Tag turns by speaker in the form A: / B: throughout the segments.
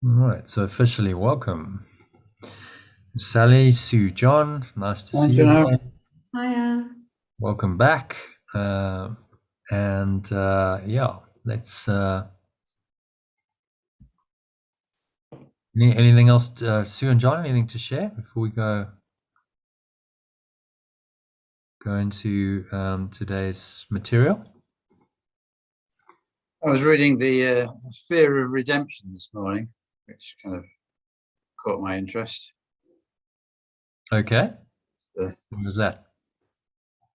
A: All right, so officially welcome. Sally, Sue, John, nice to see you again.
B: Hiya.
A: Welcome back. Yeah, let's. Anything else, Sue and John? Anything to share before we go into today's material?
C: I was reading the Fear of Redemption this morning, which kind of caught my interest.
A: Okay. What was that?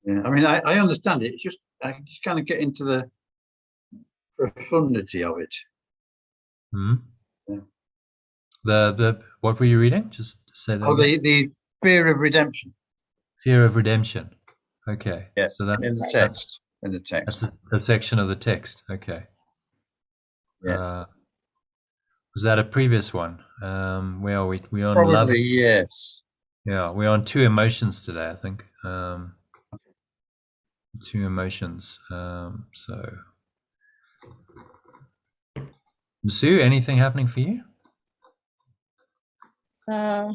C: Yeah, I mean, I understand it. It's just I just kind of get into the profundity of it.
A: Hmm.
C: Yeah.
A: The what were you reading? Just say that.
C: Oh, the Fear of Redemption.
A: Fear of redemption. Okay.
C: Yeah.
A: So that's
C: in the text. In the text.
A: That's a section of the text. Okay.
C: Yeah.
A: Was that a previous one? Where are we? We're on
C: Probably
A: love.
C: yes.
A: Yeah, we're on two emotions today, I think. Two emotions. So, Sue, anything happening for you?
B: No,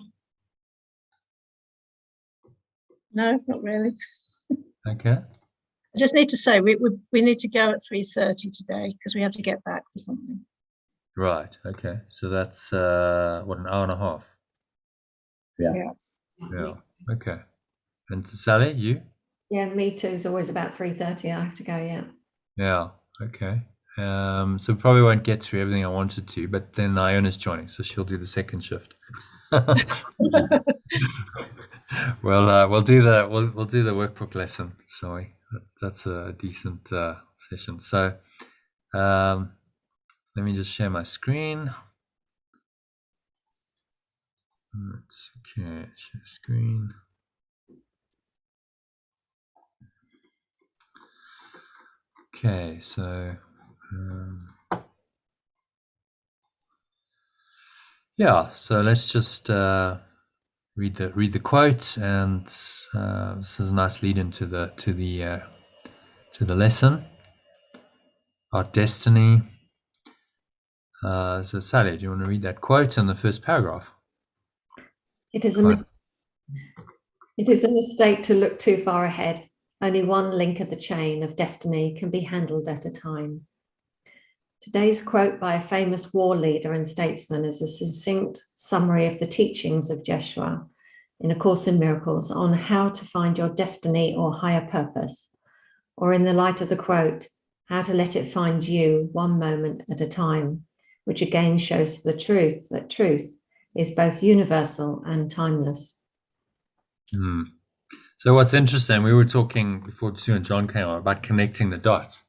B: not really.
A: Okay.
B: I just need to say we need to go at 3:30 today because we have to get back for something.
A: Right. Okay. So that's what, an hour and a half?
C: Yeah.
A: Yeah. Okay. And Sally, you?
D: Yeah, me too. It's always about 3:30. I have to go. Yeah.
A: Yeah. Okay. So probably won't get through everything I wanted to, but then Iona's joining, so she'll do the second shift. We'll do the workbook lesson, shall we? That's a decent session. So let me just share my screen. Okay, share screen. Okay, so yeah, so let's just read the quote, and this is a nice lead into the lesson about destiny. So Sally, do you want to read that quote in the first paragraph?
D: It is a mistake to look too far ahead. Only one link of the chain of destiny can be handled at a time. Today's quote by a famous war leader and statesman is a succinct summary of the teachings of Yeshua in A Course in Miracles on how to find your destiny or higher purpose, or in the light of the quote, how to let it find you one moment at a time, which again shows the truth that truth is both universal and timeless.
A: So what's interesting, we were talking before Sue and John came on about connecting the dots.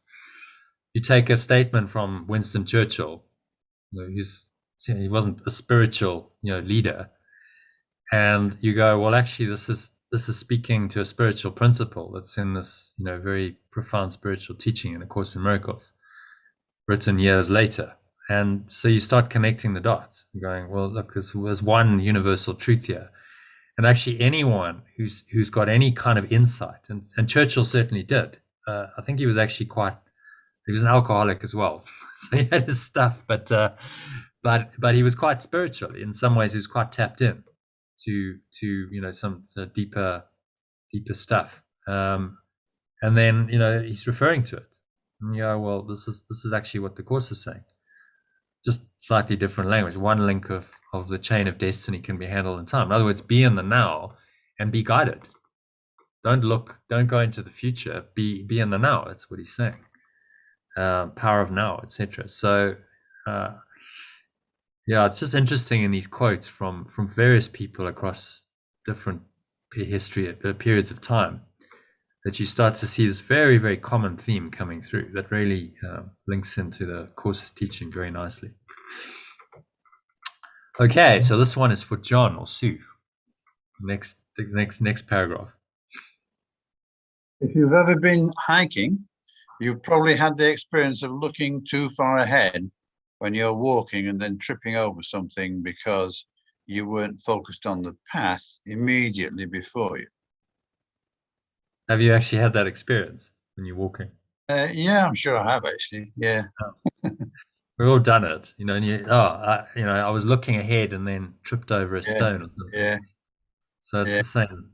A: You take a statement from Winston Churchill, he wasn't a spiritual, leader, and you go, well, actually, this is speaking to a spiritual principle that's in this, very profound spiritual teaching in A Course in Miracles, written years later. And so you start connecting the dots, going, well, look, there's one universal truth here. And actually, anyone who's got any kind of insight, and Churchill certainly did. I think he was actually he was an alcoholic as well, so he had his stuff, but he was quite spiritual in some ways. He was quite tapped in to some deeper stuff. And then he's referring to it, and you go, well, this is actually what the Course is saying, just slightly different language. One link of the chain of destiny can be handled in time. In other words, be in the now and be guided. Don't go into the future. Be in the now. That's what he's saying. Power of now, etc. So yeah, it's just interesting in these quotes from various people across different history periods of time that you start to see this very, very common theme coming through that really links into the Course's teaching very nicely. Okay, so this one is for John or Sue. Next paragraph.
C: If you've ever been hiking, you've probably had the experience of looking too far ahead when you're walking and then tripping over something because you weren't focused on the path immediately before you.
A: Have you actually had that experience when you're walking?
C: Yeah, I'm sure I have actually. Yeah.
A: We've all done it, you know. And I was looking ahead and then tripped over a stone or something.
C: Yeah.
A: So it's
C: Yeah.
A: the same.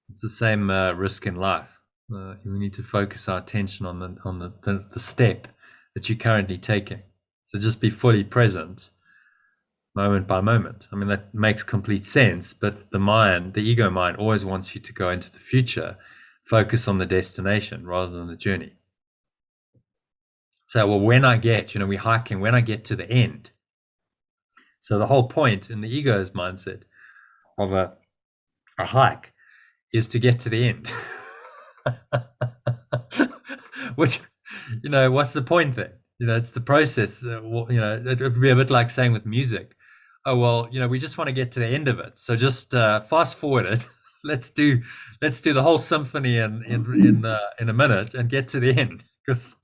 A: It's the same risk in life. We need to focus our attention on the step that you're currently taking. So just be fully present, moment by moment. I mean, that makes complete sense. But the ego mind, always wants you to go into the future, focus on the destination rather than the journey. So, well, when I get, we're hiking, when I get to the end. So the whole point in the ego's mindset of a hike is to get to the end. Which, what's the point then? It's the process. It would be a bit like saying with music, oh, well, we just want to get to the end of it. So just fast forward it. Let's do the whole symphony in a minute and get to the end, because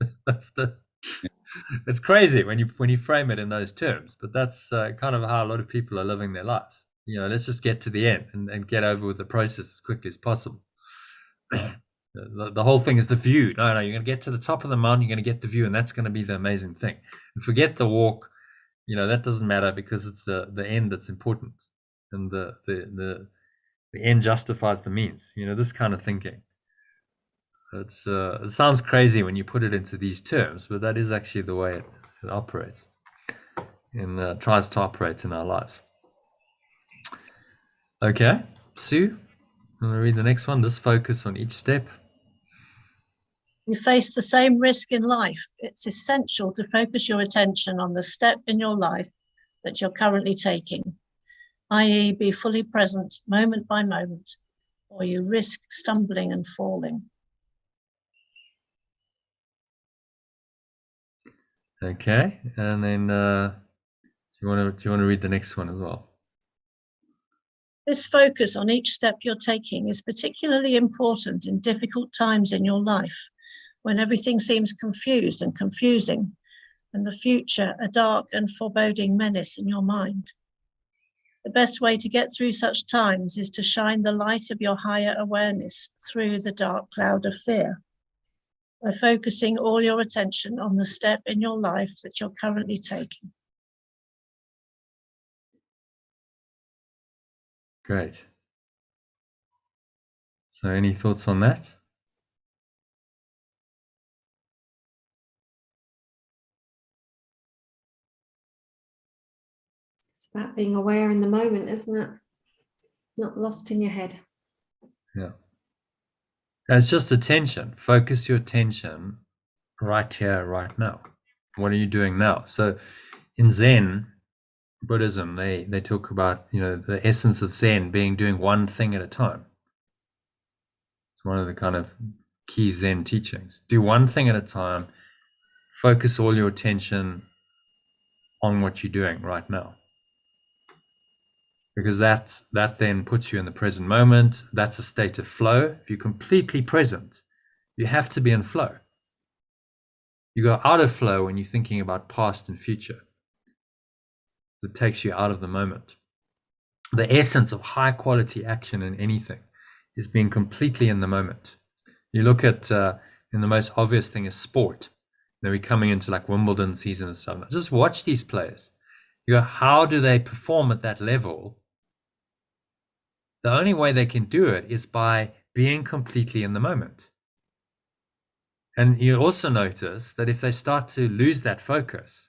A: it's crazy when you frame it in those terms. But that's kind of how a lot of people are living their lives. Let's just get to the end and get over with the process as quickly as possible. The whole thing is the view. No, you're going to get to the top of the mountain, you're going to get the view, and that's going to be the amazing thing. And forget the walk. That doesn't matter, because it's the end that's important, and the end justifies the means. This kind of thinking. It sounds crazy when you put it into these terms, but that is actually the way it operates and tries to operate in our lives. Okay, Sue, I'm going to read the next one. This focus on each step.
B: You face the same risk in life. It's essential to focus your attention on the step in your life that you're currently taking, i.e., be fully present moment by moment, or you risk stumbling and falling.
A: Okay, and then do you want to read the next one as well?
B: This focus on each step you're taking is particularly important in difficult times in your life, when everything seems confused and confusing, and the future a dark and foreboding menace in your mind. The best way to get through such times is to shine the light of your higher awareness through the dark cloud of fear, by focusing all your attention on the step in your life that you're currently taking.
A: Great. So any thoughts on that?
D: It's about being aware in the moment, isn't it? Not lost in your head.
A: Yeah. It's just attention. Focus your attention right here, right now. What are you doing now? So in Zen Buddhism, they talk about, the essence of Zen being doing one thing at a time. It's one of the kind of key Zen teachings. Do one thing at a time. Focus all your attention on what you're doing right now. Because that then puts you in the present moment. That's a state of flow. If you're completely present, you have to be in flow. You go out of flow when you're thinking about past and future. It takes you out of the moment. The essence of high quality action in anything is being completely in the moment. You look at, and the most obvious thing is sport. We're coming into like Wimbledon season and stuff. Just watch these players. You go, how do they perform at that level? The only way they can do it is by being completely in the moment. And you also notice that if they start to lose that focus,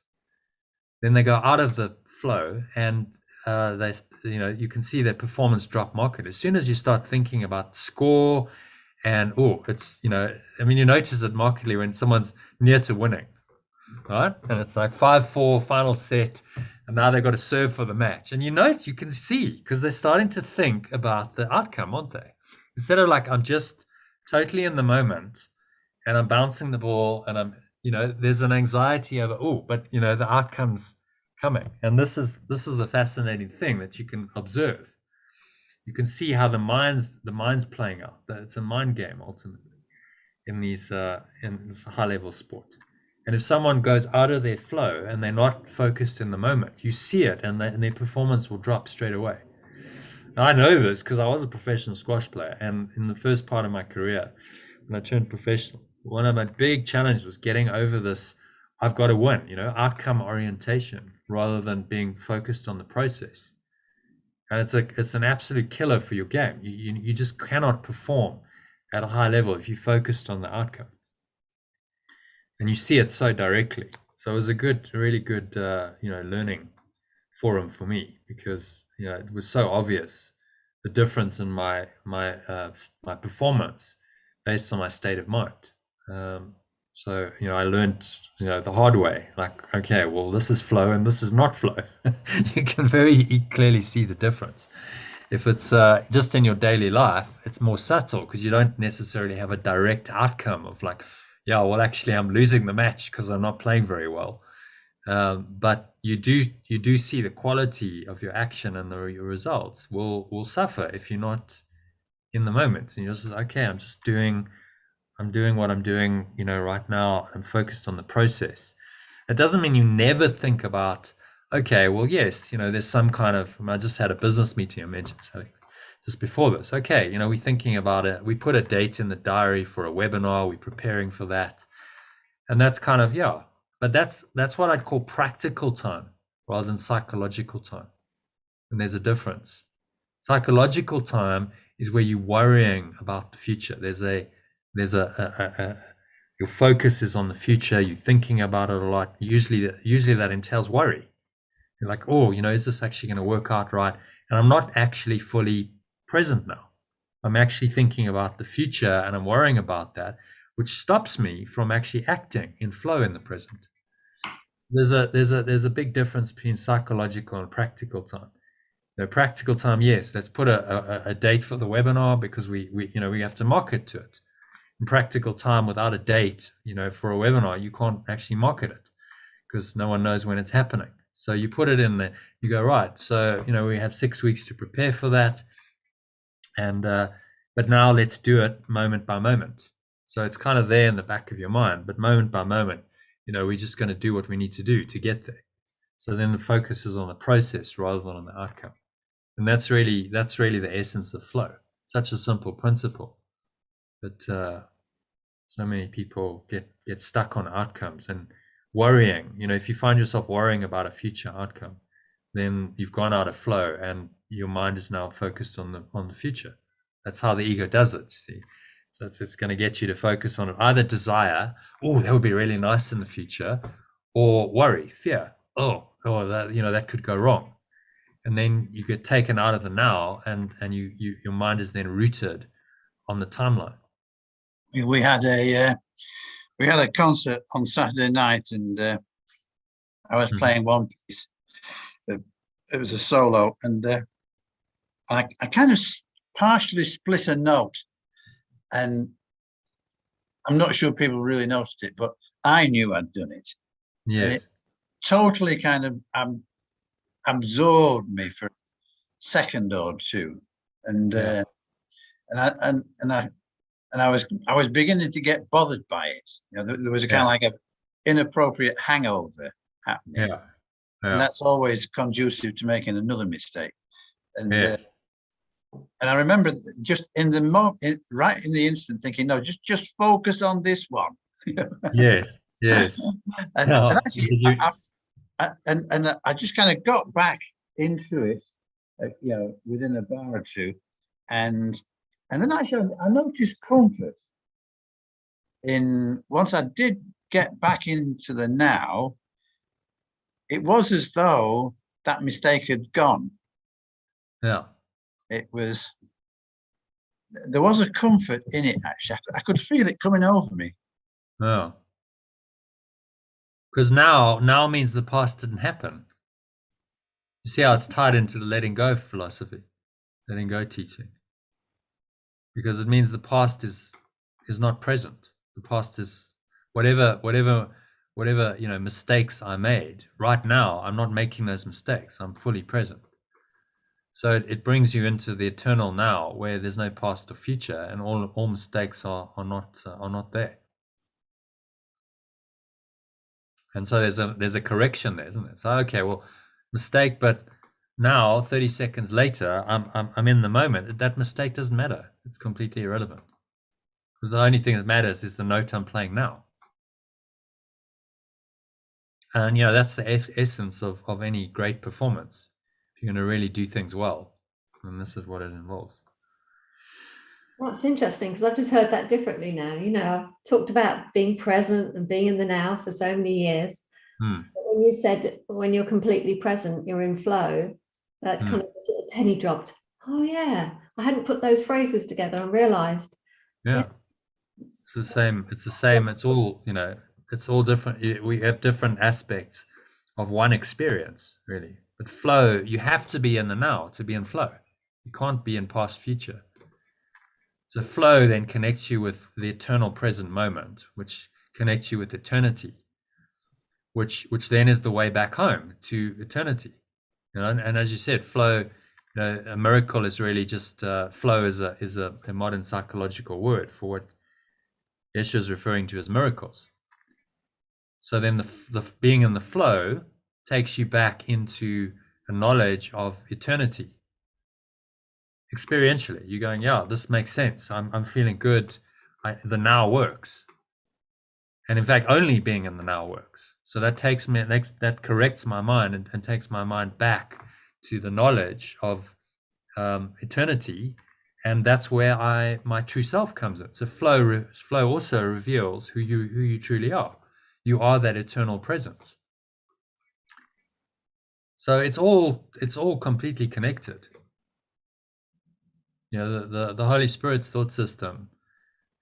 A: then they go out of the flow, and you can see their performance drop markedly. As soon as you start thinking about score and you notice it markedly when someone's near to winning, right? And it's like 5-4 final set, and now they've got to serve for the match. And you can see, because they're starting to think about the outcome, aren't they? Instead of like, I'm just totally in the moment and I'm bouncing the ball and I'm, there's an anxiety over, the outcome's coming. And this is the fascinating thing that you can observe. You can see how the mind's playing out. It's a mind game ultimately in this high level sport. And if someone goes out of their flow and they're not focused in the moment, you see it, and their performance will drop straight away. Now, I know this because I was a professional squash player, and in the first part of my career, when I turned professional, one of my big challenges was getting over this I've got to win, outcome orientation rather than being focused on the process. And it's an absolute killer for your game. You just cannot perform at a high level if you're focused on the outcome. And you see it so directly. So it was a really good learning forum for me, because it was so obvious the difference in my performance based on my state of mind. So I learned the hard way, like, okay, well, this is flow and this is not flow. You can very clearly see the difference. If it's just in your daily life, it's more subtle, because you don't necessarily have a direct outcome of like, yeah, well, actually I'm losing the match because I'm not playing very well. But you do see the quality of your action, and your results will suffer if you're not in the moment. And you're just, okay, I'm doing what I'm doing, right now. I'm focused on the process. It doesn't mean you never think about, okay, well, yes, there's some kind of, I just had a business meeting, I mentioned something just before this. Okay, we're thinking about it. We put a date in the diary for a webinar. We're preparing for that. And that's kind of, yeah. But that's what I'd call practical time rather than psychological time. And there's a difference. Psychological time is where you're worrying about the future. Your focus is on the future. You're thinking about it a lot. Usually that entails worry. You're like, oh, is this actually going to work out right? And I'm not actually fully present now. I'm actually thinking about the future, and I'm worrying about that, which stops me from actually acting in flow in the present. There's a big difference between psychological and practical time. Practical time, yes, let's put a date for the webinar because we have to market to it. In practical time, without a date, for a webinar, you can't actually market it because no one knows when it's happening. So you put it in there, you go, right, so we have 6 weeks to prepare for that, and but now let's do it moment by moment. So it's kind of there in the back of your mind, but moment by moment, we're just going to do what we need to do to get there. So then the focus is on the process rather than on the outcome. And that's really the essence of flow. Such a simple principle, but so many people get stuck on outcomes and worrying. If you find yourself worrying about a future outcome, then you've gone out of flow and your mind is now focused on the future. That's how the ego does it, you see. So it's going to get you to focus on it. Either desire, oh, that would be really nice in the future, or worry, fear, oh, that that could go wrong. And then you get taken out of the now, and your mind is then rooted on the timeline.
C: We had a concert on Saturday night, and I was playing one piece. It was a solo, and I kind of partially split a note, and I'm not sure people really noticed it, but I knew I'd done it.
A: Yes.
C: And it totally kind of absorbed me for a second or two, and
A: Yeah.
C: I was beginning to get bothered by it. There was a kind of like a inappropriate hangover happening.
A: Yeah.
C: And that's always conducive to making another mistake. And and I remember just in the moment, right in the instant, thinking, no, just focus on this one.
A: Yes.
C: And actually, I just kind of got back into it, within a bar or two, and then actually I noticed comfort in once I did get back into the now. It was as though that mistake had gone.
A: Yeah.
C: There was a comfort in it, actually. I could feel it coming over me.
A: Yeah. Because now means the past didn't happen. You see how it's tied into the letting go philosophy, letting go teaching. Because it means the past is not present. The past is whatever mistakes I made. Right now, I'm not making those mistakes. I'm fully present. So it brings you into the eternal now, where there's no past or future, and all mistakes are not there. And so there's a correction there, isn't it? So okay, well, mistake, but now 30 seconds later, I'm in the moment. That mistake doesn't matter. It's completely irrelevant, because the only thing that matters is the note I'm playing now. And that's the essence of any great performance. If you're going to really do things well, then this is what it involves.
D: That's interesting, because I've just heard that differently now. I've talked about being present and being in the now for so many years. But when you said when you're completely present, you're in flow, that kind of this little penny dropped. Oh yeah, I hadn't put those phrases together and realized.
A: Yeah. It's the same. It's the same. It's all, it's all different. We have different aspects of one experience, really. But flow, you have to be in the now to be in flow. You can't be in past future. So flow then connects you with the eternal present moment, which connects you with eternity, which then is the way back home to eternity. And as you said, flow, a miracle is really just flow is a modern psychological word for what Yeshua is referring to as miracles. So then the being in the flow takes you back into a knowledge of eternity. Experientially, you're going, yeah, this makes sense. I'm feeling good. The now works. And in fact, only being in the now works. So that takes me, that corrects my mind and takes my mind back to the knowledge of eternity. And that's where my true self comes in. So flow also reveals who you truly are. You are that eternal presence. So it's all completely connected. The Holy Spirit's thought system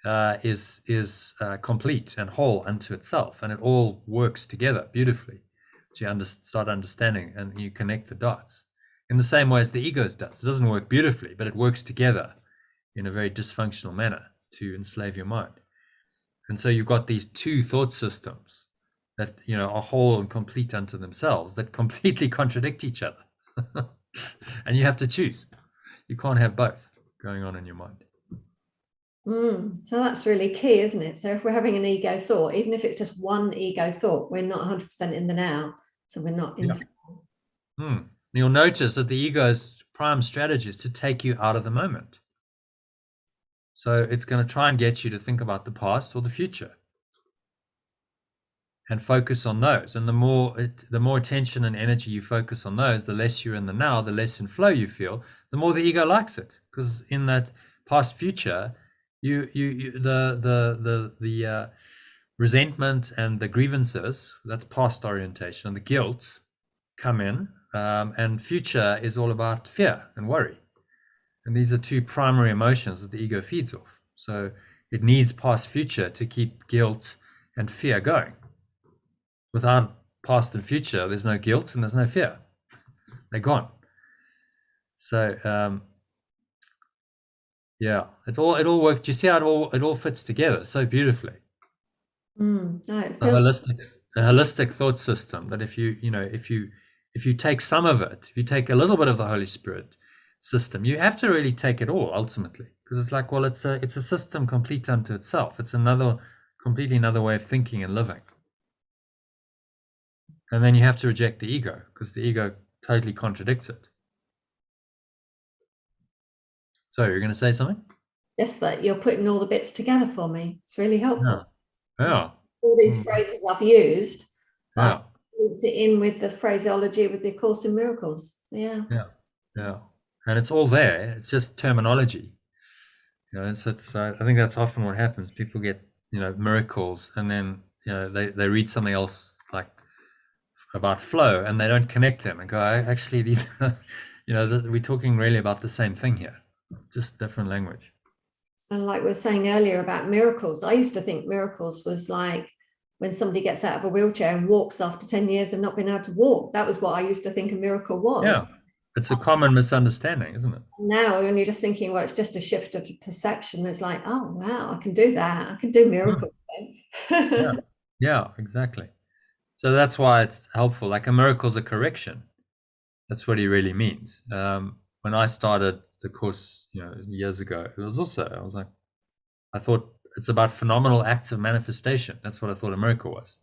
A: is complete and whole unto itself, and it all works together beautifully. So you start understanding, and you connect the dots in the same way as the ego's does. It doesn't work beautifully, but it works together in a very dysfunctional manner to enslave your mind. And so you've got these two thought systems that are whole and complete unto themselves, that completely contradict each other. And you have to choose. You can't have both going on in your mind.
D: So that's really key, isn't it? So if we're having an ego thought, even if it's just one ego thought, we're not 100% in the now. So we're not in.
A: You'll notice that the ego's prime strategy is to take you out of the moment. So it's going to try and get you to think about the past or the future and focus on those. And the more attention and energy you focus on those, the less you're in the now, the less in flow you feel, the more the ego likes it. Because in that past future, the resentment and the grievances, that's past orientation, and the guilt come in, and future is all about fear and worry. And these are two primary emotions that the ego feeds off. So it needs past future to keep guilt and fear going. Without past and future, there's no guilt and there's no fear. They're gone. So it all works. You see how it all fits together so beautifully. A holistic thought system that if you take some of it, if you take a little bit of the Holy Spirit system, you have to really take it all ultimately, because it's like, well, it's a system complete unto itself. It's completely another way of thinking and living. And then you have to reject the ego, because the ego totally contradicts it. So you're going to say something?
D: Yes, that you're putting all the bits together for me. It's really helpful.
A: Yeah.
D: All these phrases I've used,
A: yeah.
D: linked it in with the phraseology with the Course in Miracles. Yeah.
A: And it's all there. It's just terminology. I think that's often what happens. People get miracles, and then they read something else like about flow, and they don't connect them and go, actually these we're talking really about the same thing here, just different language.
D: And like we were saying earlier about miracles, I used to think miracles was like when somebody gets out of a wheelchair and walks after 10 years of not being able to walk. That was what I used to think a miracle was.
A: Yeah, it's a common misunderstanding, isn't it?
D: Now when you're just thinking, well, it's just a shift of perception, it's like, oh wow, I can do that. I can do miracles.
A: Yeah, exactly. So that's why it's helpful. Like a miracle's a correction. That's what he really means. When I started the course, years ago, I thought it's about phenomenal acts of manifestation. That's what I thought a miracle was.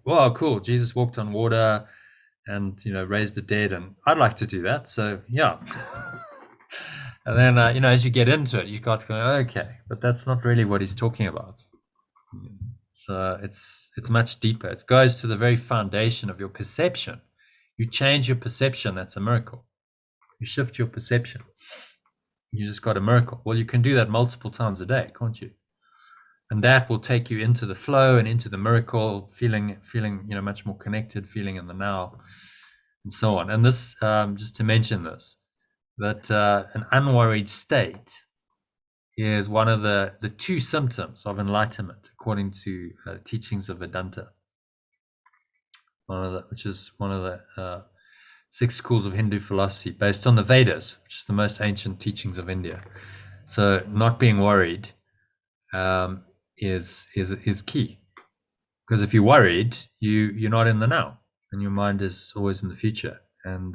A: Wow, cool. Jesus walked on water and, raised the dead, and I'd like to do that. So yeah. And then, as you get into it, you got to go, okay, but that's not really what he's talking about. It's much deeper. It goes to the very foundation of your perception. You change your perception, that's a miracle. You shift your perception, you just got a miracle. Well, you can do that multiple times a day, can't you? And that will take you into the flow and into the miracle, feeling much more connected, feeling in the now, and so on. And this, just to mention this, that an unworried state is one of the two symptoms of enlightenment, according to teachings of Vedanta, which is one of the 6 schools of Hindu philosophy based on the Vedas, which is the most ancient teachings of India. So not being worried is key, because if you're worried, you're not in the now, and your mind is always in the future, and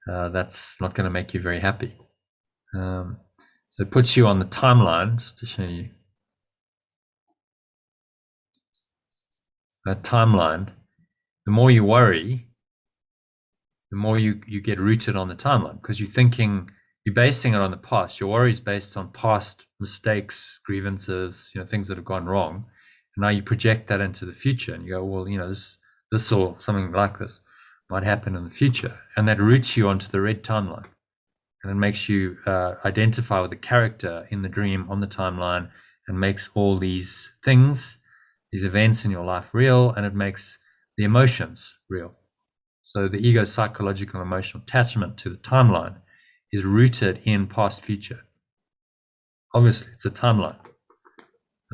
A: that's not going to make you very happy. So it puts you on the timeline, just to show you that timeline. The more you worry, the more you get rooted on the timeline, because you're basing it on the past. Your worry is based on past mistakes, grievances, things that have gone wrong. And now you project that into the future, and you go, well, this or something like this might happen in the future. And that roots you onto the red timeline. And it makes you identify with the character in the dream on the timeline, and makes all these things, these events in your life real, and it makes the emotions real. So the ego's psychological emotional attachment to the timeline is rooted in past future. Obviously, it's a timeline.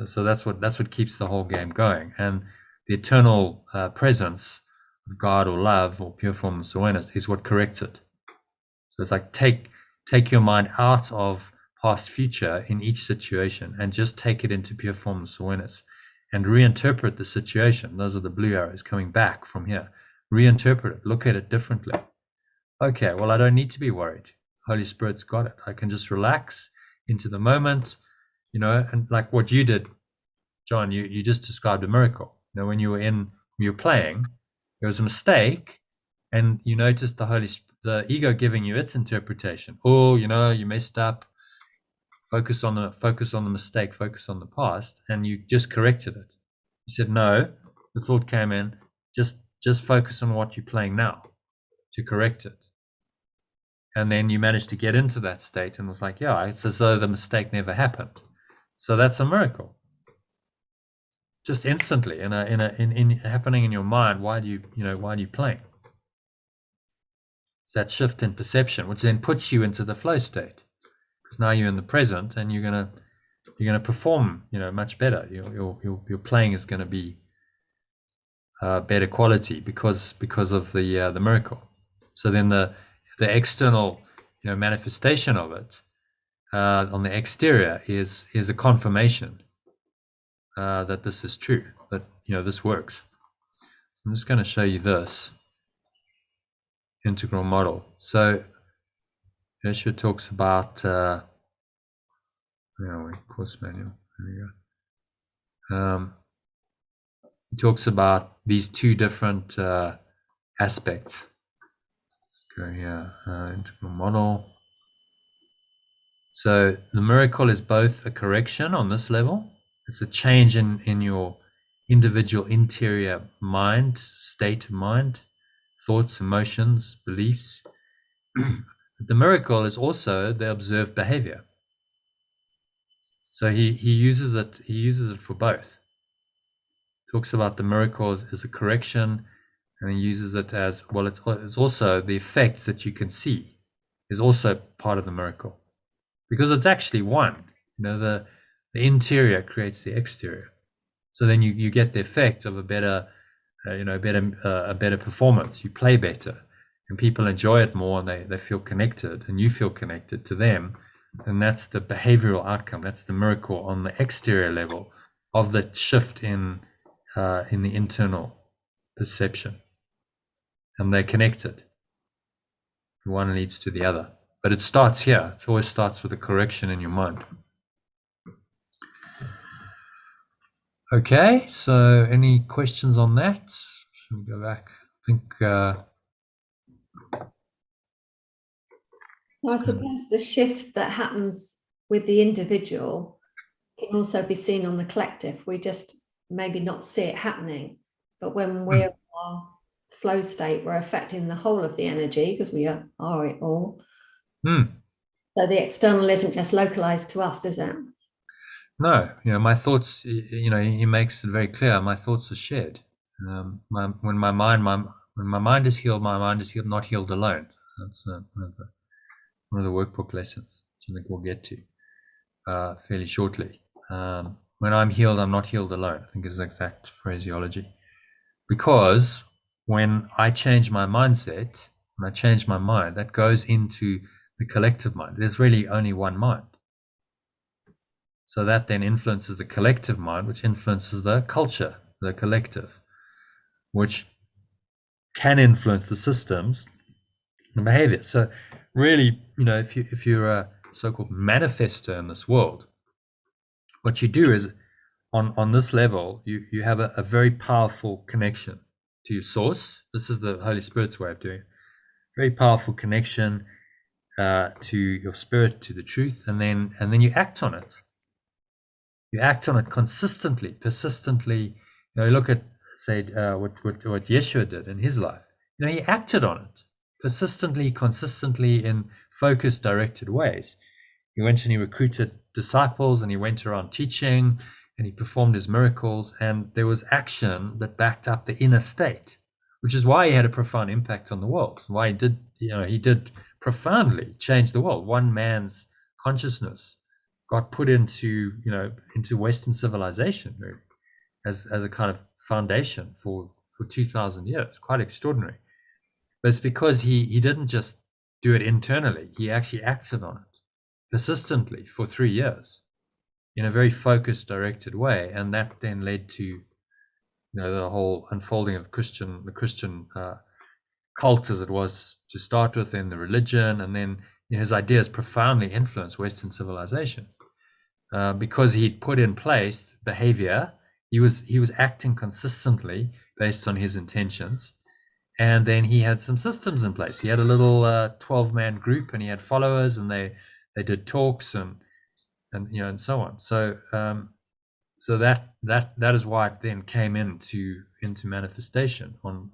A: So that's what keeps the whole game going. And the eternal presence of God or love or pure formless awareness is what corrects it. So it's like take your mind out of past future in each situation and just take it into pure formless awareness and reinterpret the situation. Those are the blue arrows coming back from here. Reinterpret it, look at it differently. Okay, well, I don't need to be worried. Holy Spirit's got it. I can just relax into the moment, and like what you did, John, you just described a miracle. When you were playing, there was a mistake, and you noticed the ego giving you its interpretation. Oh, you messed up. Focus on the mistake, focus on the past, and you just corrected it. You said, no, the thought came in, just focus on what you're playing now to correct it. And then you managed to get into that state and was like, yeah, it's as though the mistake never happened. So that's a miracle. Just instantly in happening in your mind. Why do you play? It's that shift in perception, which then puts you into the flow state, because now you're in the present and you're gonna perform much better. Your playing is going to be better quality because of the miracle. So then the external manifestation of it on the exterior is a confirmation that this is true, that this works. I'm just going to show you this integral model. So Yeshua talks about course manual. There we go. He talks about these two different aspects. Go here, integral model. So the miracle is both a correction on this level. It's a change in your individual interior mind, state of mind, thoughts, emotions, beliefs. The miracle is also the observed behavior. So he uses it for both. Talks about the miracle as a correction, and he uses it as well. It's also the effects that you can see is also part of the miracle, because it's actually one. The interior creates the exterior. So then you get the effect of a better performance. You play better, and people enjoy it more, and they feel connected, and you feel connected to them, and that's the behavioral outcome. That's the miracle on the exterior level of the shift in the internal perception. And they're connected. One leads to the other. But it starts here. It always starts with a correction in your mind. Okay, so any questions on that? Should we go back? I think
D: I suppose the shift that happens with the individual can also be seen on the collective. We just maybe not see it happening. But when we're in our flow state, we're affecting the whole of the energy, because we are it all. So the external isn't just localized to us, is it?
A: No, my thoughts, he makes it very clear, my thoughts are shared. When my mind is healed, my mind is healed, not healed alone. That's one of the workbook lessons, which I think we'll get to fairly shortly. When I'm healed, I'm not healed alone, I think is the exact phraseology. Because when I change my mindset, when I change my mind, that goes into the collective mind. There's really only one mind. So that then influences the collective mind, which influences the culture, the collective, which can influence the systems and behavior. So really, if you're a so-called manifester in this world, what you do is on this level, you have a very powerful connection to your source. This is the Holy Spirit's way of doing it. Very powerful connection to your spirit, to the truth, and then you act on it. You act on it consistently, persistently. Look at, say, what Yeshua did in his life. He acted on it persistently, consistently, in focused, directed ways. He went and he recruited disciples, and he went around teaching, and he performed his miracles, and there was action that backed up the inner state, which is why he had a profound impact on the world. Why he did profoundly change the world. One man's consciousness got put into Western civilization, really, as a kind of foundation for 2,000 years. Quite extraordinary. But it's because he didn't just do it internally. He actually acted on it persistently for 3 years in a very focused, directed way, and that then led to the whole unfolding of the Christian cult, as it was to start with, in the religion, and then his ideas profoundly influenced Western civilization. Because he'd put in place behavior, he was acting consistently based on his intentions, and then he had some systems in place. He had a little 12-man group, and he had followers, and they did talks and so on. So that is why it then came into manifestation on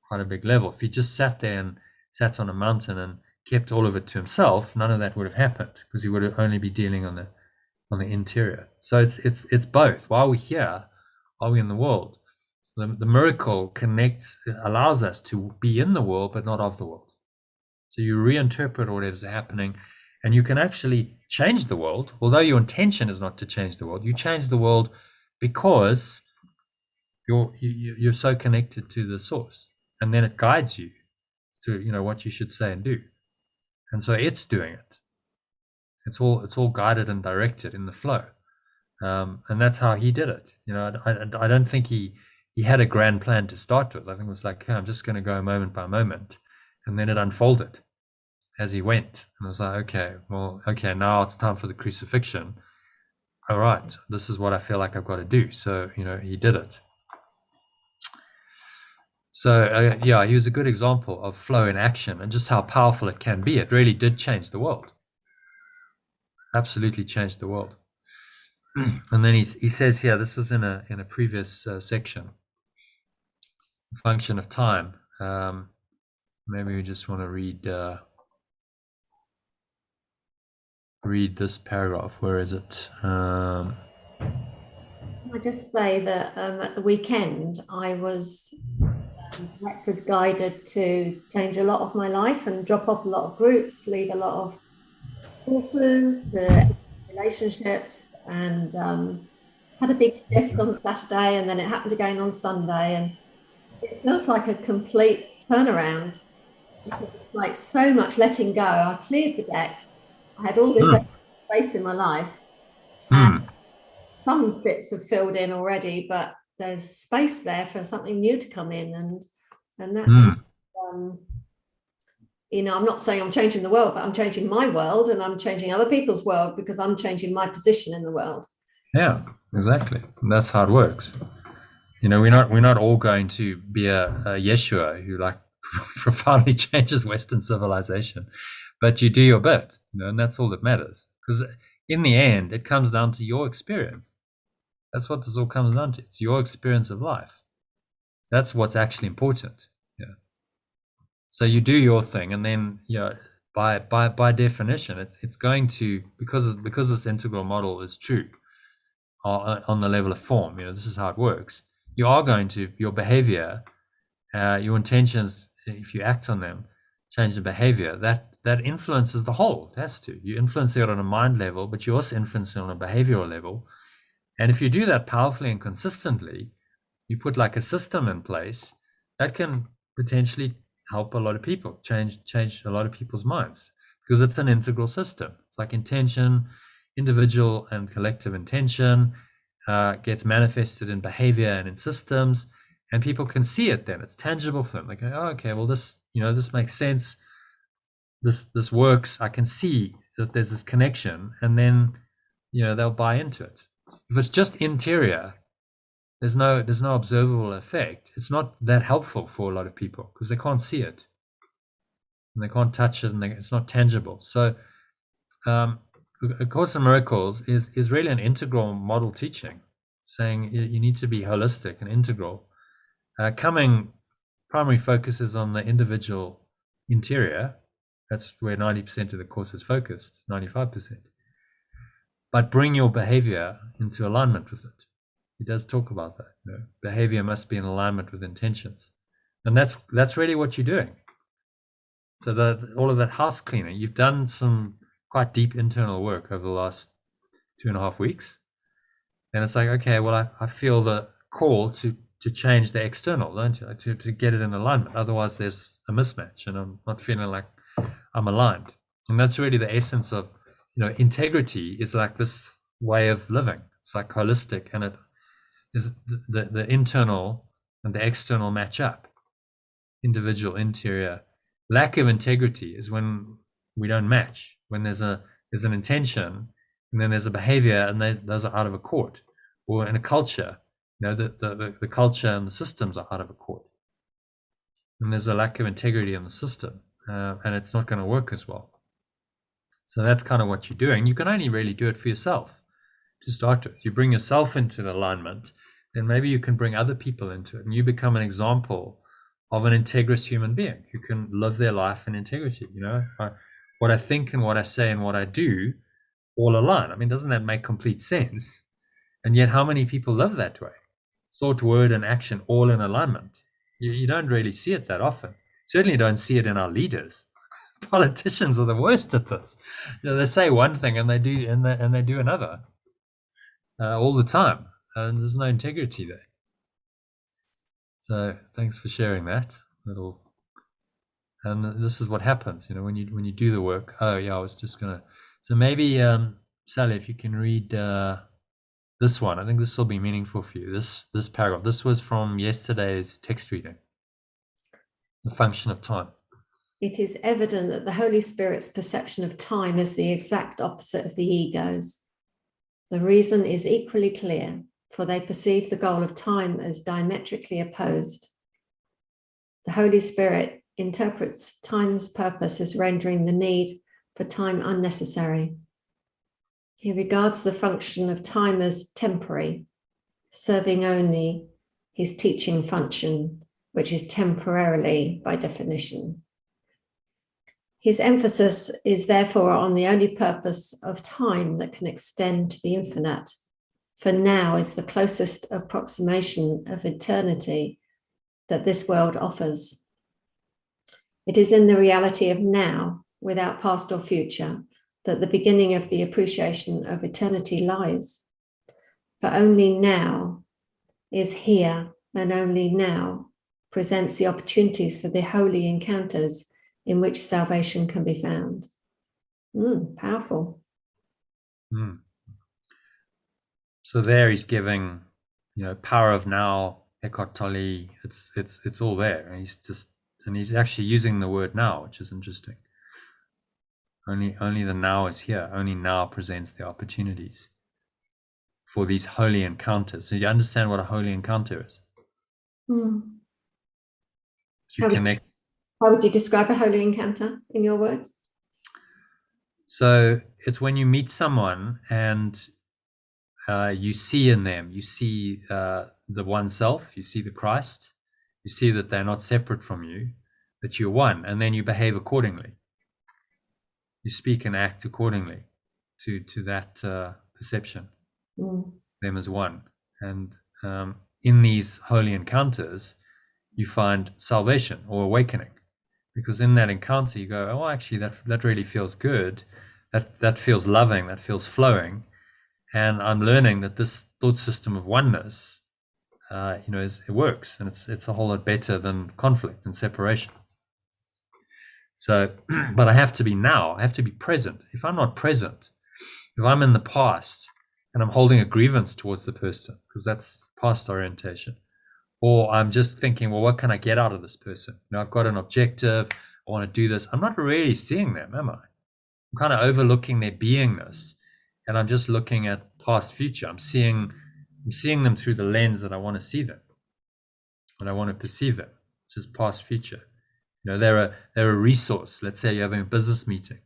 A: quite a big level. If he just sat on a mountain and kept all of it to himself, none of that would have happened, because he would have only be dealing on the interior. So it's both. While we're here, while we're in the world, the miracle allows us to be in the world but not of the world. So you reinterpret whatever's happening, and you can actually change the world. Although your intention is not to change the world, you change the world because you're so connected to the source, and then it guides you to what you should say and do. And so it's doing it. It's all guided and directed in the flow, and that's how he did it. I don't think he had a grand plan to start with. I think it was like, I'm just going to go moment by moment, and then it unfolded as he went. And I was like, okay, now it's time for the crucifixion. All right, this is what I feel like I've got to do. So he did it. So he was a good example of flow in action, and just how powerful it can be. It really did change the world. Absolutely changed the world. And then he says here, this was in a previous section, function of time. Maybe we just want to read this paragraph. Where is it?
D: I just say that at the weekend I was directed, guided to change a lot of my life and drop off a lot of groups, leave a lot of courses, to relationships, and had a big shift on Saturday, and then it happened again on Sunday, and it feels like a complete turnaround, because it's like so much letting go. I cleared the decks. I had all this space in my life, and some bits have filled in already, but there's space there for something new to come in, and that I'm not saying I'm changing the world, but I'm changing my world, and I'm changing other people's world, because I'm changing my position in the world.
A: Yeah, exactly. And that's how it works. We're not all going to be a Yeshua who profoundly changes Western civilization, but you do your bit, and that's all that matters. Because in the end, it comes down to your experience. That's what this all comes down to. It's your experience of life. That's what's actually important. Yeah. So you do your thing, and then by definition, it's going to, because this integral model is true on the level of form. This is how it works. You are going to, your behavior, your intentions, if you act on them, change the behavior. That influences the whole. It has to. You influence it on a mind level, but you also influence it on a behavioral level. And if you do that powerfully and consistently, you put like a system in place that can potentially help a lot of people, change a lot of people's minds, because it's an integral system. It's like intention, individual and collective intention gets manifested in behavior and in systems, and people can see it. Then it's tangible for them. They go, oh, okay, well, this makes sense. This works. I can see that there's this connection, and then they'll buy into it. If it's just interior, there's no observable effect. It's not that helpful for a lot of people because they can't see it and they can't touch it, and it's not tangible. So A Course in Miracles is really an integral model teaching, saying you need to be holistic and integral. Primary focus is on the individual interior. That's where 90% of the course is focused, 95%. But bring your behavior into alignment with it. He does talk about that. Behavior must be in alignment with intentions, and that's really what you're doing. So all of that house cleaning, you've done some quite deep internal work over the last 2.5 weeks, and it's like, okay, well, I feel the call to change the external, don't you? To get it in alignment. Otherwise, there's a mismatch, and I'm not feeling like I'm aligned. And that's really the essence of, integrity is like this way of living. It's like holistic, and it is the internal and the external match up. Individual, interior. Lack of integrity is when we don't match. When there's an intention, and then there's a behavior, and those are out of accord. Or in a culture, the culture and the systems are out of accord. And there's a lack of integrity in the system, and it's not going to work as well. So that's kind of what you're doing. You can only really do it for yourself to start with. You bring yourself into the alignment, then maybe you can bring other people into it, and you become an example of an integrous human being who can live their life in integrity. What I think and what I say and what I do all align. I mean, doesn't that make complete sense? And yet, how many people live that way? Thought, word, and action all in alignment. You don't really see it that often. Certainly don't see it in our leaders. Politicians are the worst at this. They say one thing and they do another all the time, and there's no integrity there. So thanks for sharing that little. And this is what happens, when you do the work. Oh yeah, I was just gonna. So maybe Sally, if you can read this one, I think this will be meaningful for you. This paragraph. This was from yesterday's text reading. The function of time.
D: It is evident that the Holy Spirit's perception of time is the exact opposite of the ego's. The reason is equally clear, for they perceive the goal of time as diametrically opposed. The Holy Spirit interprets time's purpose as rendering the need for time unnecessary. He regards the function of time as temporary, serving only his teaching function, which is temporarily by definition. His emphasis is therefore on the only purpose of time that can extend to the infinite, for now is the closest approximation of eternity that this world offers. It is in the reality of now, without past or future, that the beginning of the appreciation of eternity lies. For only now is here, and only now presents the opportunities for the holy encounters in which salvation can be found. Powerful.
A: So there he's giving, power of now, Eckhart Tolle. It's all there, and he's actually using the word now, which is interesting. Only the now is here. Only now presents the opportunities for these holy encounters. So you understand what a holy encounter is?
D: How would you describe a holy encounter in your words?
A: So it's when you meet someone and you see in them, you see the one self, you see the Christ, you see that they're not separate from you, that you're one, and then you behave accordingly. You speak and act accordingly to that perception, them as one. And in these holy encounters, you find salvation or awakening, because in that encounter you go, oh, actually that really feels good, that feels loving, that feels flowing, and I'm learning that this thought system of oneness, it works, and it's a whole lot better than conflict and separation. So, but I have to be now. I have to be present. If I'm not present, if I'm in the past and I'm holding a grievance towards the person, because that's past orientation, or I'm just thinking, well, what can I get out of this person? I've got an objective. I want to do this. I'm not really seeing them, am I? I'm kind of overlooking their beingness, and I'm just looking at past, future. I'm seeing them through the lens that I want to see them, and I want to perceive them, which is past, future. They're a resource. Let's say you're having a business meeting.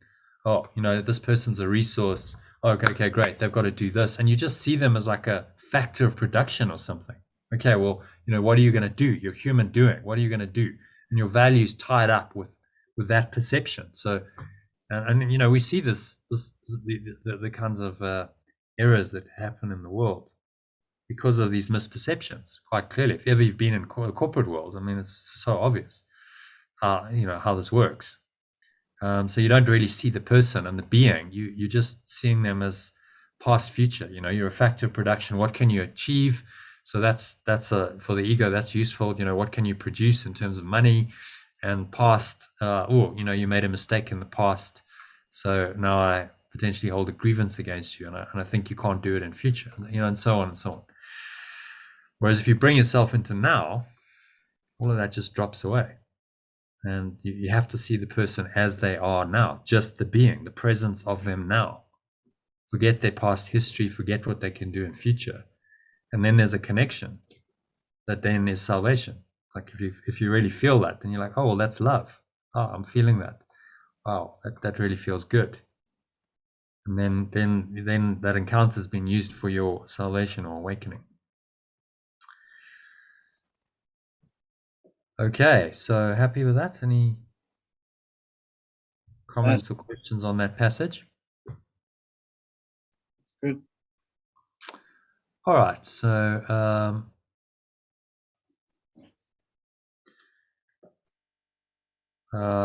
A: Oh, this person's a resource. Oh, okay, great. They've got to do this, and you just see them as like a factor of production or something. Okay, well, what are you going to do? You're human doing. What are you going to do? And your value's tied up with that perception. So, and we see the kinds of errors that happen in the world because of these misperceptions quite clearly. If ever you've been in the corporate world, I mean, it's so obvious how this works. So you don't really see the person and the being. You're just seeing them as past, future. You're a factor of production. What can you achieve? So that's for the ego, that's useful. What can you produce in terms of money? And past, you made a mistake in the past, so now I potentially hold a grievance against you, and I think you can't do it in future, and so on and so on. Whereas if you bring yourself into now, all of that just drops away, and you have to see the person as they are now, just the being, the presence of them now. Forget their past history, forget what they can do in future, and then there's a connection that then is salvation. It's like if you really feel that, then you're like, oh, well, that's love. Oh, I'm feeling that. Wow, that really feels good. And then that encounter has been used for your salvation or awakening. Okay, so happy with that? Any comments or questions on that passage?
C: Good.
A: All right, so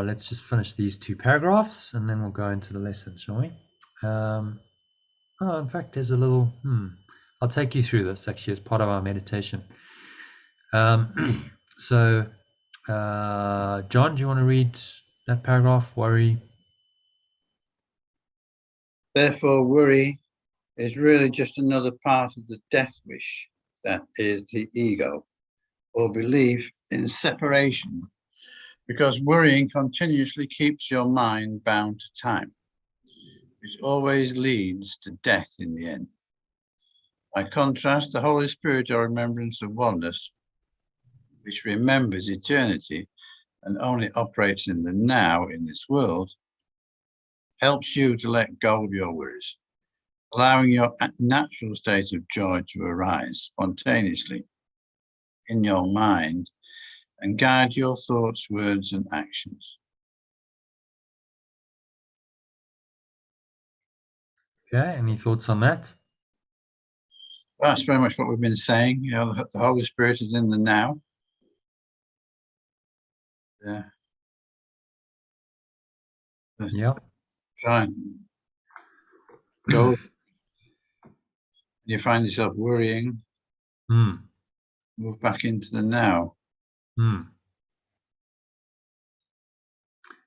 A: let's just finish these two paragraphs and then we'll go into the lesson, shall we? In fact, there's a little, I'll take you through this actually as part of our meditation. So, John, do you want to read that paragraph, worry?
C: Therefore, worry is really just another part of the death wish that is the ego, or belief in separation, because worrying continuously keeps your mind bound to time, which always leads to death in the end. By contrast, the Holy Spirit, or remembrance of oneness, which remembers eternity and only operates in the now in this world, helps you to let go of your worries, allowing your natural state of joy to arise spontaneously in your mind and guide your thoughts, words, and actions.
A: Okay, any thoughts on that?
C: Well, that's very much what we've been saying. The Holy Spirit is in the now. Yeah.
A: Yeah.
C: Try and go. You find yourself worrying. Move back into the now.
A: And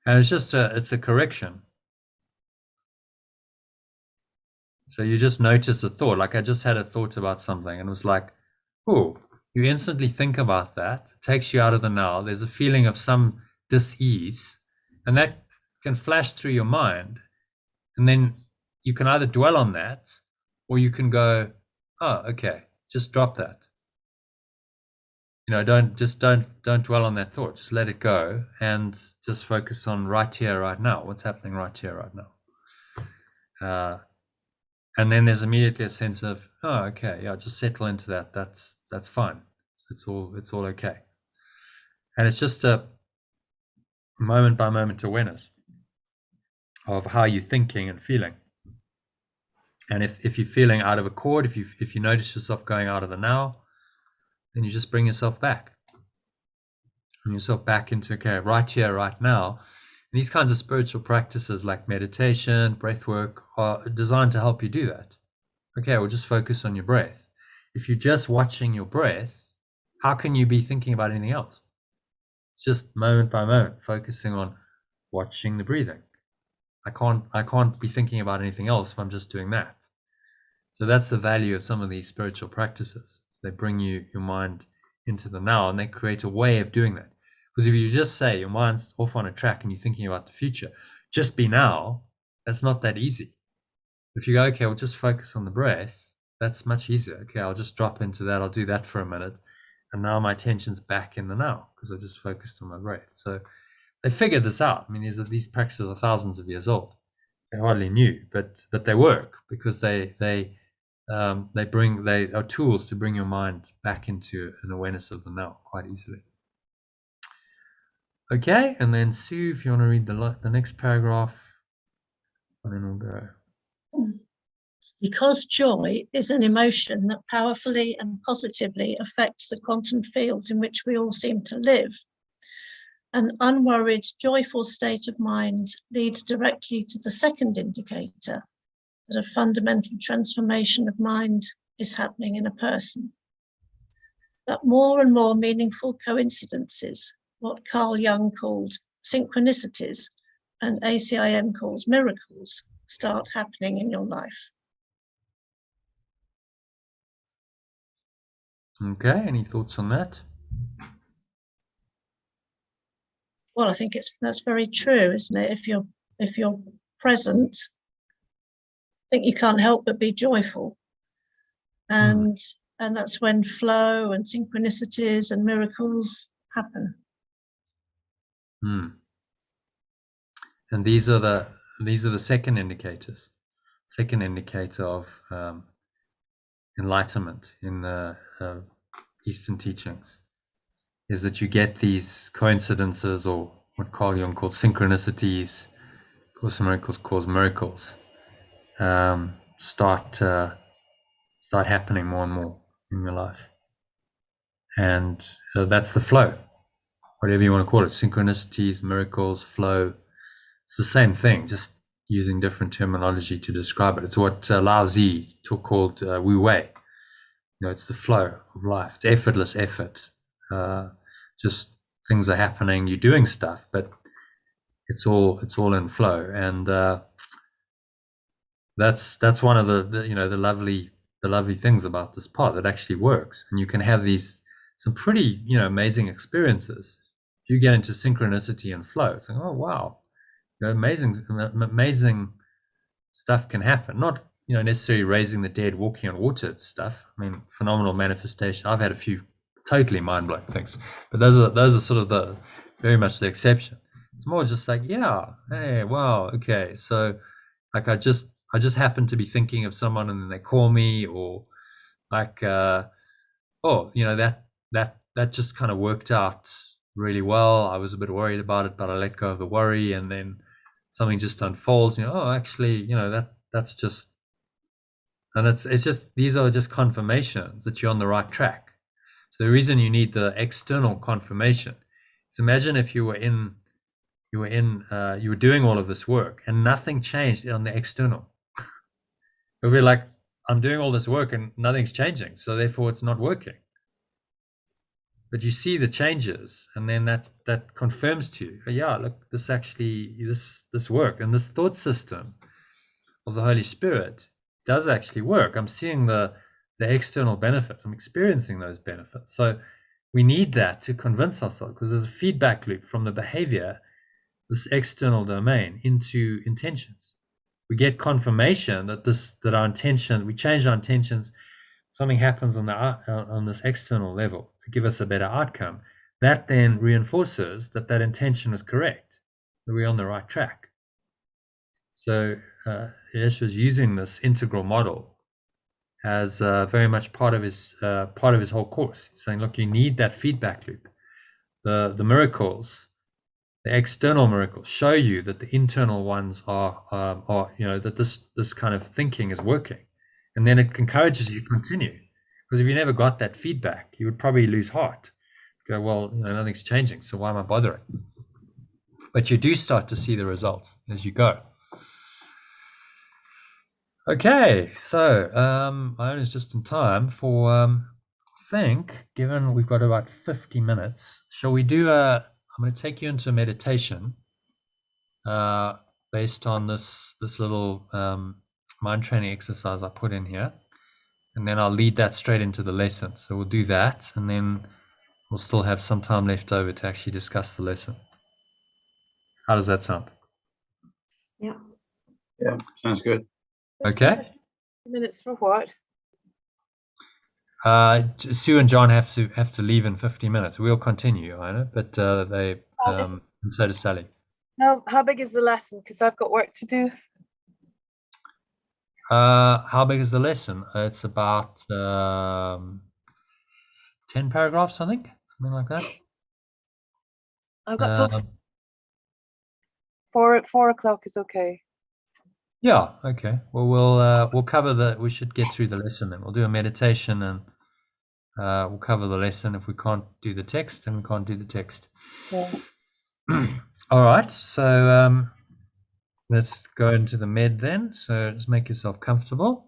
A: it's just it's a correction. So you just notice a thought, like I just had a thought about something and it was like, oh, you instantly think about that. It takes you out of the now. There's a feeling of some dis-ease, and that can flash through your mind. And then you can either dwell on that or you can go, oh, okay, just drop that. Don't dwell on that thought. Just let it go and just focus on right here, right now. What's happening right here, right now. And then there's immediately a sense of oh, okay, yeah, just settle into that. That's fine. It's all okay. And it's just a moment by moment awareness of how you're thinking and feeling. And if you're feeling out of accord, if you notice yourself going out of the now, then you just bring yourself back. Bring yourself back into, okay, right here, right now. And these kinds of spiritual practices like meditation, breath work are designed to help you do that. Okay, well, just focus on your breath. If you're just watching your breath, how can you be thinking about anything else? It's just moment by moment, focusing on watching the breathing. I can't be thinking about anything else if I'm just doing that. So that's the value of some of these spiritual practices. They bring your mind into the now, and they create a way of doing that. Because if you just say your mind's off on a track and you're thinking about the future, just be now, that's not that easy. If you go, okay, well, just focus on the breath, that's much easier. Okay, I'll just drop into that. I'll do that for a minute. And now my attention's back in the now because I just focused on my breath. So they figured this out. I mean, these practices are thousands of years old. They're hardly new, but they work because they are tools to bring your mind back into an awareness of the now quite easily. Okay, and then Sue, if you want to read the next paragraph, and then we'll go.
B: Because joy is an emotion that powerfully and positively affects the quantum field in which we all seem to live, an unworried, joyful state of mind leads directly to the second indicator that a fundamental transformation of mind is happening in a person. That more and more meaningful coincidences, what Carl Jung called synchronicities and ACIM calls miracles, start happening in your life.
A: Okay, any thoughts on that?
B: Well, I think that's very true, isn't it? If you're present, I think you can't help but be joyful. And that's when flow and synchronicities and miracles happen.
A: And these are the second indicators. Second indicator of enlightenment in the Eastern teachings is that you get these coincidences, or what Carl Jung called synchronicities, Course in Miracles calls miracles, start happening more and more in your life. And that's the flow, whatever you want to call it, synchronicities, miracles, flow. It's the same thing, just using different terminology to describe it. It's what Lao Tzu called Wu Wei. It's the flow of life. It's effortless effort. Just things are happening. You're doing stuff, but it's all in flow. And that's one of the lovely things about this path. It actually works, and you can have some pretty amazing experiences. If you get into synchronicity and flow, it's like, oh wow, amazing stuff can happen. Not necessarily raising the dead, walking on water stuff. I mean, phenomenal manifestation. I've had a few totally mind-blowing things, but those are sort of very much the exception. It's more just like, yeah, hey, wow, okay, so like I just happen to be thinking of someone and then they call me, or like that just kind of worked out really well. I was a bit worried about it, but I let go of the worry, and then something just unfolds. Actually, that's just. And it's just, these are just confirmations that you're on the right track. So the reason you need the external confirmation is, imagine if you were doing all of this work and nothing changed on the external. It would be like, I'm doing all this work and nothing's changing, so therefore it's not working. But you see the changes, and then that confirms to you, yeah, look, this work, and this thought system of the Holy Spirit does actually work. I'm seeing the external benefits. I'm experiencing those benefits. So we need that to convince ourselves, because there's a feedback loop from the behavior, this external domain, into intentions. We get confirmation that our intentions, we change our intentions, something happens on this external level to give us a better outcome. That then reinforces that intention was correct, that we're on the right track. So Yeshua is using this integral model as very much part of his whole course. He's saying, look, you need that feedback loop. The miracles, the external miracles, show you that the internal ones are that this kind of thinking is working, and then it encourages you to continue. Because if you never got that feedback, you would probably lose heart. Go, well, nothing's changing, so why am I bothering? But you do start to see the results as you go. Okay, so I was just in time for I think, given we've got about 50 minutes, shall we do I'm going to take you into a meditation based on this little mind training exercise I put in here, and then I'll lead that straight into the lesson. So we'll do that, and then we'll still have some time left over to actually discuss the lesson. How does that sound?
D: Yeah.
C: Yeah, sounds good.
A: Okay.
E: Minutes for what?
A: Sue and John have to leave in 50 minutes. We'll continue, I know, but they and so does Sally.
E: How big is the lesson? Because I've got work to do.
A: How big is the lesson? It's about 10 paragraphs, I think, something like that.
E: I've got till 4 o'clock is okay.
A: Yeah, okay. Well, we'll cover we should get through the lesson then. We'll do a meditation and we'll cover the lesson. If we can't do the text, then we can't do the text.
E: Yeah.
A: All right, so let's go into the med then. So just make yourself comfortable.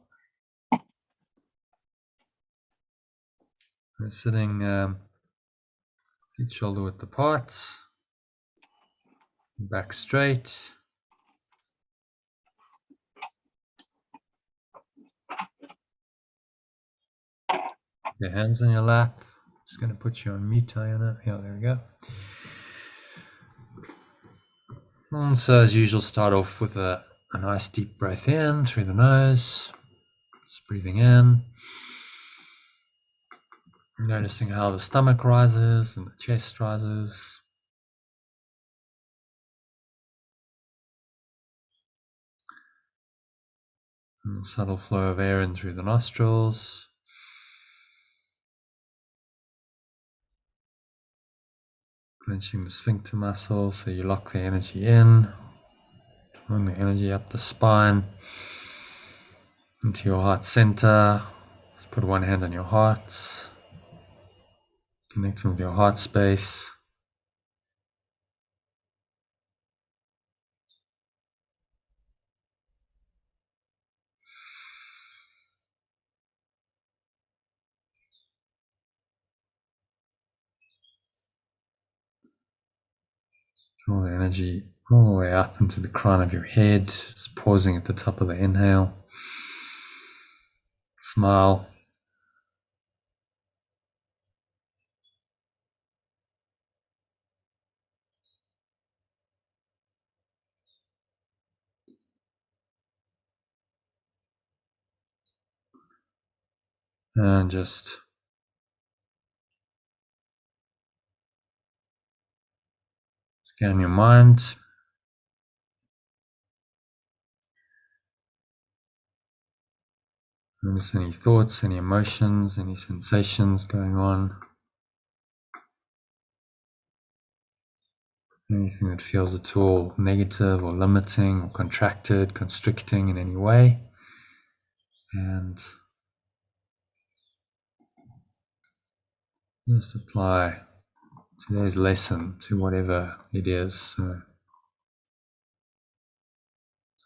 A: We're sitting feet shoulder width apart, back straight. Your hands in your lap. Just going to put you on mute, Diana. Yeah, there we go. And so as usual, start off with a nice deep breath in through the nose. Just breathing in. Noticing how the stomach rises and the chest rises. And a subtle flow of air in through the nostrils. Clenching the sphincter muscle so you lock the energy in. Drawing the energy up the spine into your heart center. Just put one hand on your heart. Connecting with your heart space. Draw the energy all the way up into the crown of your head, just pausing at the top of the inhale. Smile. And just scan your mind. Notice any thoughts, any emotions, any sensations going on. Anything that feels at all negative or limiting or contracted, constricting in any way. And just apply today's lesson to whatever it is. So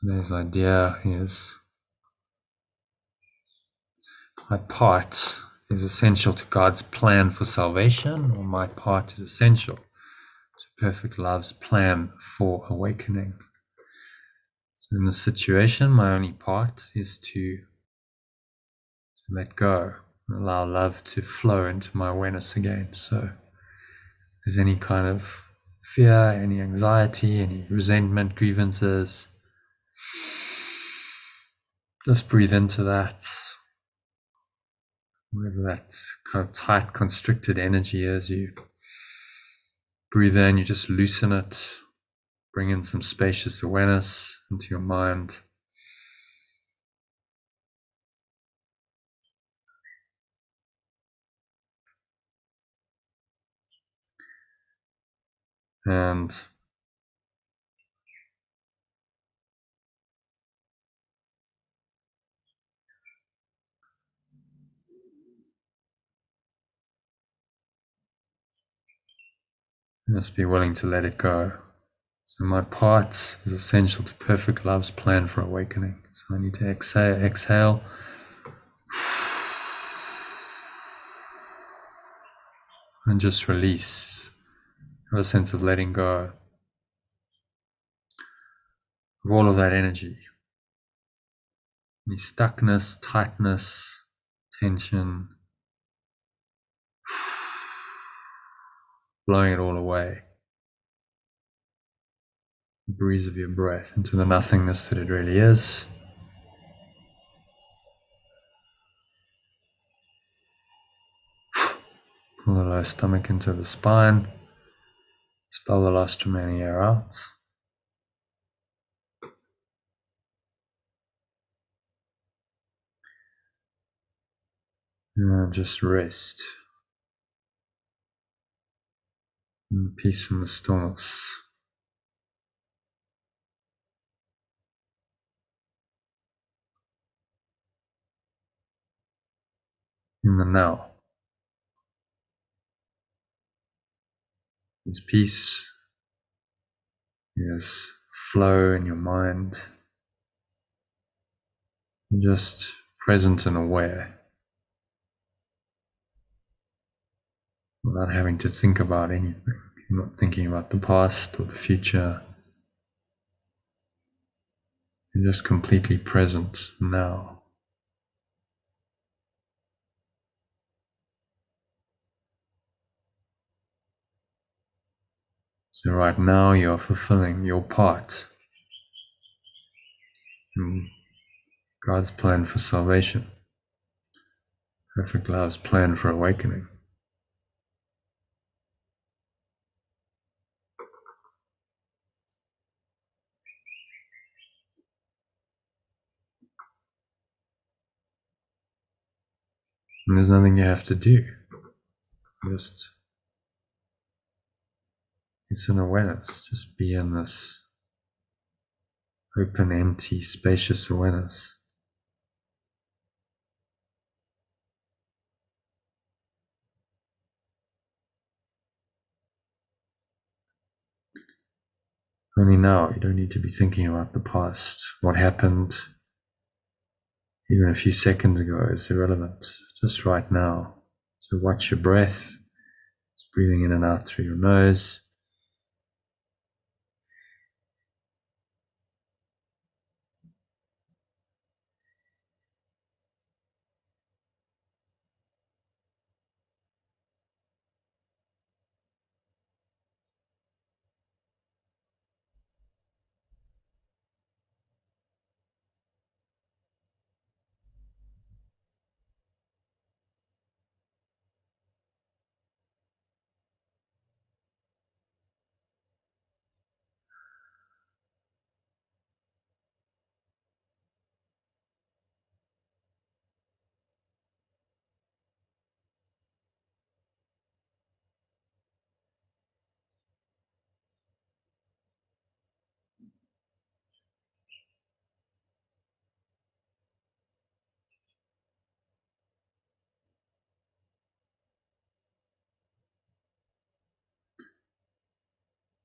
A: today's idea is my part is essential to God's plan for salvation, or my part is essential to perfect love's plan for awakening. So in this situation, my only part is to let go and allow love to flow into my awareness again. So if there's any kind of fear, any anxiety, any resentment, grievances, just breathe into that. Whatever that kind of tight, constricted energy is, you breathe in, you just loosen it, bring in some spacious awareness into your mind. And you must be willing to let it go. So my part is essential to perfect love's plan for awakening. So I need to exhale. And just release. Have a sense of letting go of all of that energy. Any stuckness, tightness, tension. Blowing it all away. The breeze of your breath into the nothingness that it really is. Pull the low stomach into the spine. Expel the last remaining air out. And just rest. In peace and the stillness. In the now. There's peace. There's flow in your mind. You're just present and aware. Without having to think about anything. You're not thinking about the past or the future. You're just completely present now. So right now you're fulfilling your part in God's plan for salvation. Perfect love's plan for awakening. And there's nothing you have to do. Just, it's an awareness. Just be in this open, empty, spacious awareness. Only now, you don't need to be thinking about the past. What happened even a few seconds ago is irrelevant. Just right now. So watch your breath. Just breathing in and out through your nose.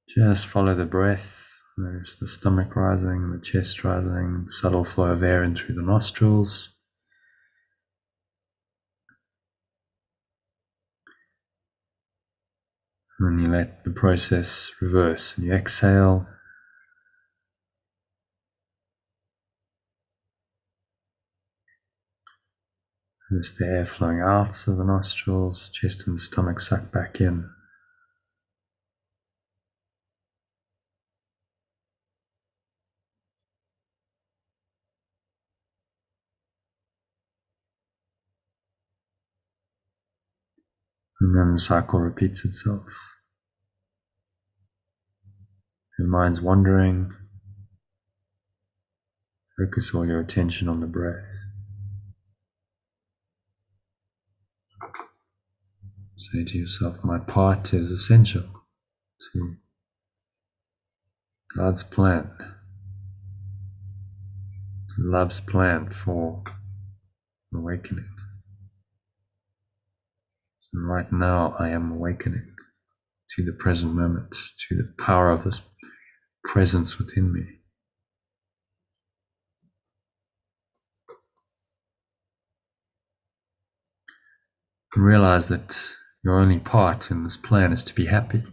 A: Just follow the breath. Notice the stomach rising, the chest rising, subtle flow of air in through the nostrils. And then you let the process reverse. And you exhale. Notice the air flowing out of the nostrils, chest and stomach suck back in. And then the cycle repeats itself. Your mind's wandering. Focus all your attention on the breath. Say to yourself, my part is essential to God's plan, love's plan for awakening. And right now I am awakening to the present moment, to the power of this presence within me. And realize that your only part in this plan is to be happy.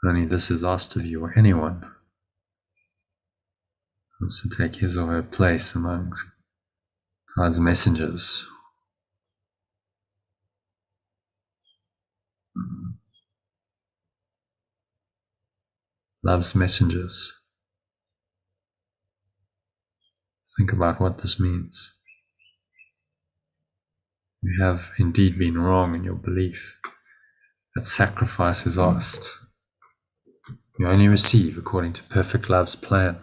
A: Only this is asked of you or anyone who wants to take his or her place among God's messengers. Love's messengers. Think about what this means. You have indeed been wrong in your belief that sacrifice is asked. You only receive according to perfect love's plan.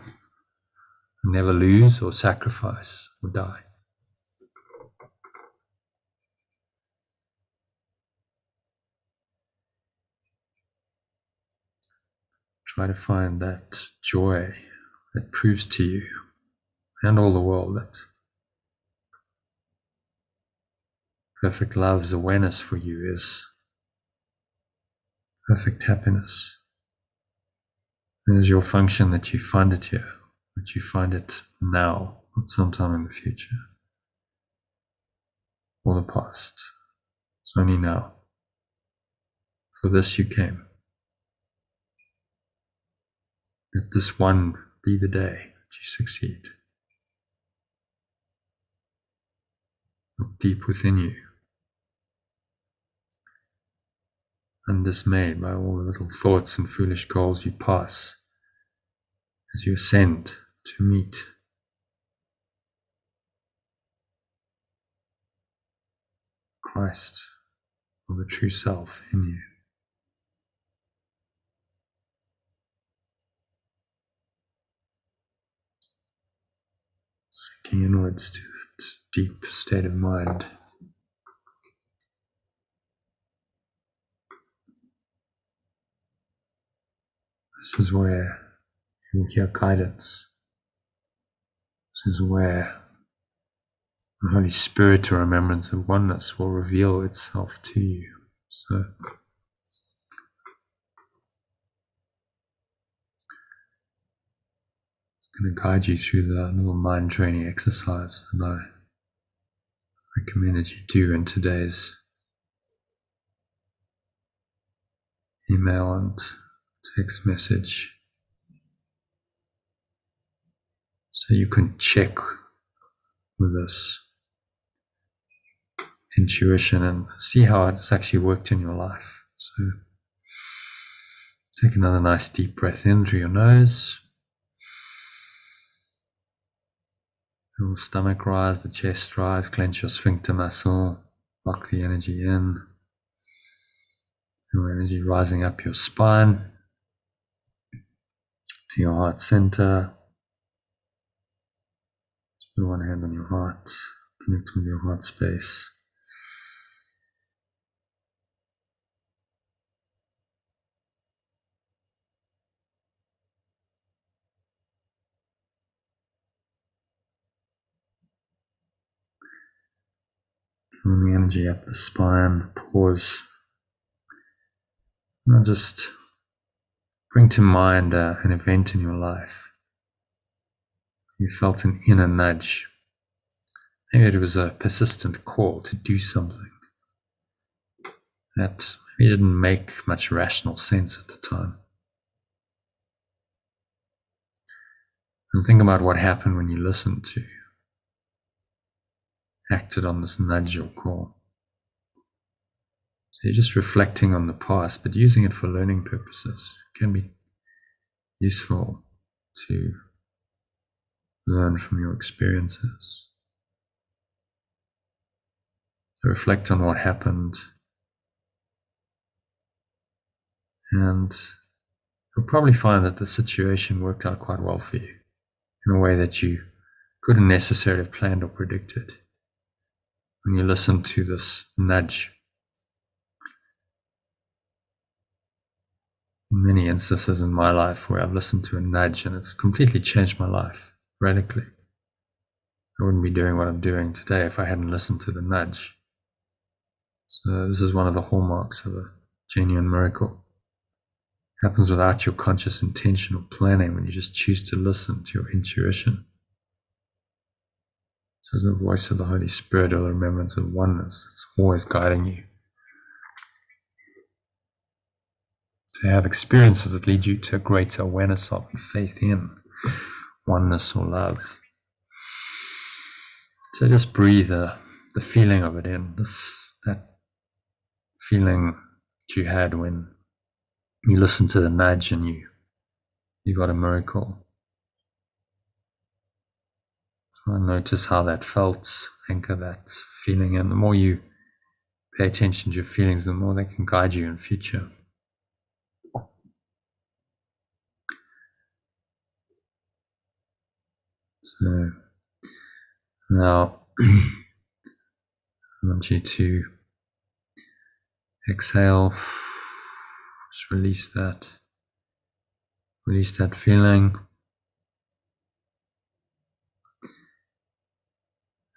A: You never lose or sacrifice or die. Try to find that joy that proves to you and all the world that perfect love's awareness for you is perfect happiness. It is your function that you find it here, that you find it now, not sometime in the future or the past. It's only now. For this you came. Let this one be the day that you succeed. Look deep within you, undismayed by all the little thoughts and foolish goals you pass as you ascend to meet Christ, or the true self in you. Sinking inwards to that deep state of mind. This is where you will hear guidance. This is where the Holy Spirit, or remembrance of oneness, will reveal itself to you. So, I'm going to guide you through the little mind training exercise that I recommend that you do in today's email and text message, so you can check with this intuition and see how it's actually worked in your life. So take another nice deep breath in through your nose. Feel the stomach rise, the chest rise, clench your sphincter muscle, lock the energy in. Feel energy rising up your spine to your heart center. Just put one hand on your heart, connect with your heart space. Bring the energy up the spine, pause. And just bring to mind an event in your life. You felt an inner nudge. Maybe it was a persistent call to do something that maybe didn't make much rational sense at the time. And think about what happened when you listened to, acted on this nudge or call. So you're just reflecting on the past, but using it for learning purposes. It can be useful to learn from your experiences. To reflect on what happened, and you'll probably find that the situation worked out quite well for you in a way that you couldn't necessarily have planned or predicted. When you listen to this nudge, many instances in my life where I've listened to a nudge and it's completely changed my life radically. I wouldn't be doing what I'm doing today if I hadn't listened to the nudge. So this is one of the hallmarks of a genuine miracle. It happens without your conscious intention or planning, when you just choose to listen to your intuition. So it's the voice of the Holy Spirit, or the remembrance of oneness. It's always guiding you. To have experiences that lead you to a greater awareness of and faith in oneness or love. So just breathe the feeling of it in, that feeling that you had when you listened to the nudge and you got a miracle. So notice how that felt, anchor that feeling in. The more you pay attention to your feelings, the more they can guide you in future. So now I want you to exhale, just release that feeling,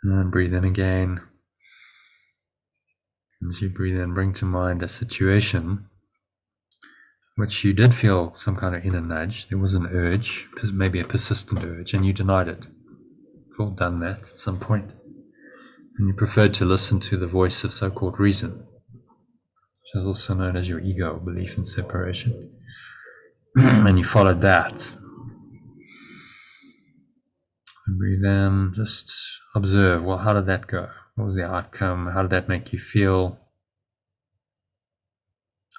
A: and breathe in again. As you breathe in, bring to mind a situation which you did feel some kind of inner nudge. There was an urge, maybe a persistent urge, and you denied it. We've all done that at some point. And you preferred to listen to the voice of so-called reason, which is also known as your ego, or belief in separation. And you followed that. And breathe in, just observe, well, how did that go? What was the outcome? How did that make you feel?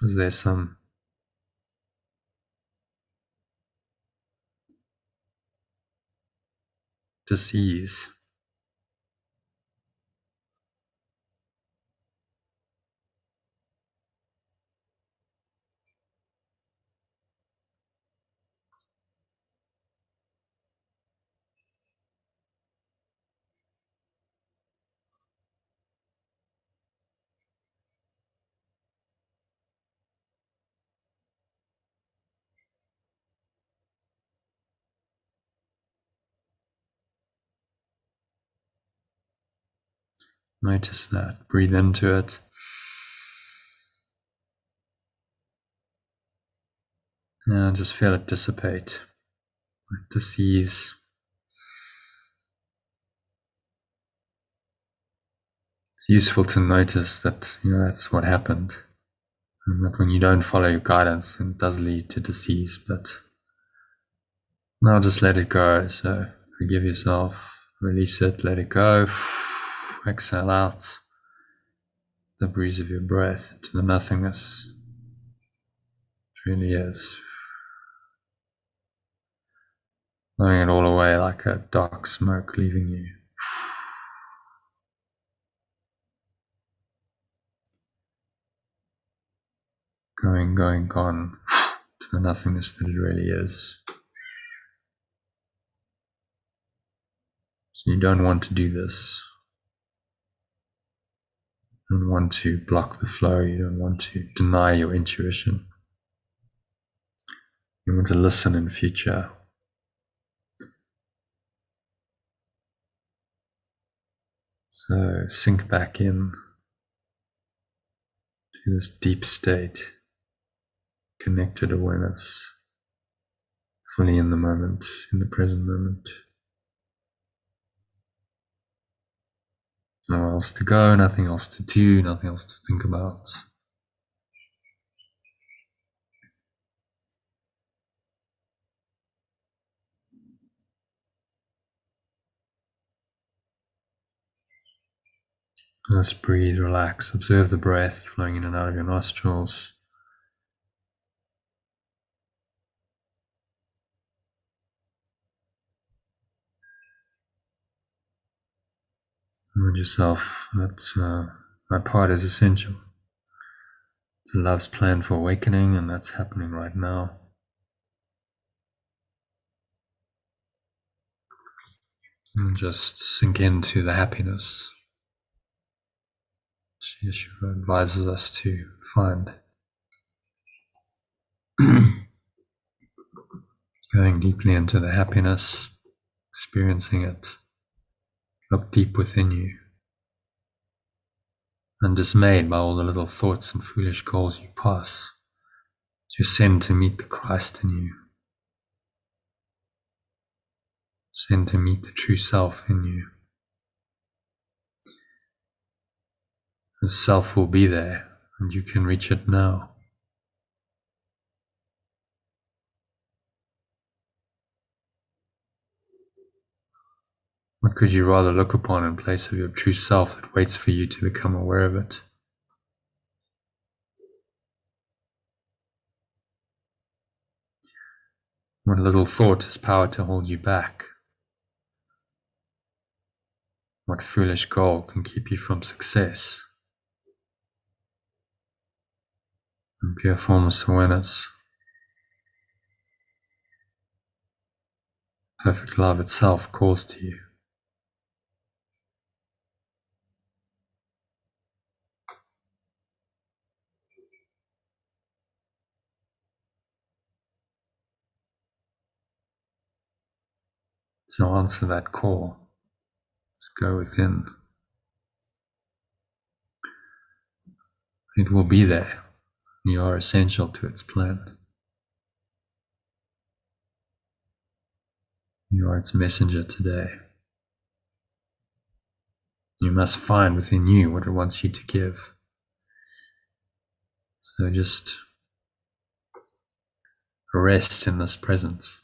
A: Was there some dis-ease? Notice that. Breathe into it. And just feel it dissipate. Dis-ease. It's useful to notice that, that's what happened. And that when you don't follow your guidance, it does lead to dis-ease. But now just let it go. So forgive yourself. Release it. Let it go. Exhale out the breeze of your breath to the nothingness. It really is. Blowing it all away like a dark smoke leaving you. Going, gone to the nothingness that it really is. So you don't want to do this. You don't want to block the flow. You don't want to deny your intuition. You want to listen in future. So sink back in to this deep state, connected awareness, fully in the moment, in the present moment. Nowhere else to go, nothing else to do, nothing else to think about. Just breathe, relax, observe the breath flowing in and out of your nostrils. Remind yourself that that part is essential to love's plan for awakening, and that's happening right now. And just sink into the happiness Yeshua advises us to find. Going deeply into the happiness, experiencing it. Look deep within you. Undismayed by all the little thoughts and foolish goals you pass, you send to meet the Christ in you. Send to meet the true self in you. The self will be there, and you can reach it now. What could you rather look upon in place of your true self that waits for you to become aware of it? What little thought has power to hold you back? What foolish goal can keep you from success? In pure formless awareness, perfect love itself calls to you. So answer that call. Just go within. It will be there. You are essential to its plan. You are its messenger today. You must find within you what it wants you to give. So just rest in this presence.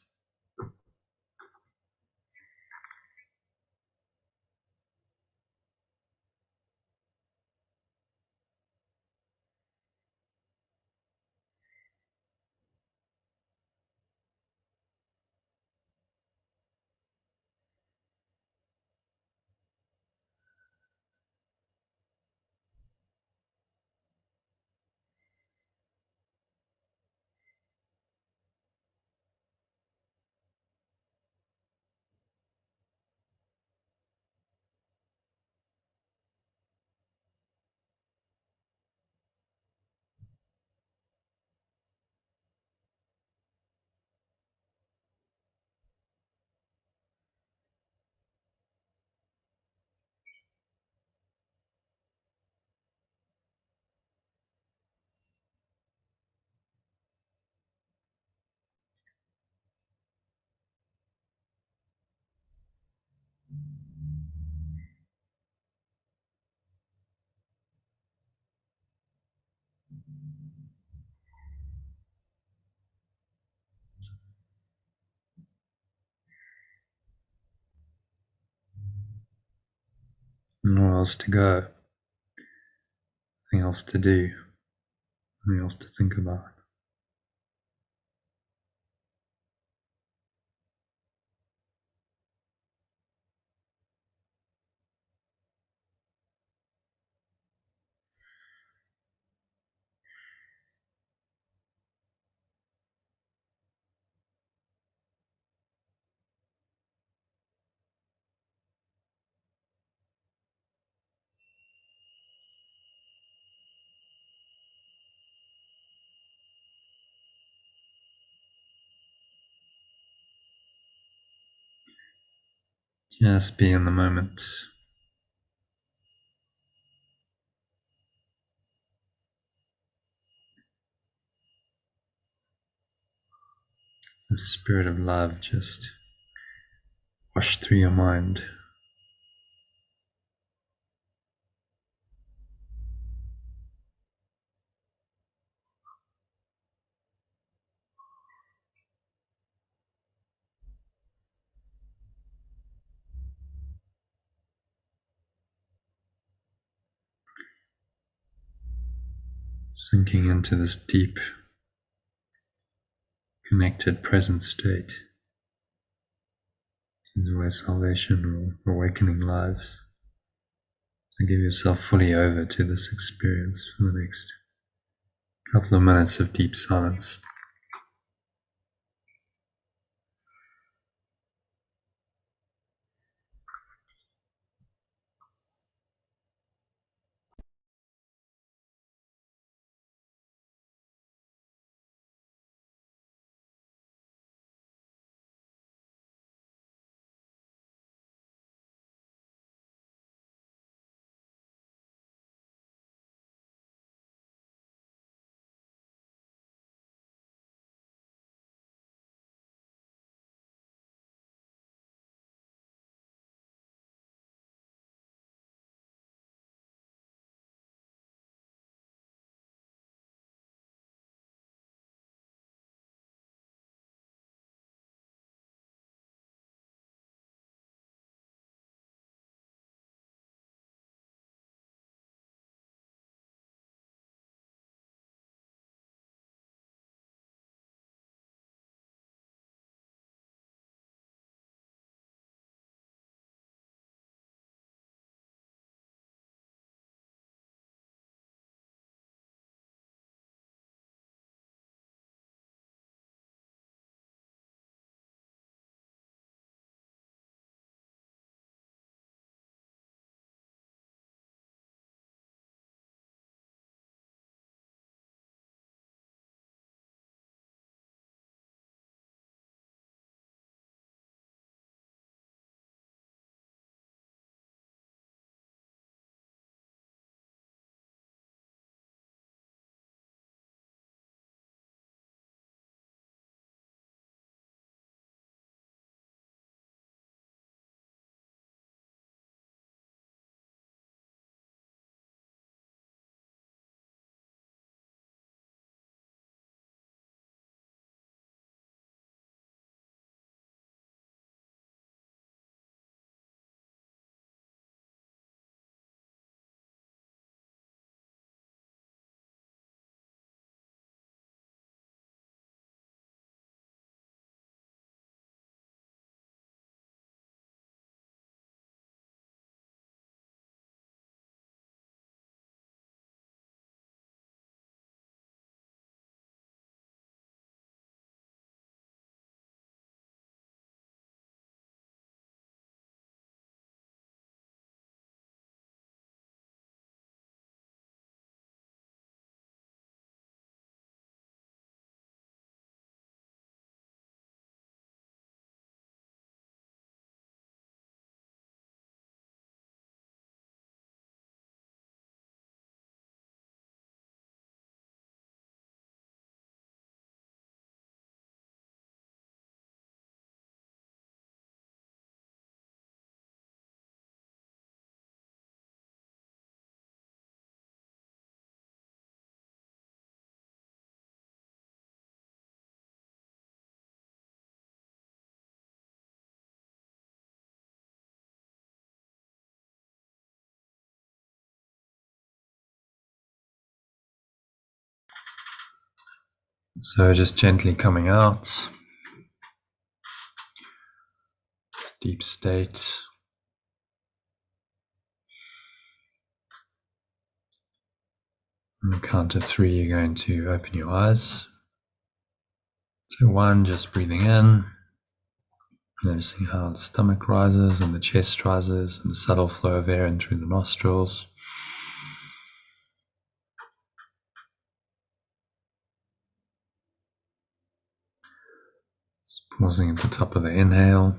A: Nowhere else to go. Nothing else to do. Nothing else to think about. Just be in the moment. The spirit of love just wash through your mind. Sinking into this deep, connected present state. This is where salvation or awakening lies. So give yourself fully over to this experience for the next couple of minutes of deep silence. So just gently coming out, deep state. On the count of 3, you're going to open your eyes. So 1, just breathing in, noticing how the stomach rises and the chest rises and the subtle flow of air in through the nostrils. Just pausing at the top of the inhale.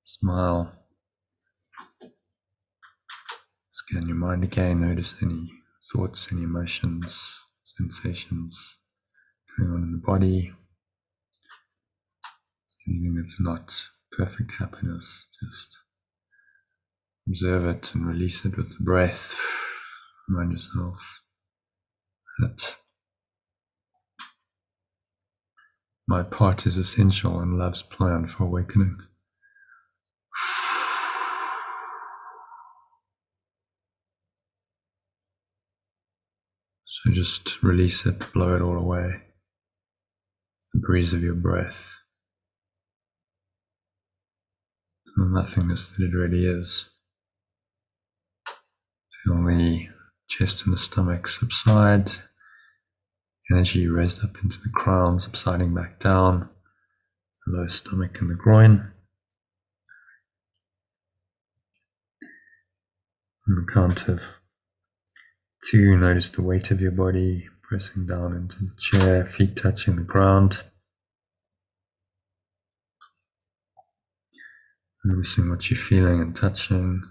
A: Smile. Scan your mind again. Notice any thoughts, any emotions, sensations going on in the body. Anything that's not perfect happiness, just observe it and release it with the breath. Remind yourself that my part is essential in love's plan for awakening. So just release it, blow it all away. The breeze of your breath. The nothingness that it really is. Feel the chest and the stomach subside. Energy raised up into the crown, subsiding back down. The low stomach and the groin. On the count of 2, notice the weight of your body pressing down into the chair, feet touching the ground. Noticing what you're feeling and touching.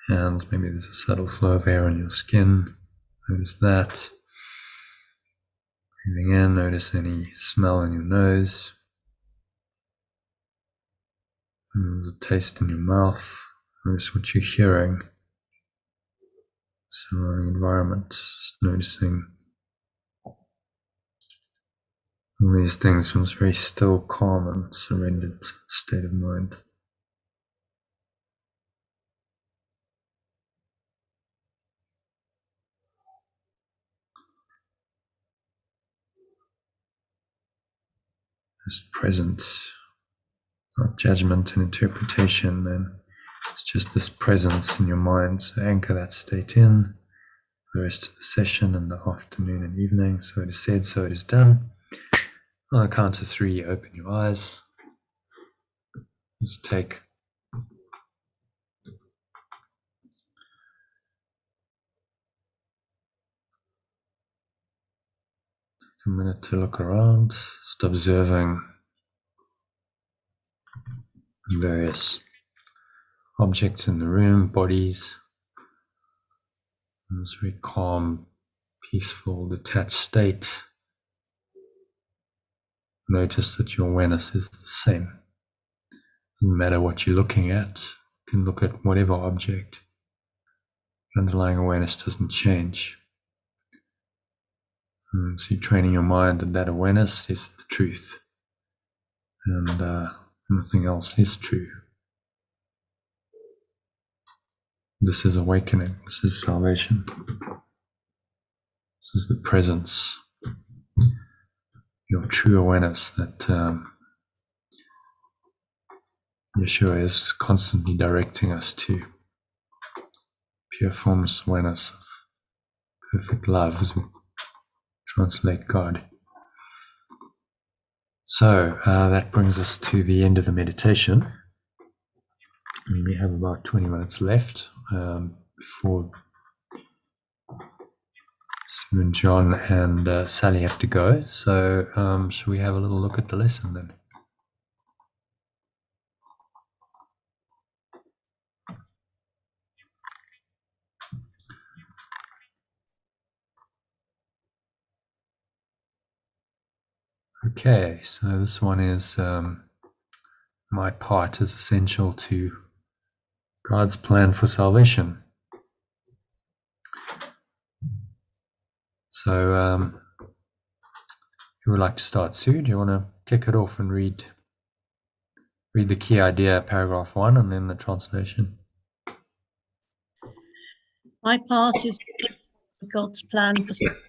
A: Hands, maybe there's a subtle flow of air on your skin. Notice that. Breathing in, notice any smell in your nose. And there's a taste in your mouth. Notice what you're hearing. Surrounding environment. Just noticing all these things from this very still, calm, and surrendered state of mind. Just present, not judgment and interpretation, then it's just this presence in your mind. So anchor that state in for the rest of the session in the afternoon and evening. So it is said, so it is done. On the count of 3, open your eyes. Just take a minute to look around, just observing various objects in the room, bodies, in this very calm, peaceful, detached state. Notice that your awareness is the same. Doesn't matter what you're looking at. You can look at whatever object. The underlying awareness doesn't change. And so you're training your mind that that awareness is the truth. And nothing else is true. This is awakening. This is salvation. This is the presence, your true awareness that Yeshua is constantly directing us to. Pure formless awareness of perfect love, as we translate God. So that brings us to the end of the meditation. And we have about 20 minutes left before Sue and John and Sally have to go. So should we have a little look at the lesson then? Okay, so this one is my part is essential to God's plan for salvation. So, who would like to start? Sue, do you want to kick it off and read the key idea, paragraph 1, and then the translation?
B: My part is God's plan for salvation.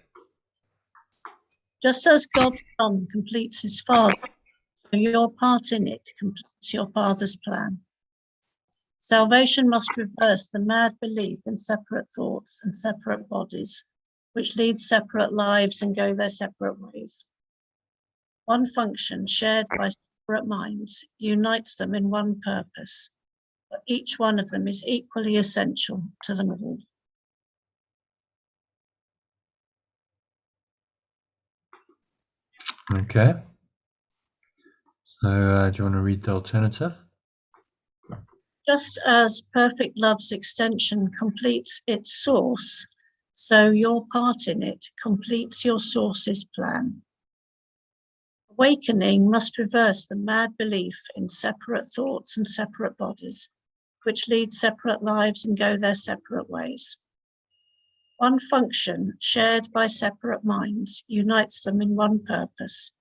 B: Just as God's Son completes his Father, your part in it completes your Father's plan. Salvation must reverse the mad belief in separate thoughts and separate bodies, which lead separate lives and go their separate ways. One function shared by separate minds unites them in one purpose, but each one of them is equally essential to them all.
A: Okay. So, do you want to read the alternative?
B: Just as perfect love's extension completes its source, so your part in it completes your source's plan. Awakening must reverse the mad belief in separate thoughts and separate bodies, which lead separate lives and go their separate ways. One function shared by separate minds unites them in one purpose,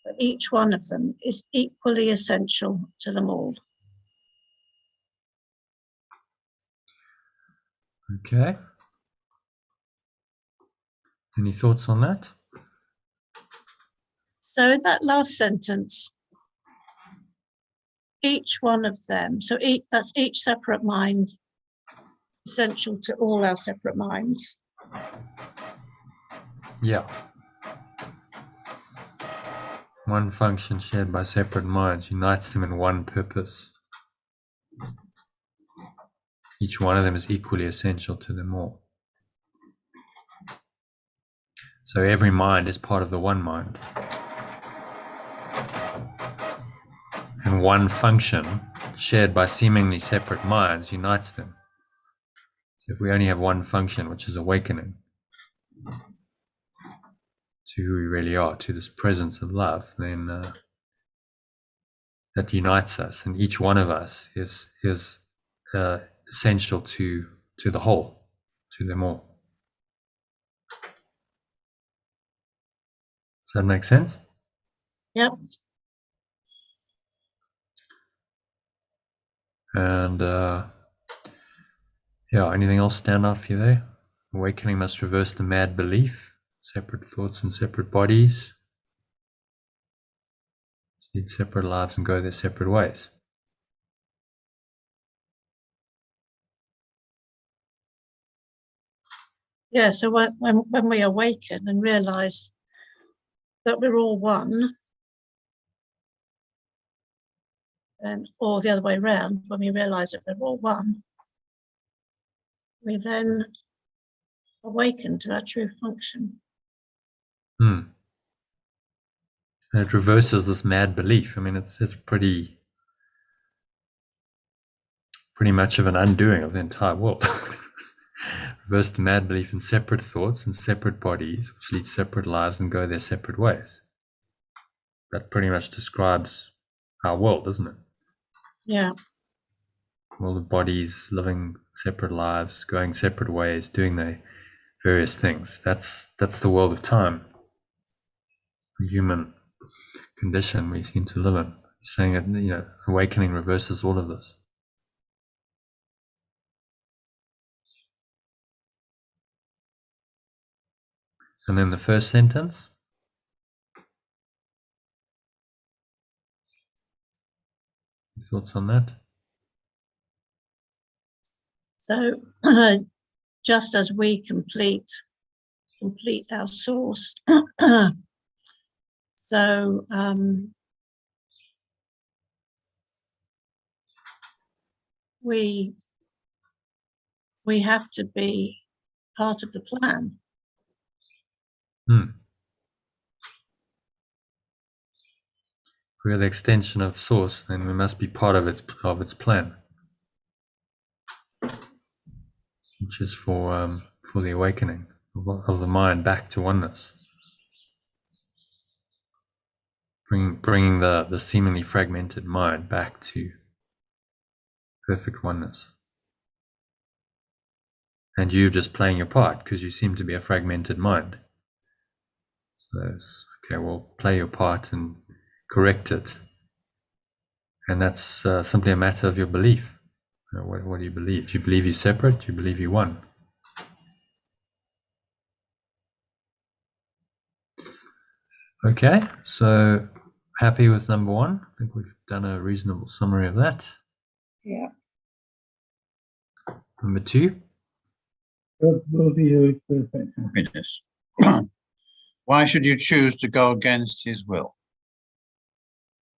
B: but each one of them is equally essential to them all.
A: Okay. Any thoughts on that?
B: So in that last sentence, each one of them, so that's each separate mind, essential to all our separate minds.
A: Yeah. One function shared by separate minds unites them in one purpose. Each one of them is equally essential to them all. So every mind is part of the one mind. And one function shared by seemingly separate minds unites them. So if we only have one function, which is awakening to who we really are, to this presence of love, then that unites us, and each one of us is essential to the whole, to them all. Does that make sense?
B: Yep.
A: And yeah, anything else stand out for you there? Awakening must reverse the mad belief, separate thoughts and separate bodies, lead separate lives and go their separate ways.
B: Yeah, so when we awaken and realize that we're all one, or the other way around, when we realize that we're all one, we then awaken to our true function.
A: And it reverses this mad belief. I mean, it's pretty much of an undoing of the entire world. Reverse the mad belief in separate thoughts and separate bodies, which lead separate lives and go their separate ways. That pretty much describes our world, doesn't it?
B: Yeah.
A: All the bodies living separate lives, going separate ways, doing their various things. That's the world of time, the human condition we seem to live in. He's saying that, awakening reverses all of this. And then the first sentence. Thoughts on that?
B: So just as we complete our source, so we have to be part of the plan.
A: If we are the extension of source, then we must be part of its plan, which is for the awakening of the mind back to oneness, bringing the seemingly fragmented mind back to perfect oneness. and you just playing your part because you seem to be a fragmented mind. So it's, okay, well, play your part and correct it. And that's simply a matter of your belief. You know, what do you believe? Do you believe you're separate? Do you believe you're one? Okay, so happy with number one. I think we've done a reasonable summary of that.
E: Yeah.
A: Number two.
C: God will be your perfect happiness. Why should you choose to go against his will?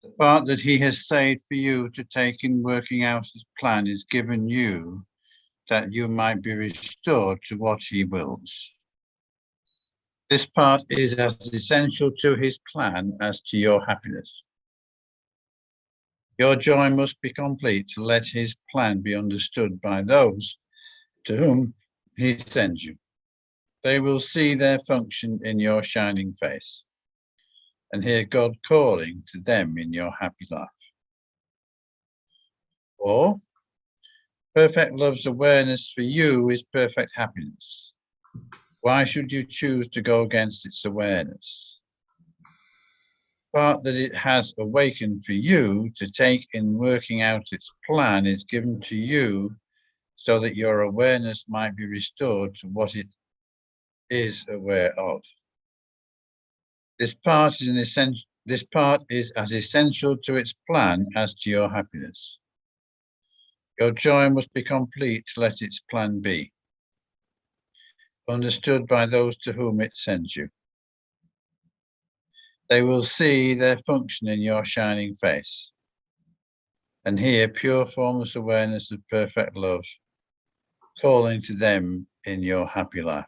C: The part that he has saved for you to take in working out his plan is given you that you might be restored to what he wills. This part is as essential to his plan as to your happiness. Your joy must be complete to let his plan be understood by those to whom he sends you. They will see their function in your shining face and hear God calling to them in your happy life. Or, perfect love's awareness for you is perfect happiness. Why should you choose to go against its awareness? The part that it has awakened for you to take in working out its plan is given to you so that your awareness might be restored to what it is aware of. This part is as essential to its plan as to your happiness. Your joy must be complete to let its plan be understood by those to whom it sends you. They will see their function in your shining face and hear pure formless awareness of perfect love calling to them in your happy life.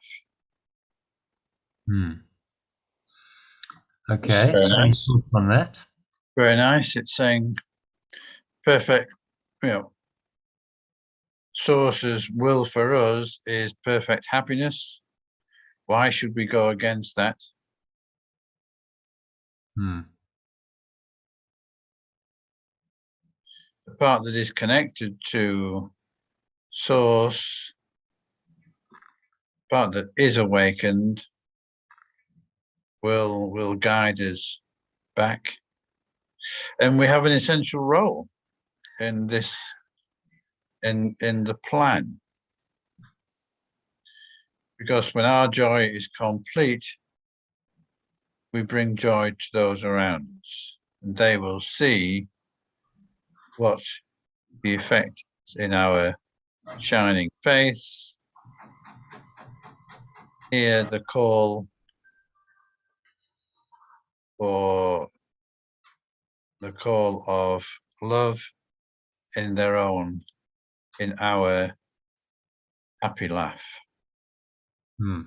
A: Okay,
C: Very
A: so any
C: nice.
A: thoughts on that?
C: Very nice. It's saying perfect, Source's will for us is perfect happiness. Why should we go against that? The part that is connected to Source, part that is awakened, will guide us back. And we have an essential role in this, in the plan. Because when our joy is complete, we bring joy to those around us, and they will see what the effect is in our shining face, hear the call for the call of love in our happy laugh. So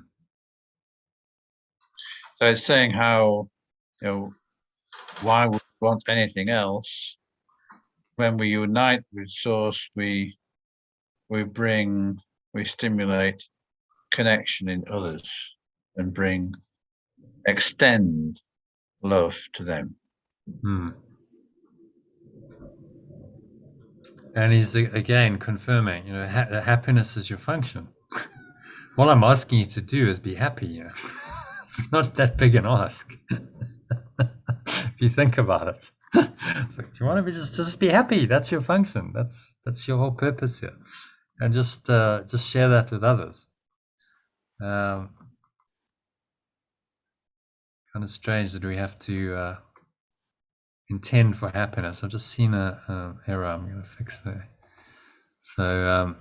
C: it's saying how, why would we want anything else? When we unite with Source, we stimulate connection in others and extend love to them.
A: And he's again confirming, happiness is your function. All I'm asking you to do is be happy. It's not that big an ask. If you think about it, it's like, do you want to be just be happy? That's your function. That's your whole purpose here, and just share that with others. Kind of strange that we have to intend for happiness. I've just seen a error. I'm going to fix that. So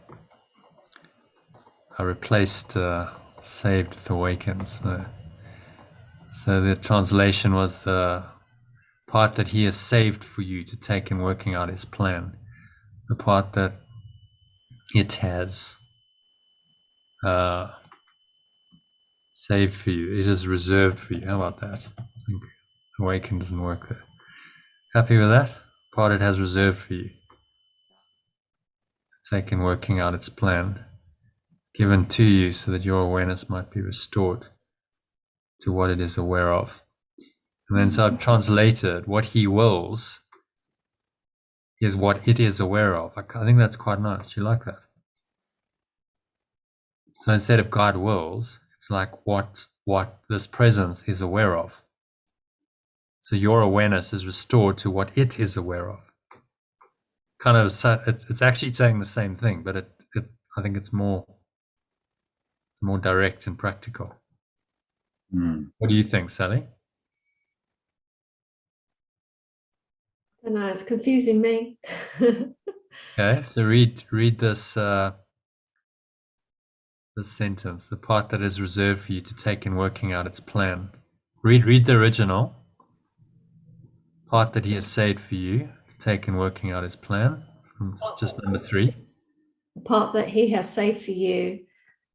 A: I replaced saved with awakened. So the translation was the part that he has saved for you to take in working out his plan. The part that it has saved for you. It is reserved for you. How about that? I think awakened doesn't work there. Happy with that? Part it has reserved for you to take in working out its plan. Given to you so that your awareness might be restored to what it is aware of. And then so I've translated what he wills is what it is aware of. I think that's quite nice. You like that? So instead of God wills, it's like what this presence is aware of. So your awareness is restored to what it is aware of. Kind of, it's actually saying the same thing, but I think it's more direct and practical. What do you think, Sally?
D: I don't know, it's confusing me.
A: Okay, so read this this sentence, the part that is reserved for you to take in working out its plan. Read the original part that he has saved for you to take in working out his plan. It's just number 3.
D: The part that he has saved for you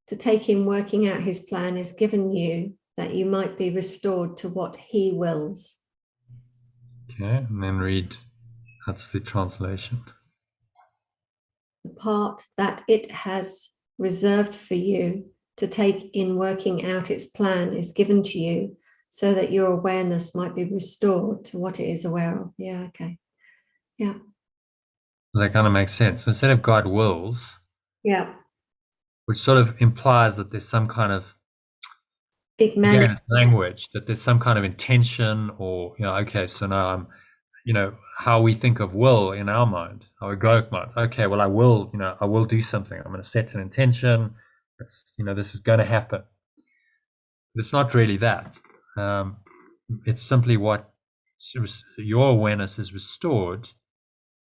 D: to take in working out his plan is given you that you might be restored to what he wills.
A: Okay, and then read, that's the translation.
D: The part that it has reserved for you to take in working out its plan is given to you so that your awareness might be restored to what it is aware of. Yeah, okay. Yeah.
A: That kind of makes sense. So instead of God wills,
D: Yeah.
A: which sort of implies that there's some kind of,
D: Again,
A: it's language, that there's some kind of intention, or, okay, so now I'm, how we think of will in our mind, our egoic mind. Okay, well, I will do something. I'm going to set an intention. It's, this is going to happen. But it's not really that. It's simply what your awareness is restored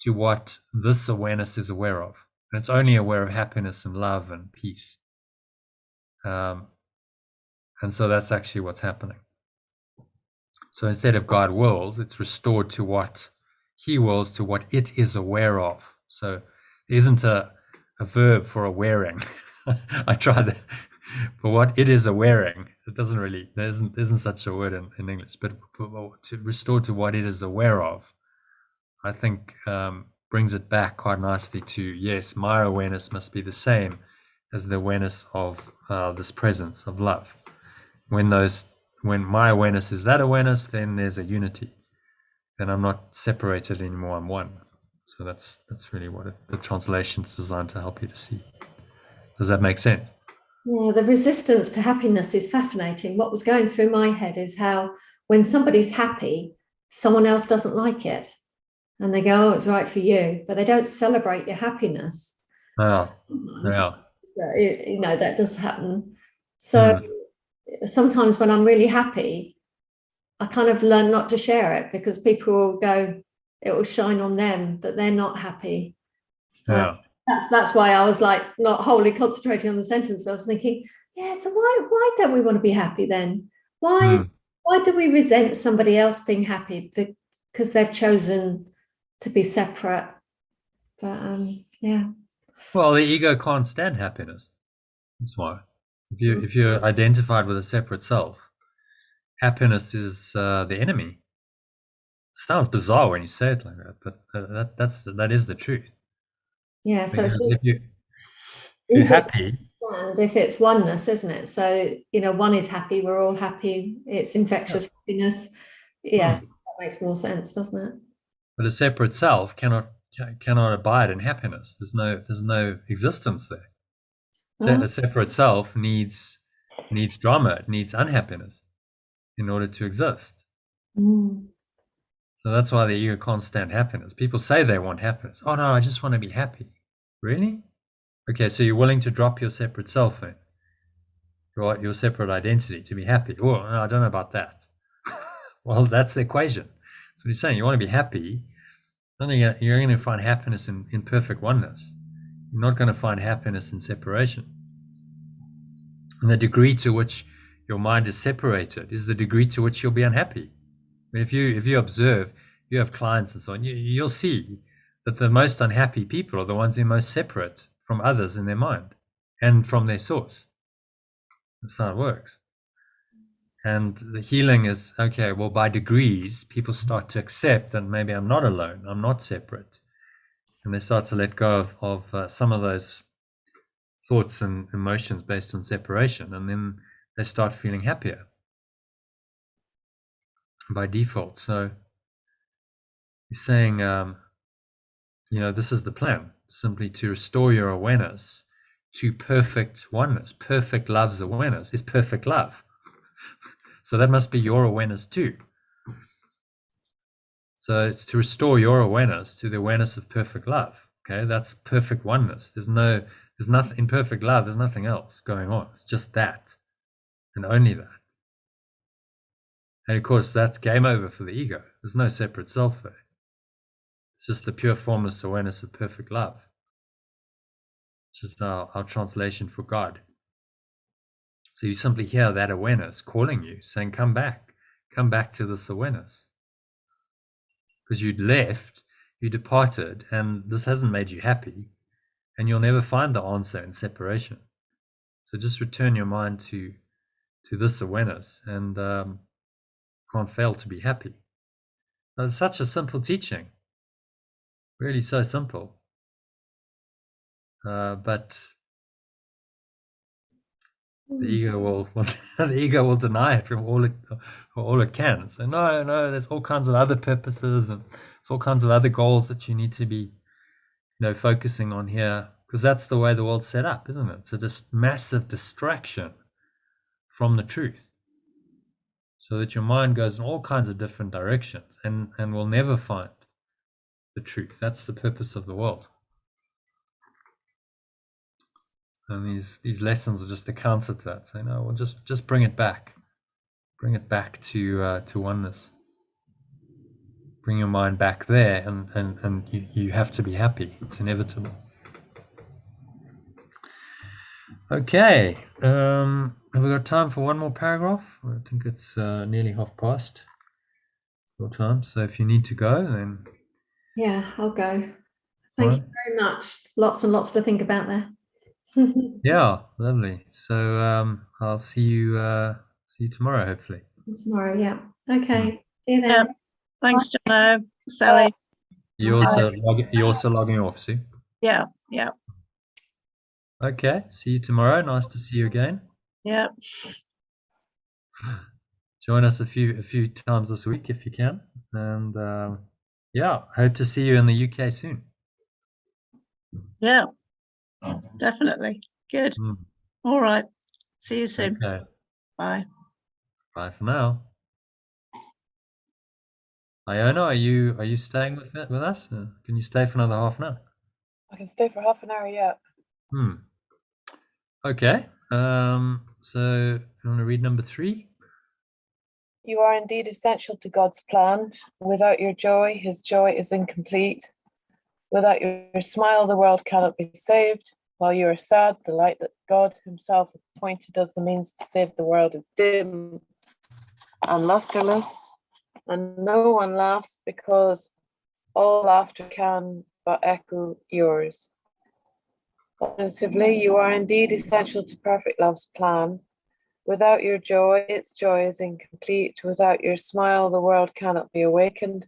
A: to what this awareness is aware of. And it's only aware of happiness and love and peace. And so that's actually what's happening. So instead of God wills, it's restored to what he wills, to what it is aware of. So there isn't a verb for awaring. I tried for what it is awaring. It doesn't really, there isn't such a word in English, but to restore to what it is aware of, I think brings it back quite nicely to, yes, my awareness must be the same as the awareness of this presence of love. When my awareness is that awareness, then there's a unity. Then I'm not separated anymore, I'm one. So that's really what the translation is designed to help you to see. Does that make sense?
D: Yeah, the resistance to happiness is fascinating. What was going through my head is how when somebody's happy, someone else doesn't like it. And they go, oh, it's right for you. But they don't celebrate your happiness.
A: Oh, yeah.
D: That does happen. So sometimes when I'm really happy, I kind of learn not to share it because people will go, it will shine on them that they're not happy.
A: Yeah.
D: That's why I was like not wholly concentrating on the sentence. I was thinking, yeah, so why don't we want to be happy then? Why do we resent somebody else being happy because they've chosen to be separate? But yeah.
A: Well, the ego can't stand happiness. That's why. If you're identified with a separate self, happiness is the enemy. It sounds bizarre when you say it like that, but that is the truth.
D: Yeah, so
A: if you're happy,
D: and if it's oneness, isn't it? So one is happy, we're all happy. It's infectious happiness. Yeah, that makes more sense, doesn't it?
A: But a separate self cannot abide in happiness. There's no existence there. So a separate self needs drama. It needs unhappiness in order to exist. So that's why the ego can't stand happiness. People say they want happiness. Oh no, I just want to be happy. Really? Okay, so you're willing to drop your separate self then, your separate identity to be happy. Oh, no, I don't know about that. Well, that's the equation. That's what he's saying. You want to be happy, then you're going to find happiness in perfect oneness. You're not going to find happiness in separation. And the degree to which your mind is separated is the degree to which you'll be unhappy. I mean, if you observe, you have clients and so on, you'll see that the most unhappy people are the ones who are most separate from others in their mind and from their source. That's how it works. And the healing is, okay, well, by degrees, people start to accept that maybe I'm not alone, I'm not separate. And they start to let go of some of those thoughts and emotions based on separation. And then they start feeling happier by default. So he's saying, this is the plan, simply to restore your awareness to perfect oneness. Perfect love's awareness is perfect love. So that must be your awareness too. So it's to restore your awareness to the awareness of perfect love. Okay, that's perfect oneness. There's nothing in perfect love. There's nothing else going on. It's just that, and only that. And of course, that's game over for the ego. There's no separate self there. It's just the pure formless awareness of perfect love. It's just our translation for God. So you simply hear that awareness calling you, saying, come back to this awareness. Because you left, you departed, and this hasn't made you happy, and you'll never find the answer in separation. So just return your mind to this awareness, and can't fail to be happy. It's such a simple teaching, really so simple. But the ego will deny it from all it can. So no, there's all kinds of other purposes and there's all kinds of other goals that you need to be, focusing on here, because that's the way the world's set up, isn't it? It's a just massive distraction from the truth, so that your mind goes in all kinds of different directions and will never find the truth. That's the purpose of the world. And these lessons are just a counter to that. Say, no, we'll just bring it back. Bring it back to oneness. Bring your mind back there, and you have to be happy. It's inevitable. Okay. Have we got time for one more paragraph? I think it's nearly 1:30 your time. So if you need to go, then...
D: Yeah, I'll go. Thank you very much. Lots and lots to think about there.
A: Yeah, lovely. So I'll see you tomorrow, hopefully.
D: Tomorrow, yeah. Okay. See you then.
B: Yeah. Thanks, Jono. Sally.
A: You also logging off, Sue?
B: Yeah.
A: Okay. See you tomorrow. Nice to see you again.
B: Yeah.
A: Join us a few times this week if you can. And hope to see you in the UK soon.
B: Yeah. Definitely. Good. All right. See you soon.
A: Okay.
B: Bye.
A: Bye for now. Iona, are you staying with us? Can you stay for another half an hour?
E: I can stay for half an hour, yeah.
A: Okay. So you want to read number 3?
E: You are indeed essential to God's plan. Without your joy, his joy is incomplete. Without your smile, the world cannot be saved. While you are sad, the light that God himself appointed as the means to save the world is dim and lusterless, and no one laughs because all laughter can but echo yours. Alternatively, you are indeed essential to perfect love's plan. Without your joy, its joy is incomplete. Without your smile, the world cannot be awakened.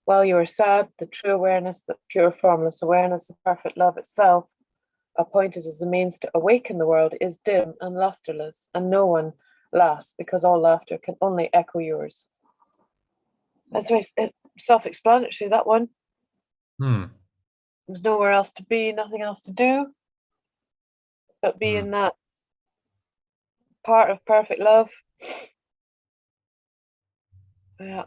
E: While you are sad, the true awareness, the pure formless awareness of perfect love itself, appointed as a means to awaken the world, is dim and lusterless, and no one laughs because all laughter can only echo yours. That's very self-explanatory, that one. There's nowhere else to be, nothing else to do, but be in that part of perfect love. Yeah.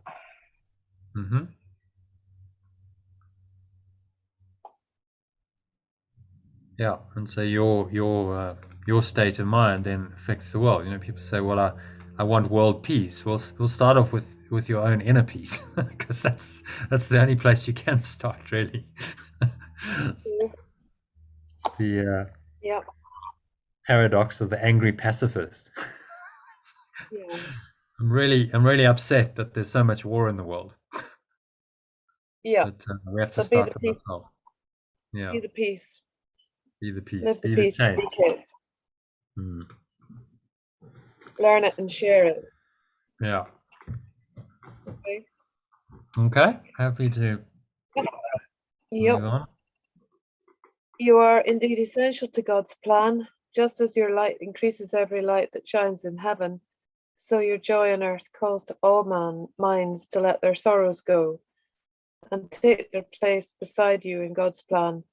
A: Yeah, and so your state of mind then affects the world. People say, well, I want world peace. We'll start off with your own inner peace, because that's the only place you can start, really. It's the paradox of the angry pacifist.
E: Yeah.
A: I'm really upset that there's so much war in the world.
E: Yeah.
A: But we have to start with ourselves. Yeah.
E: Be the peace.
A: Be the peace.
E: Live the
A: Be
E: peace.
A: the change.
E: Speak it. Learn it and share it.
A: Yeah.
E: Okay.
A: Okay. Happy to move on.
E: You are indeed essential to God's plan. Just as your light increases every light that shines in heaven, so your joy on earth calls to all minds to let their sorrows go and take their place beside you in God's plan.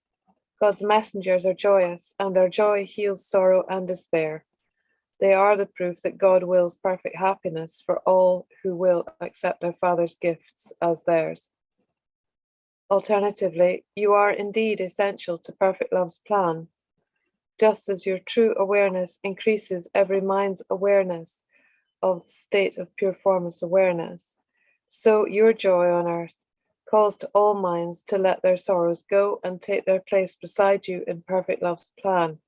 E: God's messengers are joyous, and their joy heals sorrow and despair. They are the proof that God wills perfect happiness for all who will accept their Father's gifts as theirs. Alternatively, you are indeed essential to perfect love's plan. Just as your true awareness increases every mind's awareness of the state of pure formless awareness, so your joy on earth calls to all minds to let their sorrows go and take their place beside you in perfect love's plan.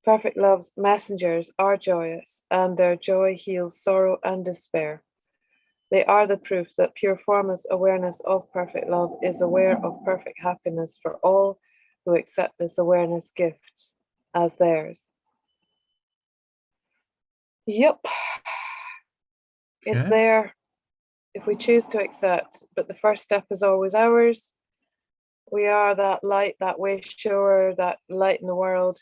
E: Perfect love's messengers are joyous, and their joy heals sorrow and despair. They are the proof that pure formless awareness of perfect love is aware of perfect happiness for all who accept this awareness gift as theirs. Yep. It's
A: Okay.
E: there if we choose to accept, but the first step is always ours. We are that light, that way shower, that light in the world.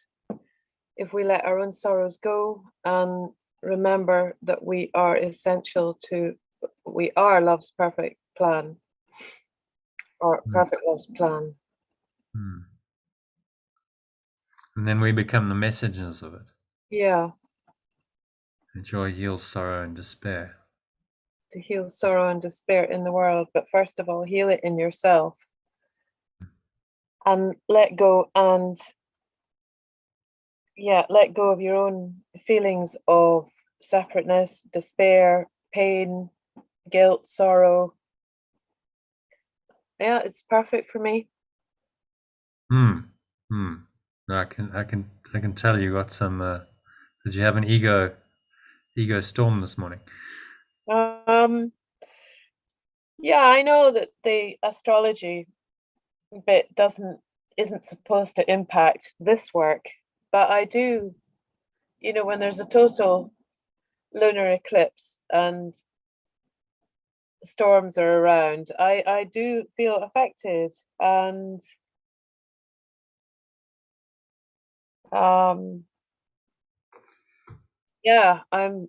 E: If we let our own sorrows go and remember that we are essential to, we are love's perfect plan, or perfect love's plan.
A: And then we become the messengers of it.
E: Yeah.
A: And joy heals sorrow and despair.
E: To heal sorrow and despair in the world, but first of all, heal it in yourself. And let go and let go of your own feelings of separateness, despair, pain, guilt, sorrow. Yeah, it's perfect for me.
A: No, I can tell you got some. Did you have an ego storm this morning?
E: Yeah, I know that the astrology bit isn't supposed to impact this work, but I do, when there's a total lunar eclipse and storms are around, I do feel affected, and yeah, I'm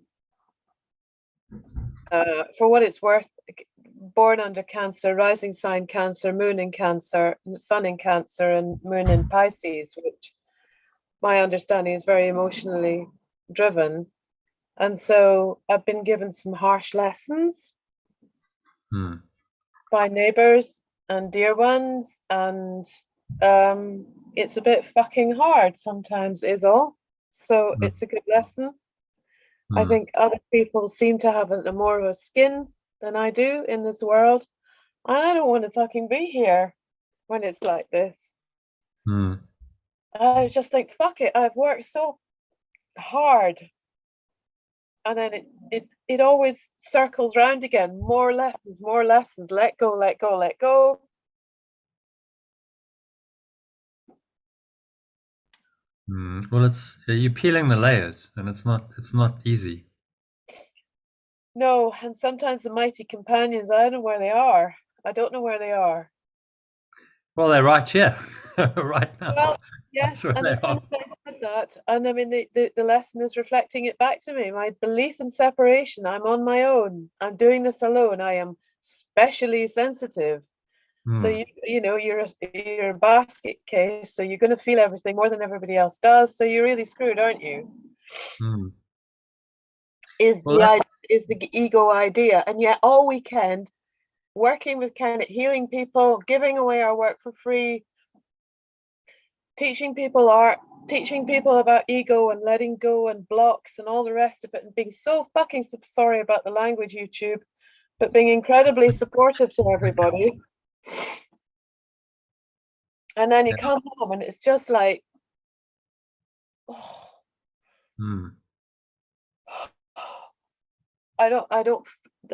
E: for what it's worth, born under Cancer, rising sign Cancer, moon in Cancer, sun in Cancer, and moon in Pisces, which my understanding is very emotionally driven. And so I've been given some harsh lessons by neighbors and dear ones, and it's a bit fucking hard sometimes, is all. So it's a good lesson. I think other people seem to have a more of a skin than I do in this world. And I don't want to fucking be here when it's like this. I just think, fuck it, I've worked so hard. And then it always circles round again. More lessons, let go, let go, let go.
A: Well, you're peeling the layers, and it's not easy.
E: No, and sometimes the mighty companions, I don't know where they are. I don't know where they are.
A: Well, they're right here, right now.
E: Well, yes, and as soon as I said that, and I mean, the lesson is reflecting it back to me. My belief in separation, I'm on my own. I'm doing this alone. I am specially sensitive. So you're a basket case, so you're going to feel everything more than everybody else does. So you're really screwed, aren't you? Is the ego idea, and yet all weekend working with kind of healing people, giving away our work for free, teaching people art, teaching people about ego and letting go and blocks and all the rest of it, and being so fucking sorry about the language, YouTube, but being incredibly supportive to everybody. And then you come home and it's just like, I don't,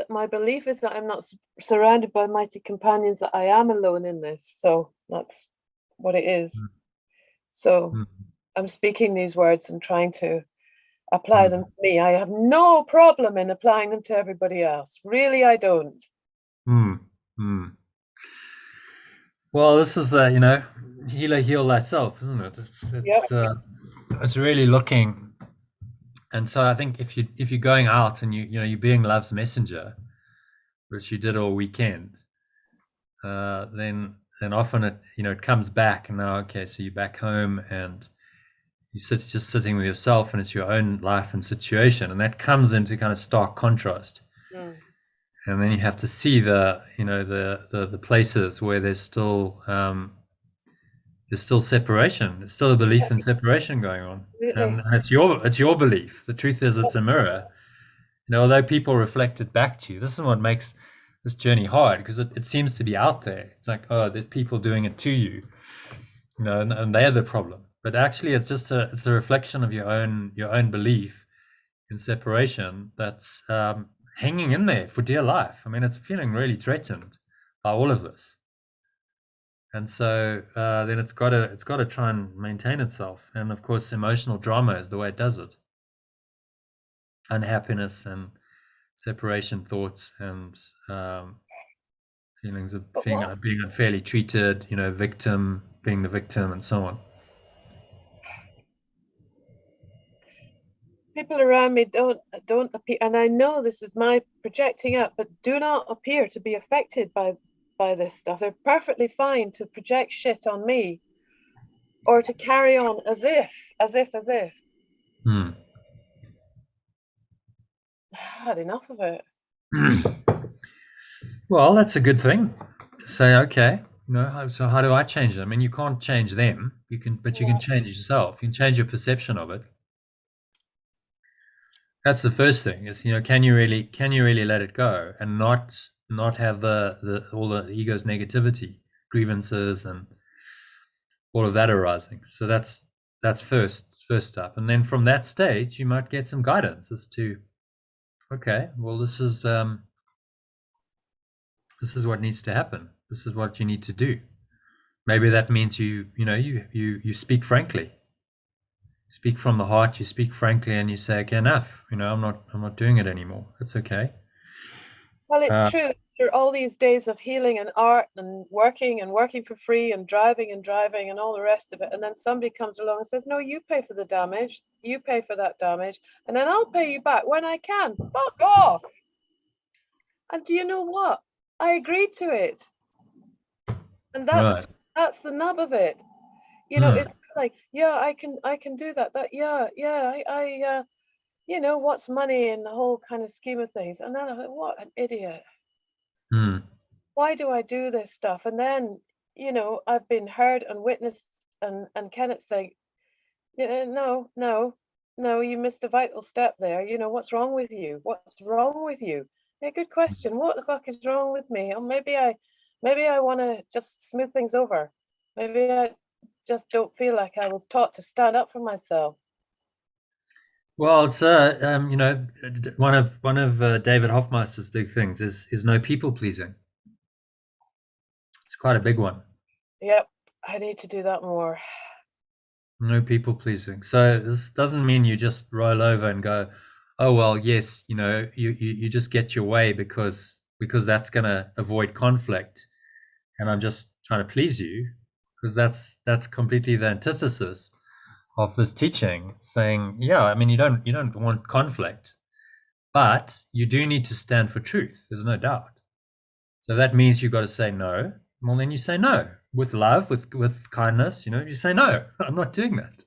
E: my belief is that I'm not surrounded by mighty companions, that I am alone in this. So that's what it is. So I'm speaking these words and trying to apply them to me. I have no problem in applying them to everybody else. Really, I don't.
A: Well, this is the, heal thyself, isn't it? It's really looking. And so I think if you're going out and you're being love's messenger, which you did all weekend, then then often it, it comes back, and now, okay, so you're back home and you're just sitting with yourself, and it's your own life and situation, and that comes into kind of stark contrast.
E: Mm.
A: And then you have to see the places where there's still separation. There's still a belief in separation going on, and it's your belief. The truth is, it's a mirror. Although people reflect it back to you, this is what makes this journey hard, because it seems to be out there. It's like, oh, there's people doing it to you, and they're the problem. But actually, it's just a reflection of your own belief in separation that's hanging in there for dear life. I mean, it's feeling really threatened by all of this, and so then it's got to try and maintain itself. And of course, emotional drama is the way it does it. Unhappiness and separation thoughts and feelings of being unfairly treated, being the victim, and so on.
E: People around me don't appear, and I know this is my projecting up, but do not appear to be affected by this stuff. They're perfectly fine to project shit on me, or to carry on as if. I had enough of it.
A: Well, that's a good thing to say. Okay, so how do I change it? I mean, you can't change them. You can change yourself. You can change your perception of it. That's the first thing. Is can you really let it go and not have all the ego's negativity, grievances, and all of that arising. So that's first up, and then from that stage you might get some guidance as to, okay, well, this is what needs to happen. This is what you need to do. Maybe that means you speak frankly. Speak from the heart. You speak frankly, and you say, okay, enough. I'm not doing it anymore. It's okay.
E: Well, it's true. After all these days of healing and art and working for free and driving and all the rest of it, and then somebody comes along and says, no, you pay for the damage. You pay for that damage, and then I'll pay you back when I can. Fuck off. And do you know what? I agreed to it, and that's the nub of it. It's like, yeah, I can do that. I what's money in the whole kind of scheme of things? And then I thought, what an idiot. Why do I do this stuff? And then, I've been heard and witnessed, and Kenneth saying, no, you missed a vital step there. What's wrong with you? What's wrong with you? Yeah, good question. What the fuck is wrong with me? Or maybe I want to just smooth things over. Maybe I just don't feel like I was taught to stand up for myself.
A: Well, it's one of David Hoffmeister's big things is no people pleasing. It's quite a big one.
E: Yep, I need to do that more.
A: No people pleasing. So this doesn't mean you just roll over and go, oh well, yes, you just get your way because that's going to avoid conflict, and I'm just trying to please you, because that's completely the antithesis of this teaching, saying, yeah, I mean, you don't want conflict, but you do need to stand for truth. There's no doubt. So that means you've got to say no. Well, then you say no with love, with kindness. You say no, I'm not doing that,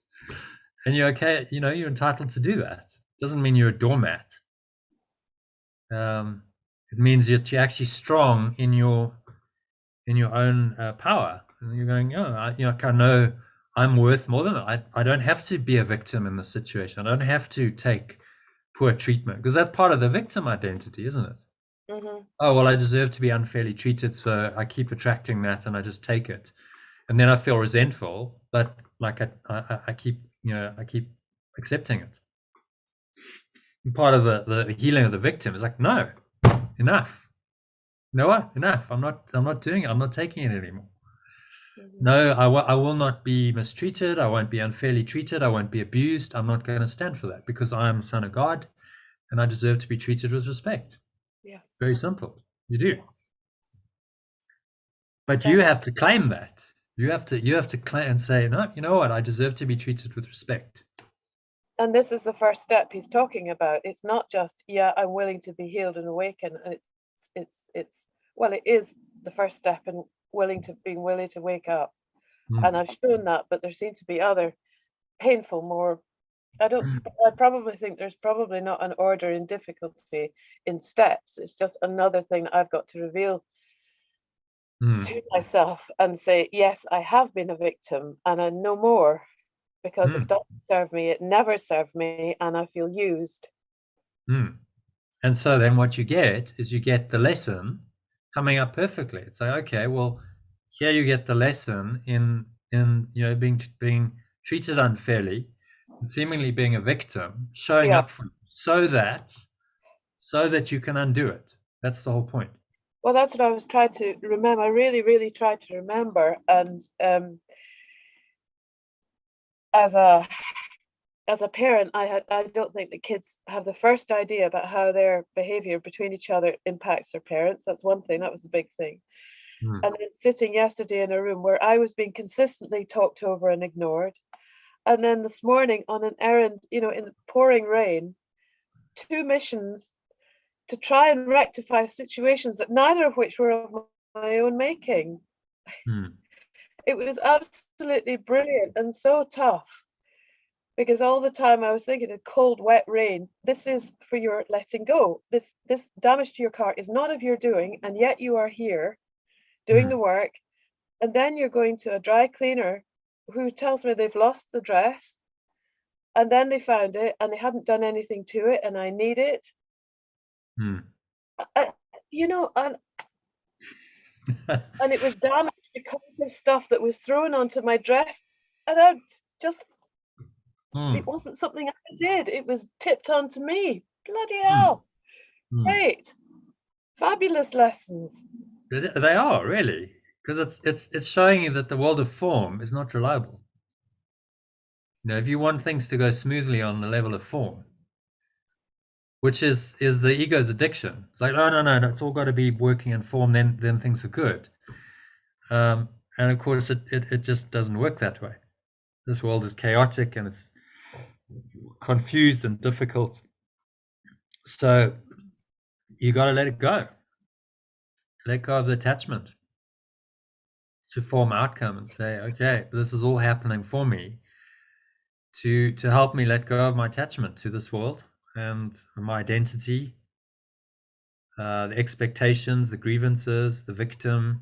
A: and you're okay. You're entitled to do that. Doesn't mean you're a doormat. It means that you're actually strong in your own power. And you're going, oh, I know I'm worth more than that. I don't have to be a victim in this situation. I don't have to take poor treatment, because that's part of the victim identity, isn't it?
E: Mm-hmm.
A: Oh, well, I deserve to be unfairly treated, so I keep attracting that and I just take it, and then I feel resentful, but like I keep accepting it. And part of the healing of the victim is like, no, enough. You know what? Enough. I'm not doing it. I'm not taking it anymore. Mm-hmm. No, I will not be mistreated. I won't be unfairly treated. I won't be abused. I'm not going to stand for that, because I am a son of God and I deserve to be treated with respect.
E: Yeah.
A: Very simple. You do. But you have to claim that. You have to claim and say, no, you know what? I deserve to be treated with respect.
E: And this is the first step he's talking about. It's not just, yeah, I'm willing to be healed and awakened. And it is the first step being willing to wake up.
A: Mm.
E: And I've shown that, but there seem to be other painful, more, I probably think there's probably not an order in difficulty in steps. It's just another thing that I've got to reveal to myself and say, yes, I have been a victim and I no more, because it doesn't serve me. It never served me, and I feel used.
A: And so then what you get is you get the lesson coming up perfectly. It's like, okay, well, here you get the lesson in being treated unfairly and seemingly being a victim, showing up for, so that you can undo it. That's the whole point.
E: Well, that's what I was trying to remember. I really, really tried to remember. And as a parent, I don't think the kids have the first idea about how their behavior between each other impacts their parents. That's one thing. That was a big thing. And then sitting yesterday in a room where I was being consistently talked over and ignored. And then this morning on an errand, in the pouring rain, 2 missions to try and rectify situations that neither of which were of my own making. It was absolutely brilliant and so tough, because all the time I was thinking of cold, wet rain. This is for your letting go. This damage to your car is not of your doing, and yet you are here doing the work. And then you're going to a dry cleaner who tells me they've lost the dress, and then they found it and they hadn't done anything to it, and I need it. And it was damaged because of stuff that was thrown onto my dress, and I just it wasn't something I did. It was tipped onto me. Bloody hell! Great, fabulous lessons.
A: They are, really, because it's showing you that the world of form is not reliable. If you want things to go smoothly on the level of form, which is the ego's addiction. It's like, oh, no, it's all got to be working in form, then things are good. And of course, it just doesn't work that way. This world is chaotic and it's confused and difficult. So you got to let it go. Let go of the attachment to form outcome and say, okay, this is all happening for me to help me let go of my attachment to this world and my identity, the expectations, the grievances, the victim.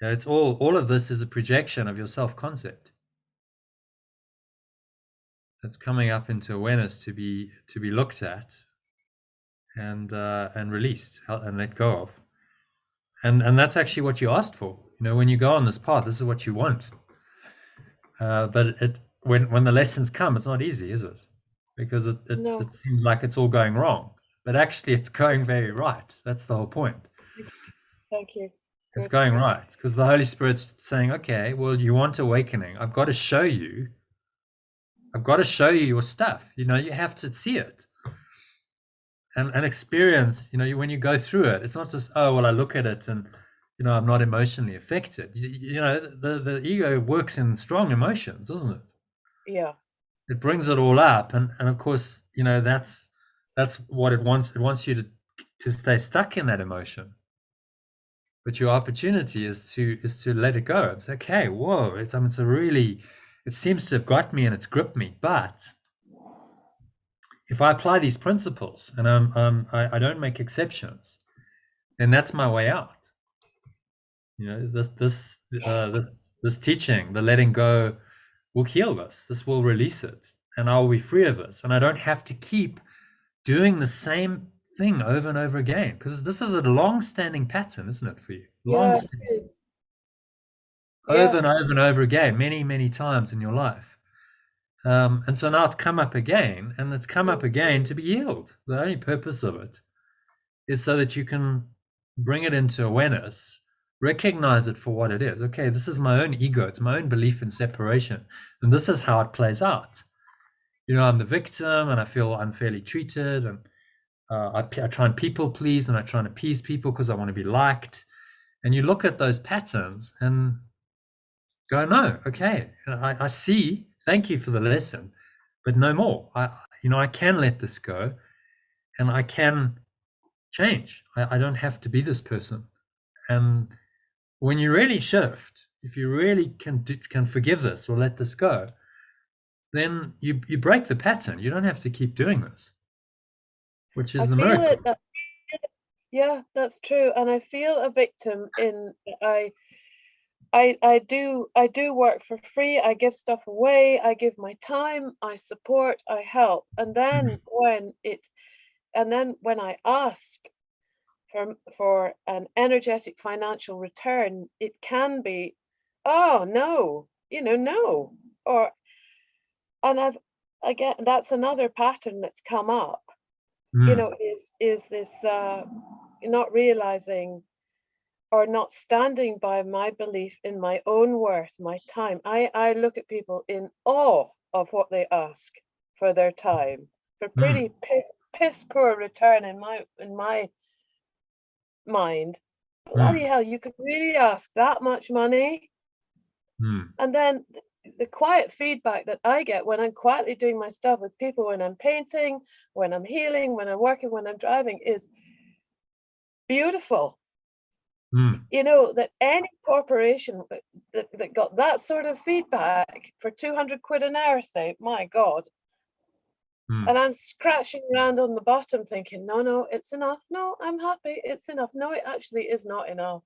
A: It's all of this is a projection of your self-concept. It's coming up into awareness to be looked at and released and let go of. And that's actually what you asked for. When you go on this path, this is what you want. But when the lessons come, it's not easy, is it? Because it seems like it's all going wrong, but actually it's going very right. That's the whole point.
E: Thank you.
A: It's going right because the Holy Spirit's saying, okay, well, you want awakening. I've got to show you your stuff. You have to see it and experience, when you go through it. It's not just, oh, well, I look at it and, I'm not emotionally affected. The ego works in strong emotions, doesn't it?
E: Yeah. It
A: brings it all up, and of course, that's what it wants. It wants you to stay stuck in that emotion. But your opportunity is to let it go. It's okay. Whoa! It seems to have got me and it's gripped me. But if I apply these principles and I don't make exceptions, then that's my way out. This teaching, the letting go, will heal this. This will release it, and I'll be free of this. And I don't have to keep doing the same thing over and over again, because this is a long-standing pattern, isn't it, for you? Long-standing. Over and over and over again, many, many times in your life. And so now it's come up again, and it's come up again to be healed. The only purpose of it is so that you can bring it into awareness, recognize it for what it is. Okay, this is my own ego. It's my own belief in separation. And this is how it plays out. I'm the victim and I feel unfairly treated, and I try and people please, and I try and appease people because I want to be liked. And you look at those patterns and go, no, okay, I see, thank you for the lesson, but no more. I can let this go and I can change. I don't have to be this person. And when you really shift, if you really can forgive this or let this go, then you break the pattern. You don't have to keep doing this, which is
E: I
A: the
E: feel
A: miracle.
E: it. Yeah, that's true. And I feel a victim in I do work for free. I give stuff away. I give my time. I support. I help. And then when I ask for an energetic financial return, it can be, oh no, no. And again, that's another pattern that's come up. Is this not realizing or not standing by my belief in my own worth, my time. I look at people in awe of what they ask for their time, for pretty piss poor return in my mind. Bloody hell, you could really ask that much money? And then the quiet feedback that I get when I'm quietly doing my stuff with people, when I'm painting, when I'm healing, when I'm working, when I'm driving, is beautiful. That any corporation that got that sort of feedback for 200 quid an hour, say, my God. And I'm scratching around on the bottom thinking, no, it's enough. No, I'm happy. It's enough. No, it actually is not enough.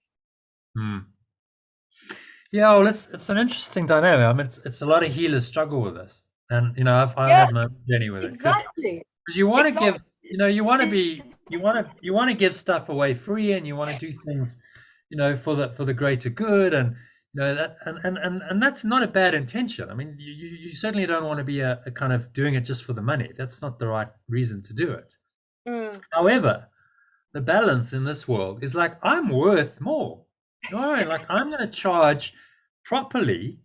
A: Yeah, well, it's an interesting dynamic. I mean, it's a lot of healers struggle with this, and I've had my journey with it.
E: Exactly.
A: Because you want to give, you want to give stuff away free, and you want to do things, for the greater good, and that, and that's not a bad intention. I mean, you certainly don't want to be a kind of doing it just for the money. That's not the right reason to do it. However, the balance in this world is like, I'm worth more. Like, I'm going to charge properly.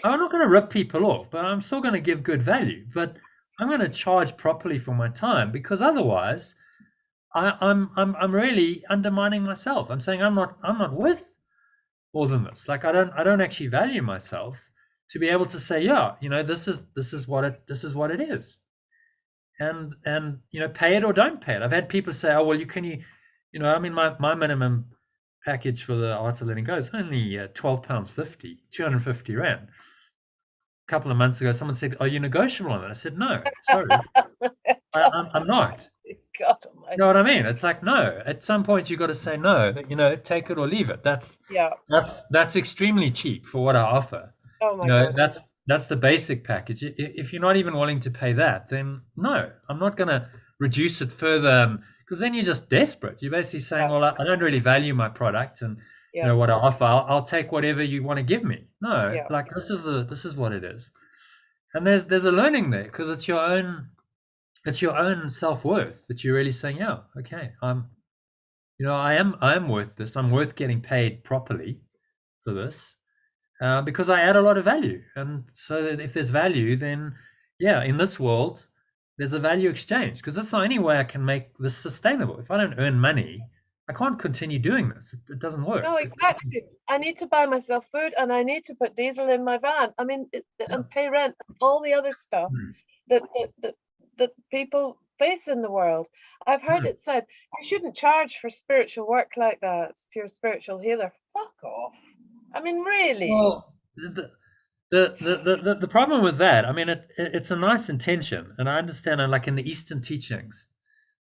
A: I'm not going to rip people off, but I'm still going to give good value. But I'm going to charge properly for my time, because otherwise, I'm really undermining myself. I'm saying I'm not worth more than this. Like, I don't actually value myself to be able to say, yeah, this is what it is, and pay it or don't pay it. I've had people say, oh well, I mean, my minimum package for the Art of Letting Go is only £12.50, 250 rand. A couple of months ago, someone said, are you negotiable on that? I said, no, sorry, I'm not.
E: God,
A: you know what I mean? It's like, no, at some point you got to say no, take it or leave it. That's extremely cheap for what I offer.
E: Oh my God.
A: That's the basic package. If you're not even willing to pay that, then no, I'm not going to reduce it further, because then you're just desperate. You're basically saying, well, I don't really value my product and what I offer. I'll take whatever you want to give me. No, like, this is what it is. And there's a learning there, because it's your own self-worth that you're really saying, yeah, okay, I am worth this. I'm worth getting paid properly for this, because I add a lot of value. And so that if there's value, then in this world there's a value exchange, because that's the only way I can make this sustainable. If I don't earn money, I can't continue doing this. It doesn't work.
E: No, exactly. I need to buy myself food, and I need to put diesel in my van. I mean, and pay rent, and all the other stuff that people face in the world. I've heard it said, you shouldn't charge for spiritual work like that if you're a spiritual healer. Fuck off. I mean, really.
A: Well, the problem with that, I mean, it's a nice intention, and I understand, like in the Eastern teachings,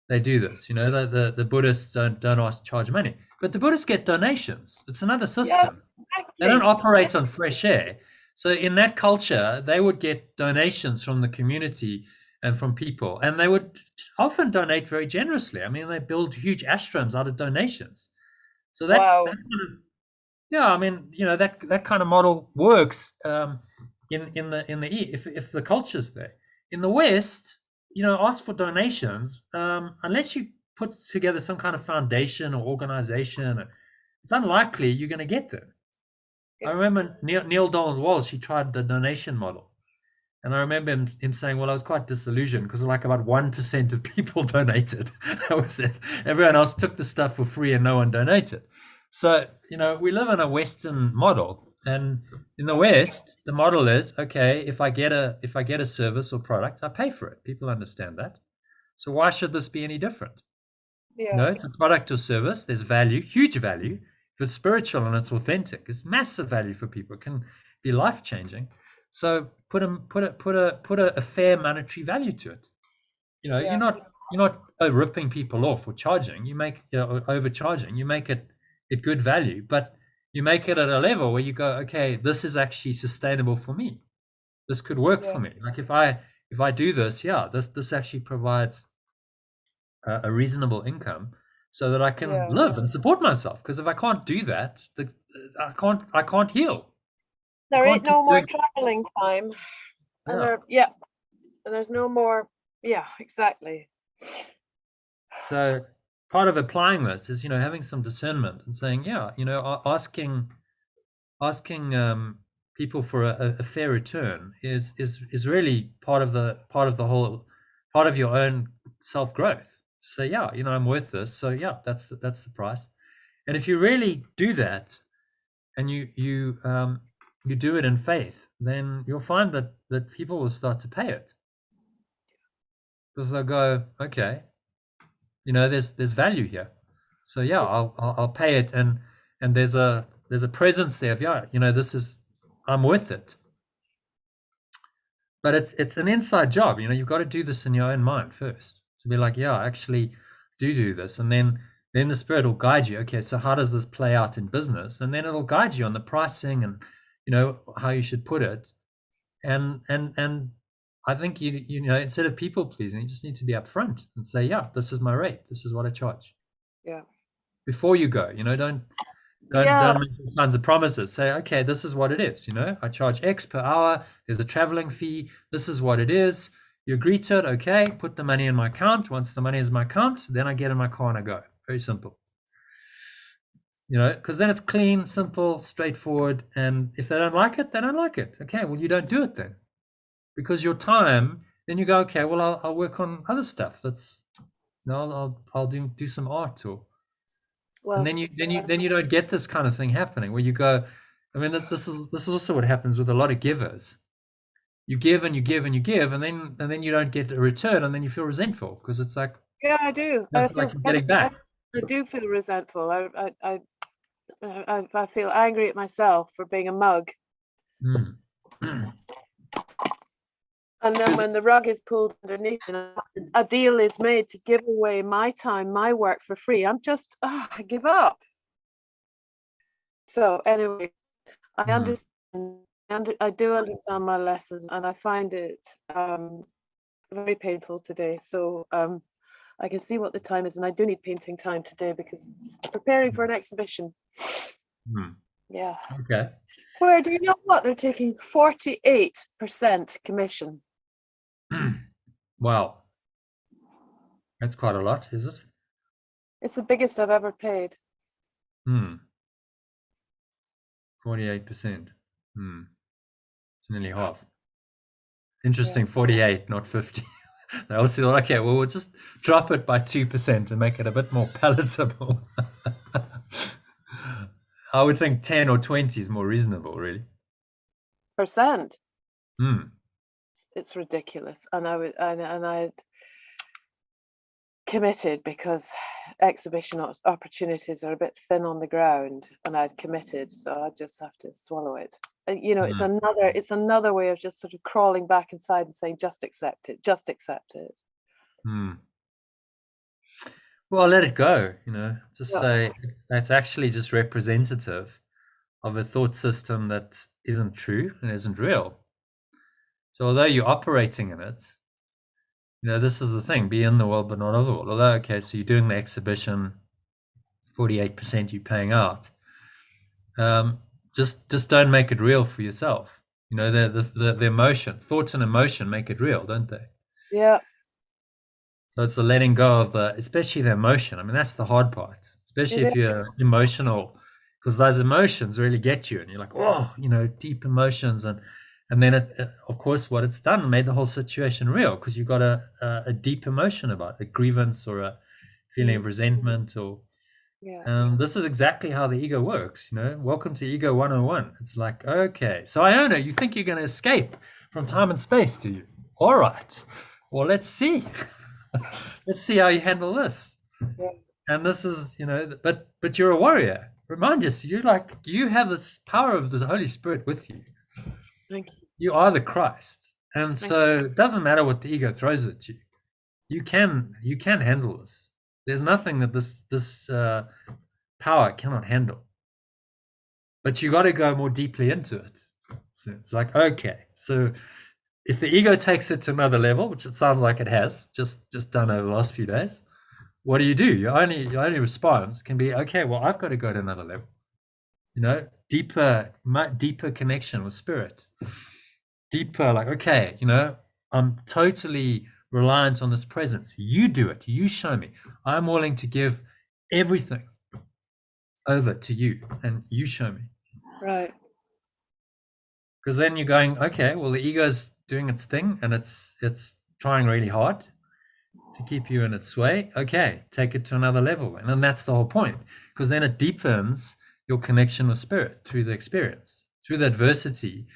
A: they do this. The Buddhists don't charge money, but the Buddhists get donations. It's another system. Exactly. They don't operate on fresh air. So in that culture, they would get donations from the community and from people, and they would often donate very generously. I mean, they build huge ashrams out of donations. So that kind of, I mean, that kind of model works if the culture's there. In the West, ask for donations unless you put together some kind of foundation or organization. It's unlikely you're going to get them. I remember Neil Donald Walsh, he tried the donation model. And I remember him saying, well, I was quite disillusioned, because like about 1% of people donated. That was it. Everyone else took the stuff for free and no one donated. So, we live in a Western model. And in the West, the model is, okay, if I get a service or product, I pay for it. People understand that. So why should this be any different?
E: Yeah.
A: It's a product or service. There's value, huge value. If it's spiritual and it's authentic, it's massive value for people. It can be life changing. So put a fair monetary value to it. You're not ripping people off or charging. You make or overcharging. You make it good value, but you make it at a level where you go, okay, this is actually sustainable for me. This could work for me. Like if I do this, this actually provides a reasonable income so that I can live and support myself. Because if I can't do that, I can't heal.
E: There ain't no more traveling time. And there's no more. Yeah, exactly.
A: So part of applying this is, having some discernment and saying, asking people for a fair return is really part of the whole, part of your own self growth. So I'm worth this. So that's the price. And if you really do that, and you do it in faith, then you'll find that people will start to pay it, because they'll go, okay, there's value here. So I'll pay it, and there's a presence there of this is, I'm worth it. But it's an inside job. You've got to do this in your own mind first, to be like, I actually do this, and then the Spirit will guide you. Okay, so how does this play out in business? And then it'll guide you on the pricing and how you should put it. And I think you instead of people pleasing, you just need to be upfront and say, this is my rate. This is what I charge.
E: Yeah.
A: Before you go, don't make all kinds of promises. Say, okay, this is what it is. I charge X per hour. There's a traveling fee. This is what it is. You agree to it. Okay, put the money in my account. Once the money is in my account, then I get in my car and I go. Very simple. Because then it's clean, simple, straightforward. And if they don't like it, they don't like it. Okay, well, you don't do it then. Because your time, then you go, okay, well, I'll work on other stuff. I'll do some art, and then you don't get this kind of thing happening where you go. I mean, this is also what happens with a lot of givers. You give and you give and you give, and then you don't get a return, and then you feel resentful because it's like,
E: I do.
A: I feel like you're getting back.
E: I do feel resentful. I feel angry at myself for being a mug. And then when the rug is pulled underneath and a deal is made to give away my time, my work for free, I'm just, I give up. So anyway, I understand, and I do understand my lessons, and I find it very painful today. So I can see what the time is, and I do need painting time today because preparing for an exhibition. Yeah.
A: Okay.
E: Where, do you know what? They're taking 48% commission.
A: Wow. That's quite a lot, is it?
E: It's the biggest I've ever paid.
A: 48%. It's nearly half. Interesting, 48, not 50. They also thought, okay, well, we'll just drop it by 2% and make it a bit more palatable. I would think 10 or 20 is more reasonable, really.
E: Percent. It's ridiculous, and I'd committed because exhibition opportunities are a bit thin on the ground, and I'd committed, so I just have to swallow it. It's another way of just sort of crawling back inside and saying, just accept it, just accept it.
A: Well, let it go. Just say that's actually just representative of a thought system that isn't true and isn't real. So although you're operating in it, this is the thing, be in the world but not of the world. Although, okay, so you're doing the exhibition, 48% you're paying out. Just don't make it real for yourself. The emotion, thoughts and emotion make it real, don't they?
E: Yeah.
A: So it's the letting go of especially the emotion. I mean, that's the hard part, especially if you're emotional, because those emotions really get you and you're like, deep emotions. And then, of course, what it's done made the whole situation real because you got a deep emotion about it, a grievance or a feeling of resentment. This is exactly how the ego works. Welcome to Ego 101. It's like, okay, so Iona, you think you're going to escape from time and space, do you? All right. Well, let's see. Let's see how you handle this. And this is, but you're a warrior. remind yourself, you have this power of the Holy Spirit with you.
E: Thank you.
A: You are the Christ. And
E: Thank
A: so it doesn't matter what the ego throws at you. You can handle this. There's nothing that this power cannot handle. But you got to go more deeply into it. So it's like, okay, so if the ego takes it to another level, which it sounds like it has, just done over the last few days, what do? Your only response can be, okay, well, I've got to go to another level. Deeper connection with spirit. Deeper, like, okay, I'm totally reliant on this presence. You do it. You show me. I'm willing to give everything over to you, and you show me.
E: Right.
A: Because then you're going, okay, well, the ego's doing its thing, and it's trying really hard to keep you in its way. Okay, take it to another level, and then that's the whole point. Because then it deepens your connection with spirit through the experience, through the adversity.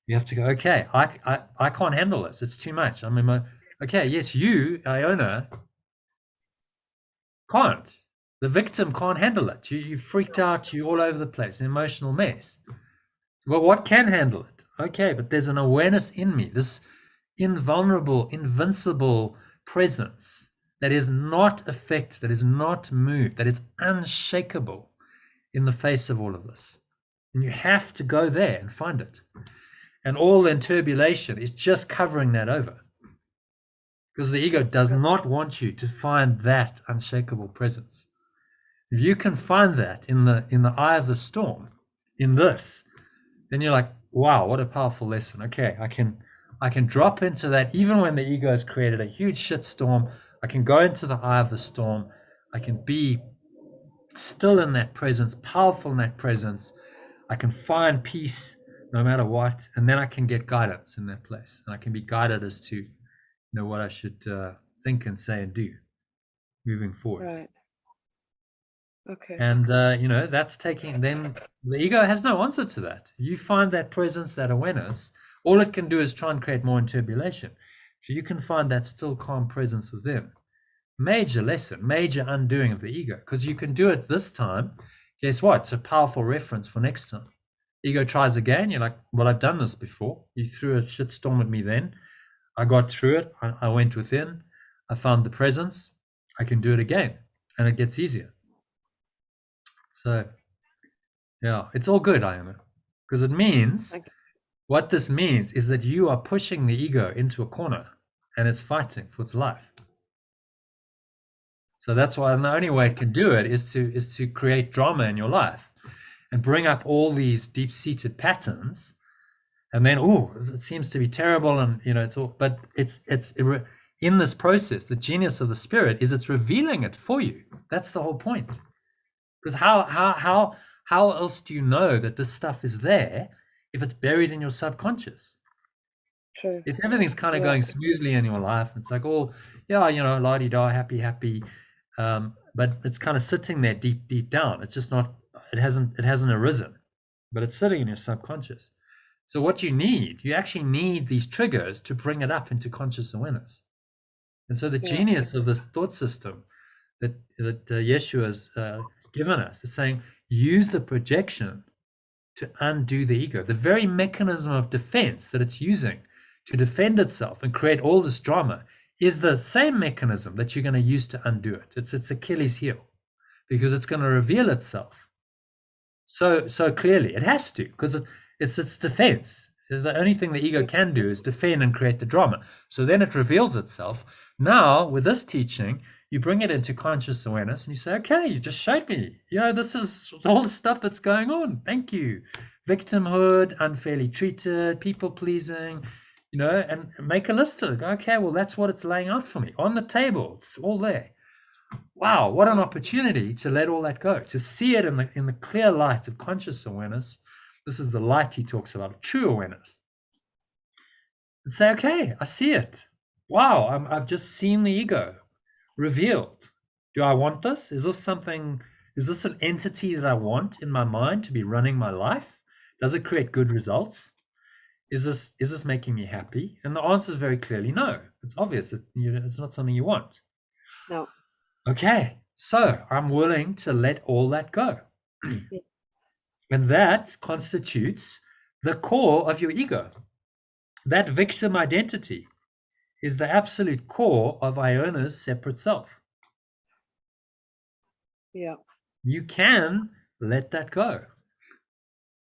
A: You have to go, okay, I can't handle this. It's too much. I mean, okay, yes, you, Iona, can't. The victim can't handle it. You freaked out. You're all over the place, an emotional mess. Well, what can handle it? Okay, but there's an awareness in me, this invulnerable, invincible presence that is not affected, that is not moved, that is unshakable in the face of all of this. And you have to go there and find it. And all the turbulation is just covering that over. Because the ego does not want you to find that unshakable presence. If you can find that in the eye of the storm, in this, then you're like, wow, what a powerful lesson. Okay, I can drop into that even when the ego has created a huge shitstorm. I can go into the eye of the storm. I can be still in that presence, powerful in that presence. I can find peace no matter what, and then I can get guidance in that place. And I can be guided as to what I should think and say and do moving forward.
E: Right. Okay.
A: And that's taking, then the ego has no answer to that. You find that presence, that awareness, all it can do is try and create more turbulation. So you can find that still calm presence within. Major lesson, major undoing of the ego, because you can do it this time. Guess what? It's a powerful reference for next time. Ego tries again. You're like, well, I've done this before. You threw a shitstorm at me then. I got through it. I went within. I found the presence. I can do it again. And it gets easier. So, yeah, it's all good, Iona. Because it means, what this means is that you are pushing the ego into a corner and it's fighting for its life. So that's why the only way it can do it is to create drama in your life and bring up all these deep-seated patterns. And then, it seems to be terrible, and it's all. But it's in this process, the genius of the spirit is it's revealing it for you. That's the whole point. Because how else do you know that this stuff is there if it's buried in your subconscious?
E: True.
A: If everything's kind of going smoothly in your life, it's like, la-di-da, happy, but it's kind of sitting there deep down. It's just not. It hasn't arisen, but it's sitting in your subconscious. So what you actually need these triggers to bring it up into conscious awareness. And so the genius of this thought system that Yeshua has given us is saying, use the projection to undo the ego. The very mechanism of defense that it's using to defend itself and create all this drama is the same mechanism that you're going to use to undo it. It's Achilles' heel, because it's going to reveal itself so clearly. It has to, because it's its defense. The only thing the ego can do is defend and create the drama. So then it reveals itself. Now, with this teaching, you bring it into conscious awareness and you say, okay, you just showed me, this is all the stuff that's going on. Thank you. Victimhood, unfairly treated, people pleasing, and make a list of it. Okay, well, that's what it's laying out for me on the table. It's all there. Wow, what an opportunity to let all that go, to see it in the clear light of conscious awareness. This is the light he talks about, true awareness. And say, okay, I see it. Wow, I've just seen the ego revealed. Do I want this? Is this an entity that I want in my mind to be running my life? Does it create good results? Is this making me happy? And the answer is very clearly no. It's obvious that it's not something you want.
E: No.
A: Okay, so I'm willing to let all that go. And that constitutes the core of your ego. That victim identity is the absolute core of Iona's separate self.
E: Yeah.
A: You can let that go.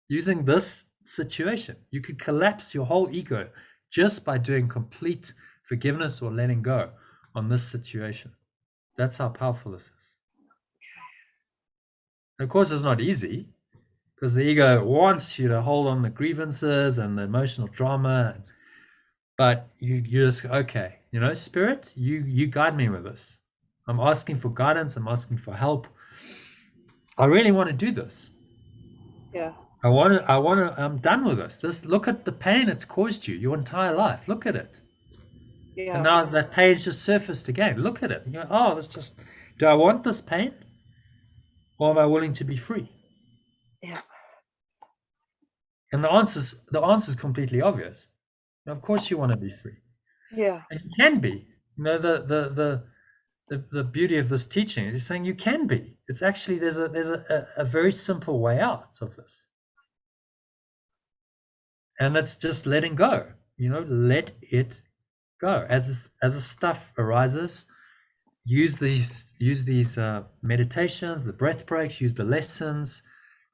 A: Using this situation, you could collapse your whole ego just by doing complete forgiveness or letting go on this situation. That's how powerful this is. Of course, it's not easy, because the ego wants you to hold on the grievances and the emotional drama, but you just, okay, Spirit, you guide me with this. I'm asking for guidance. I'm asking for help. I really want to do this.
E: Yeah.
A: I'm done with this. Look at the pain it's caused you your entire life. Look at it.
E: Yeah.
A: And now that pain's just surfaced again. Look at it. You go, oh, that's just, do I want this pain? Or am I willing to be free?
E: Yeah.
A: And the answer's completely obvious. Of course you want to be free.
E: Yeah.
A: And you can be. The beauty of this teaching is he's saying you can be. It's actually there's a very simple way out of this. And it's just letting go. Let it go. As the stuff arises, use these meditations, the breath breaks, use the lessons,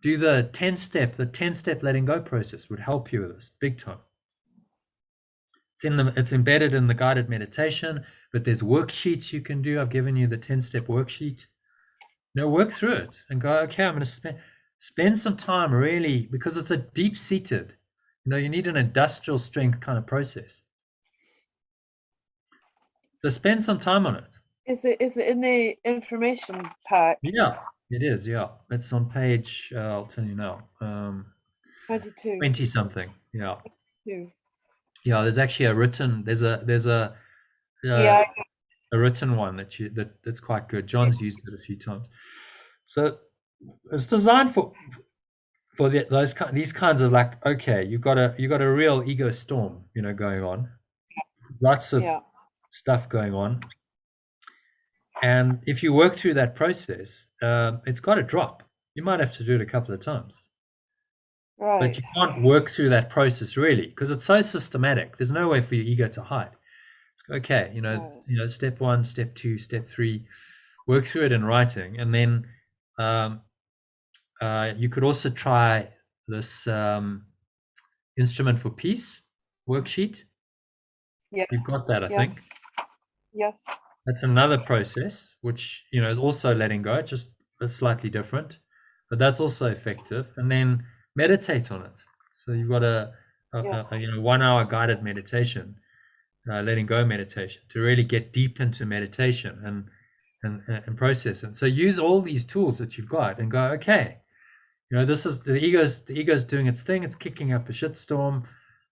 A: do the 10-step letting go process would help you with this big time. It's embedded in the guided meditation, but there's worksheets you can do. I've given you the 10-step worksheet. Work through it and go, okay, I'm going to spend some time really, because it's a deep-seated, you need an industrial strength kind of process. So spend some time on it.
E: Is it in the information pack?
A: Yeah, it is. Yeah, it's on page. I'll tell you now.
E: 22.
A: 20 something. Yeah.
E: 2.
A: Yeah. There's actually a written. There's a written one that's quite good. John's used it a few times. So it's designed for these kinds of, like, okay, you got a real ego storm, going on. Lots of stuff going on. And if you work through that process, it's got to drop. You might have to do it a couple of times.
E: Right.
A: But you can't work through that process really, because it's so systematic. There's no way for your ego to hide. Okay, step 1, step 2, step 3, work through it in writing. And then you could also try this instrument for peace worksheet.
E: Yeah.
A: You've got that, I think.
E: Yes.
A: That's another process, which is also letting go, just slightly different, but that's also effective. And then meditate on it. So you've got a 1 hour guided meditation, letting go meditation, to really get deep into meditation and process it. So use all these tools that you've got and go, okay, this is the ego's doing its thing. It's kicking up a shitstorm.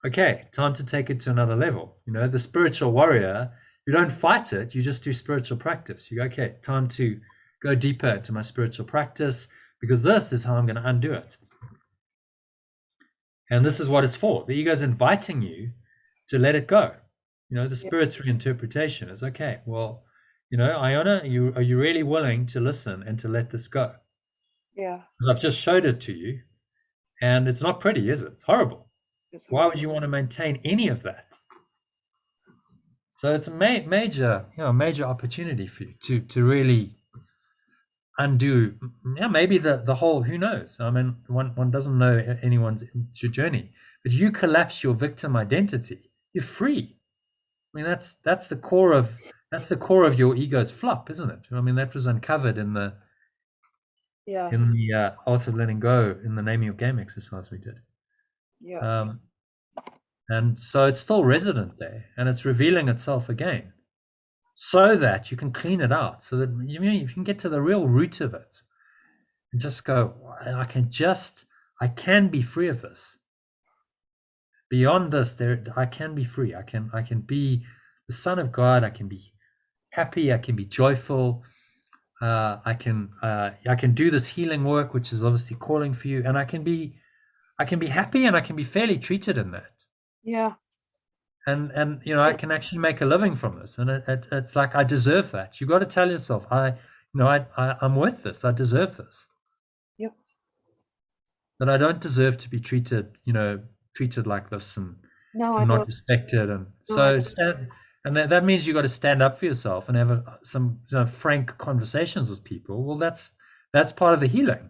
A: Okay, time to take it to another level. The spiritual warrior, you don't fight it, you just do spiritual practice. You go, okay, time to go deeper into my spiritual practice, because this is how I'm going to undo it. And this is what it's for. The ego is inviting you to let it go. The spirit's reinterpretation is, okay, well, Iona, are you really willing to listen and to let this go?
E: Yeah.
A: Because I've just showed it to you, and it's not pretty, is it? It's horrible. Why would you want to maintain any of that? So it's a major opportunity for you to really undo, maybe the whole, who knows? I mean, one doesn't know anyone's journey, but you collapse your victim identity, you're free. I mean, that's the core of your ego's flop, isn't it? I mean, that was uncovered in the Art of Letting Go, in the Naming of Game exercise we did.
E: Yeah.
A: And so it's still resident there, and it's revealing itself again, so that you can clean it out, so that you can get to the real root of it, and just go, I can be free of this. Beyond this, I can be free. I can be the Son of God. I can be happy. I can be joyful. I can do this healing work, which is obviously calling for you, and I can be happy, and I can be fairly treated in that.
E: Yeah.
A: And I can actually make a living from this, and it's like, I deserve that. You got to tell yourself, I'm worth this. I deserve this.
E: Yep.
A: that I don't deserve to be treated like this and
E: No, I
A: not
E: don't.
A: respected. And
E: No, I
A: so
E: don't.
A: and that means you got to stand up for yourself and have some frank conversations with people. Well, that's part of the healing.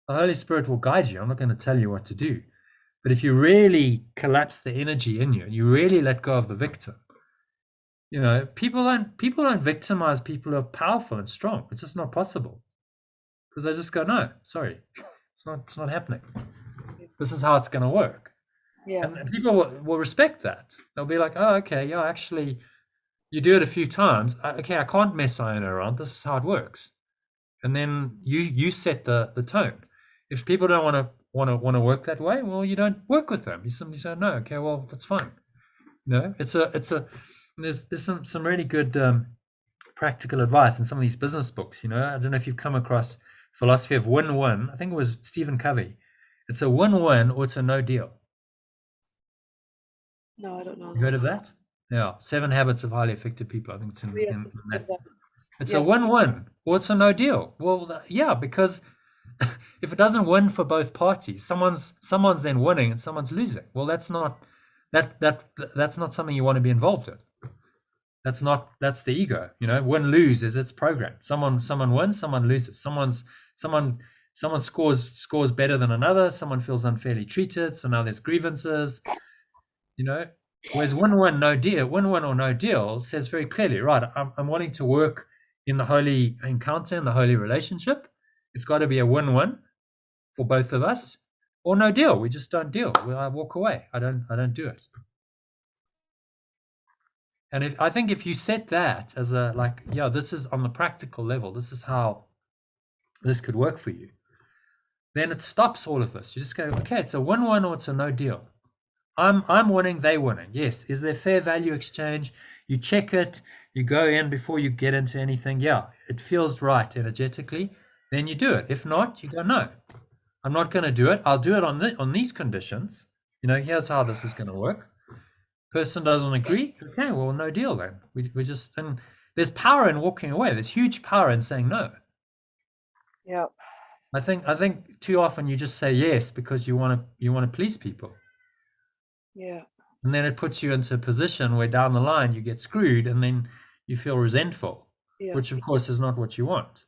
A: The Holy Spirit will guide you. I'm not going to tell you what to do. But if you really collapse the energy in you and you really let go of the victim, people don't victimize people who are powerful and strong. It's just not possible. Because they just go, no, sorry, it's not happening. This is how it's going to work.
E: Yeah.
A: And people will respect that. They'll be like, oh, okay, yeah, actually, you do it a few times. Okay, I can't mess Iona around. This is how it works. And then you set the tone. If people don't want to work that way, well, you don't work with them. You simply say, no, okay, well, that's fine. There's some really good practical advice in some of these business books. I don't know if you've come across philosophy of win-win. I think it was Stephen Covey. It's a win-win or it's a no deal.
E: No, I don't know.
A: You heard of that? Yeah, 7 Habits of Highly Effective People. I think it's in that. It's a win-win or it's a no deal. Well, yeah, because if it doesn't win for both parties, someone's then winning and someone's losing. Well, that's not something you want to be involved in. That's the ego. Win-lose is its program. Someone wins, someone loses. Someone scores better than another. Someone feels unfairly treated. So now there's grievances. Whereas win-win or no deal says very clearly, right, I'm wanting to work in the holy encounter, in the holy relationship. It's got to be a win-win for both of us, or no deal. We just don't deal. I walk away. I don't do it. And I think if you set that as this is on the practical level, this is how this could work for you, then it stops all of this. You just go, okay, it's a win-win or it's a no deal. I'm winning, they winning. Yes. Is there fair value exchange? You check it. You go in before you get into anything. Yeah, it feels right energetically. Then you do it. If not, you go, no, I'm not going to do it. I'll do it on these conditions. Here's how this is going to work. Person doesn't agree. Okay, well, no deal then. We just, and there's power in walking away. There's huge power in saying no.
E: Yeah.
A: I think too often you just say yes because you want to please people.
E: Yeah.
A: And then it puts you into a position where down the line you get screwed and then you feel resentful, which of course is not what you want.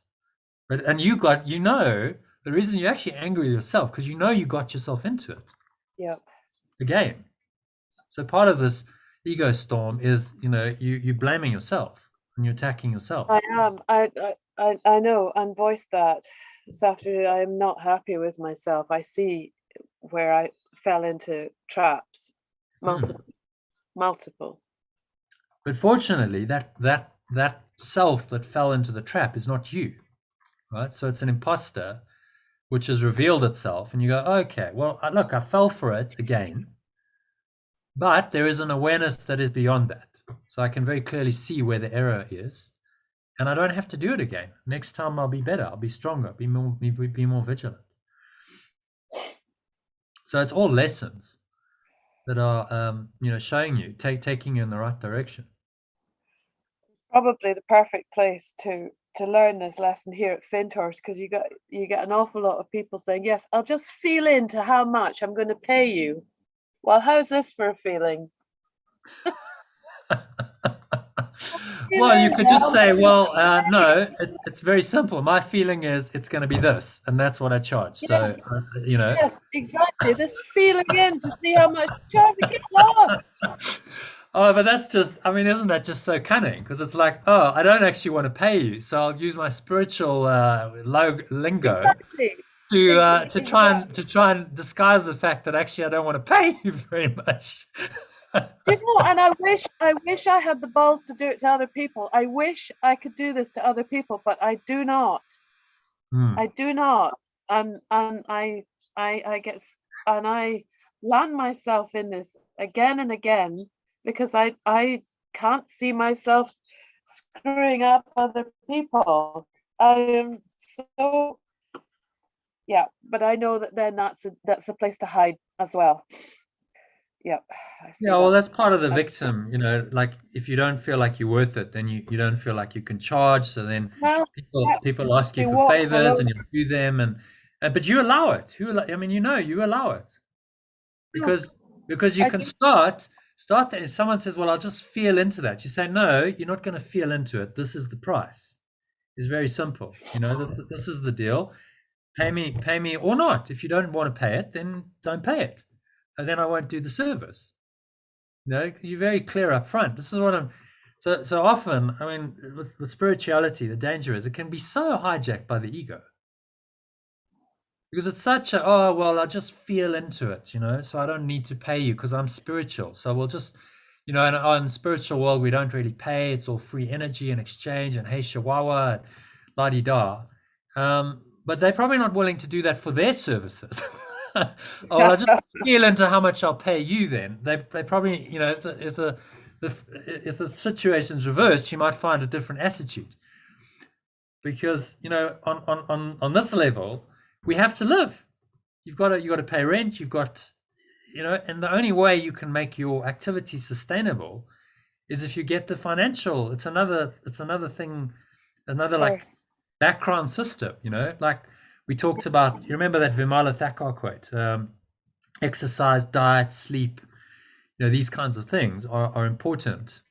A: And the reason you're actually angry with yourself because you got yourself into it.
E: Yeah.
A: Again. So part of this ego storm is, you blaming yourself and you're attacking yourself.
E: I am. I know, and voice that this afternoon. I am not happy with myself. I see where I fell into traps, multiple.
A: But fortunately, that self that fell into the trap is not you, right? So it's an imposter, which has revealed itself, and you go, okay, well, look, I fell for it again. But there is an awareness that is beyond that. So I can very clearly see where the error is. And I don't have to do it again. Next time I'll be better. I'll be stronger. Be more vigilant. So it's all lessons that are, showing you, taking you in the right direction.
E: Probably the perfect place to learn this lesson here at Fintor's, because you get an awful lot of people saying, yes, I'll just feel into how much I'm going to pay you. Well, how's this for a feeling?
A: Well, you could just say, well, no, it's very simple. My feeling is it's going to be this, and that's what I charge.
E: Yes.
A: So,
E: Yes, exactly. This feeling in to see how much you charge to get lost.
A: Oh, but that's just, isn't that just so cunning? Because it's like, oh, I don't actually want to pay you, so I'll use my spiritual lingo.
E: Exactly.
A: To try and disguise the fact that actually I don't want to pay you very much.
E: And I wish I had the balls to do it to other people. I wish I could do this to other people, but I do not. I do not. And I land myself in this again and again because I can't see myself screwing up other people. I am so. Yeah, but I know that then that's a place to hide as well. Yeah.
A: Well, that's part of the victim, like if you don't feel like you're worth it, then you don't feel like you can charge. So then people ask you for favors and you do them. But you allow it. I mean, you allow it because you
E: I
A: can
E: think-
A: start that. If someone says, "Well, I'll just feel into that," you say, "No, you're not going to feel into it. This is the price." It's very simple. This is the deal. Pay me or not. If you don't want to pay it, then don't pay it, and then I won't do the service. You're very clear up front. This is what I'm. So often, I mean, with spirituality, the danger is it can be so hijacked by the ego. Because it's such a, oh, well, I just feel into it, so I don't need to pay you because I'm spiritual. So we'll just, in the spiritual world, we don't really pay. It's all free energy and exchange and hey, chihuahua, and la-di-da. But they're probably not willing to do that for their services. Oh, well, I just feel into how much I'll pay you then. They probably, if the situation's reversed, you might find a different attitude. Because, on this level, we have to live. You've got to pay rent. You've got, and the only way you can make your activity sustainable is if you get the financial. It's another thing, like background system. Like we talked about. You remember that Vimala Thakur quote? Exercise, diet, sleep. These kinds of things are important.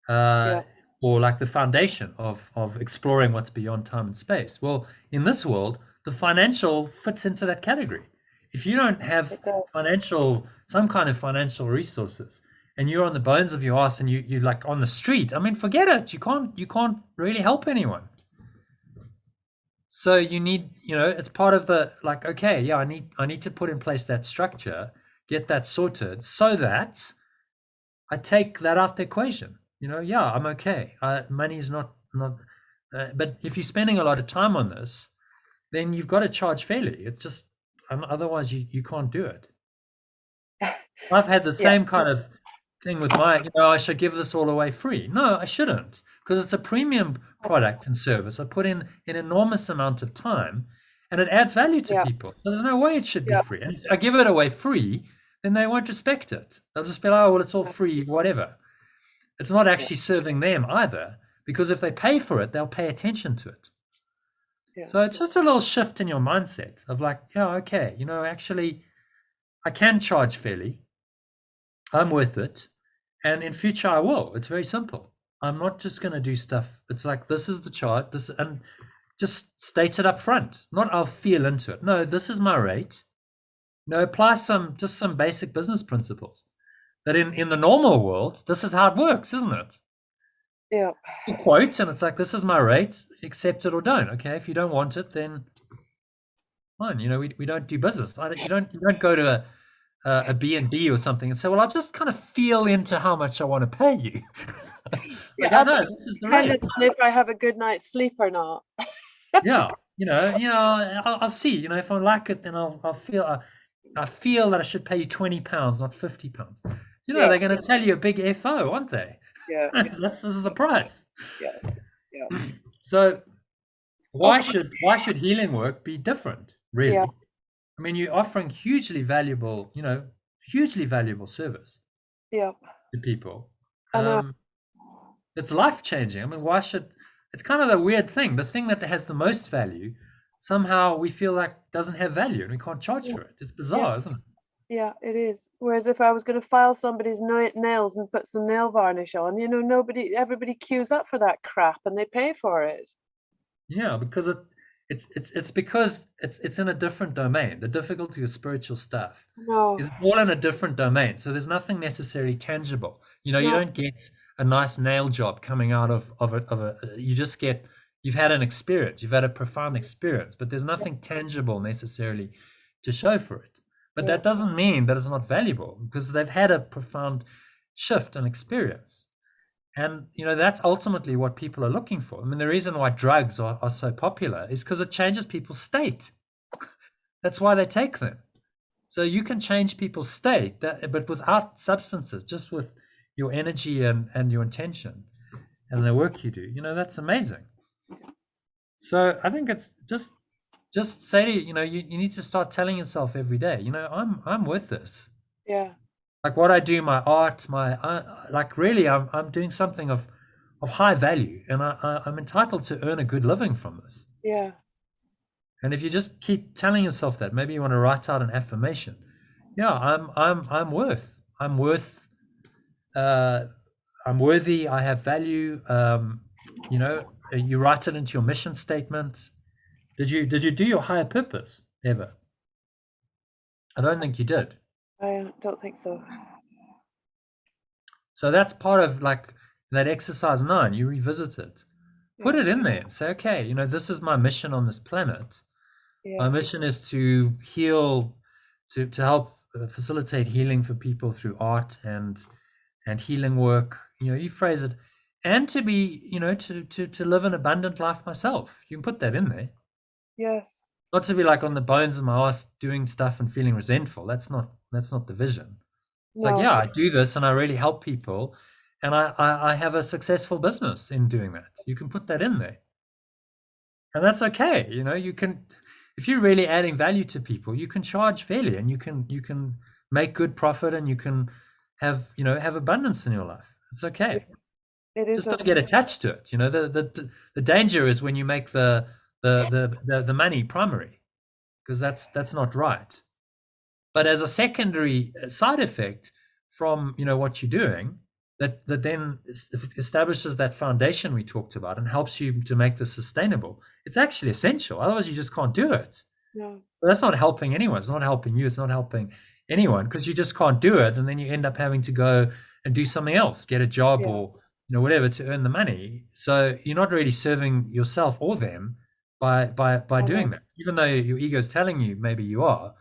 A: Or like the foundation of exploring what's beyond time and space. Well, in this world, the financial fits into that category. If you don't have some kind of financial resources, and you're on the bones of your ass, and you're like on the street, I mean, forget it. You can't really help anyone. So you need, it's part of the like, okay, yeah, I need to put in place that structure, get that sorted, so that I take that out the equation. Yeah, I'm okay. Money is not. But if you're spending a lot of time on this, then you've got to charge fairly. It's just otherwise you can't do it. I've had the same kind of thing with I should give this all away free. No, I shouldn't, because it's a premium product and service. I put in an enormous amount of time, and it adds value to people. So there's no way it should be free. And if I give it away free, then they won't respect it. They'll just be like, oh, well, it's all free, whatever. It's not actually serving them either, because if they pay for it, they'll pay attention to it. So it's just a little shift in your mindset of like, yeah, okay, actually, I can charge fairly. I'm worth it. And in future, I will. It's very simple. I'm not just going to do stuff. It's like, this is the chart. And just state it up front. Not I'll feel into it. No, this is my rate. Apply some basic business principles. That in the normal world, this is how it works, isn't it?
E: Yeah.
A: You quote, and it's like, this is my rate, accept it or don't. Okay, if you don't want it, then fine. We don't do business. You don't go to a B&B or something and say, well, I'll just kind of feel into how much I want to pay you. I know this is the rate.
E: If I have a good night's sleep or not.
A: Yeah, I'll see. If I like it, then I'll feel. I feel that I should pay you £20, not £50. They're going to tell you a big FO, aren't they?
E: Yeah.
A: This is the price.
E: Yeah.
A: So why should healing work be different, really?
E: Yeah.
A: I mean, you're offering hugely valuable service to people. It's life-changing. I mean, why should... It's kind of the weird thing. The thing that has the most value, somehow we feel like doesn't have value and we can't charge for it. It's bizarre, isn't it?
E: Yeah, it is. Whereas if I was going to file somebody's nails and put some nail varnish on, everybody queues up for that crap and they pay for it.
A: Yeah, because it's because it's in a different domain. The difficulty with spiritual stuff is all in a different domain. So there's nothing necessarily tangible. You don't get a nice nail job coming out of a you just get, you've had an experience, you've had a profound experience, but there's nothing tangible necessarily to show for it. But that doesn't mean that it's not valuable, because they've had a profound shift and experience. And, that's ultimately what people are looking for. I mean, the reason why drugs are so popular is because it changes people's state. That's why they take them. So you can change people's state, but without substances, just with your energy and your intention and the work you do. That's amazing. So I think it's just say to you need to start telling yourself every day, I'm worth this.
E: Yeah.
A: Like what I do, my art, like really, I'm doing something of high value, and I'm entitled to earn a good living from this.
E: Yeah.
A: And if you just keep telling yourself that, maybe you want to write out an affirmation. Yeah, I'm worthy. I have value. You know, you write it into your mission statement. Did you do your higher purpose ever? I don't think you did.
E: I don't think so.
A: So that's part of like that exercise 9. You revisit it, put it in there, and say, okay, you know, this is my mission on this planet. My mission is to heal, to help facilitate healing for people through art and healing work. You know, you phrase it, and to be, you know, to live an abundant life myself. You can put that in there.
E: Yes.
A: Not to be like on the bones of my ass doing stuff and feeling resentful. That's not the vision. It's like, yeah, I do this and I really help people, and I have a successful business in doing that. You can put that in there, and that's okay. You know, you can, if you're really adding value to people, you can charge fairly, and you can make good profit, and you can have, you know, have abundance in your life. It's okay.
E: It is.
A: Just don't get attached to it. You know, the danger is when you make the money primary, because that's not right. But as a secondary side effect from, you know, what you're doing, that then establishes that foundation we talked about and helps you to make this sustainable. It's actually essential. Otherwise, you just can't do it.
E: No.
A: But that's not helping anyone. It's not helping you. It's not helping anyone, because you just can't do it, and then you end up having to go and do something else, get a job or, you know, whatever, to earn the money. So you're not really serving yourself or them by doing that, even though your ego is telling you maybe you are.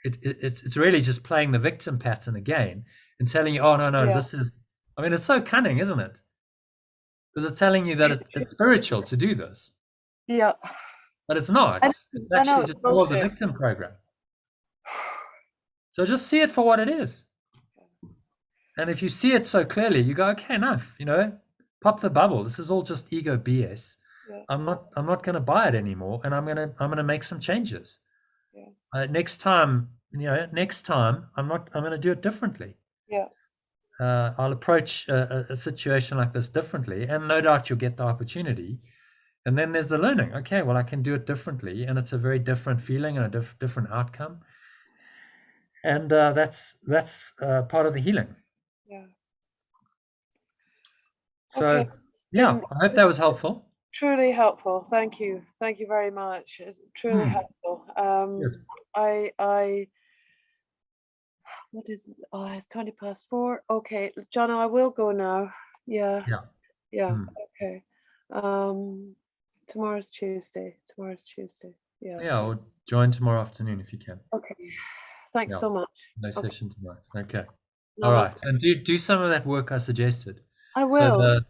A: It's really just playing the victim pattern again and telling you, oh no, this is, I mean, it's so cunning, isn't it? Because it's telling you that it's spiritual to do this.
E: Yeah.
A: But it's not. It's actually just all of the victim program. So just see it for what it is. And if you see it so clearly, you go, okay, enough, you know, pop the bubble. This is all just ego BS.
E: Yeah.
A: I'm not going to buy it anymore, and I'm going to make some changes. Yeah. Next time, I'm going to do it differently.
E: Yeah.
A: I'll approach a situation like this differently, and no doubt you'll get the opportunity. And then there's the learning. Okay, well, I can do it differently, and it's a very different feeling and a different outcome. And that's part of the healing.
E: Yeah.
A: So,
E: okay.
A: yeah, I hope that was helpful.
E: Truly helpful. Thank you. Thank you very much. It's truly helpful. What is it? Oh, it's 20:04. Okay, John, I will go now. Yeah. Okay. Tomorrow's Tuesday. Yeah.
A: Yeah, or join tomorrow afternoon if you can.
E: Okay. Thanks so much.
A: No session tomorrow. Okay. All right. And do some of that work I suggested.
E: I will.
A: So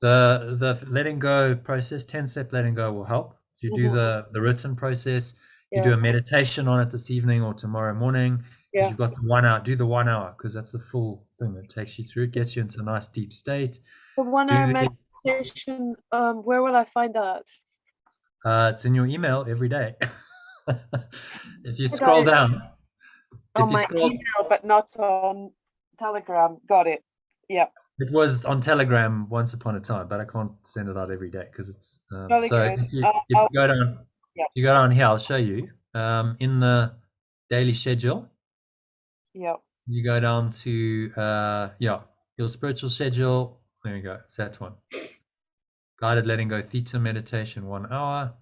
A: the letting go process, 10-step letting go, will help. If you do the written process, you do a meditation on it this evening or tomorrow morning. If you've got the 1 hour, do the 1 hour, because that's the full thing that takes you through. It gets you into a nice deep state.
E: The 1 hour meditation, where will I find that?
A: It's in your email every day. If you scroll down.
E: On my email, but not on Telegram. Got it. Yeah.
A: It was on Telegram once upon a time, but I can't send it out every day because it's so if you go down, you go down here, I'll show you in the daily schedule.
E: Yeah.
A: You go down to your spiritual schedule. There you go. It's that one. Guided letting go theta meditation, 1 hour.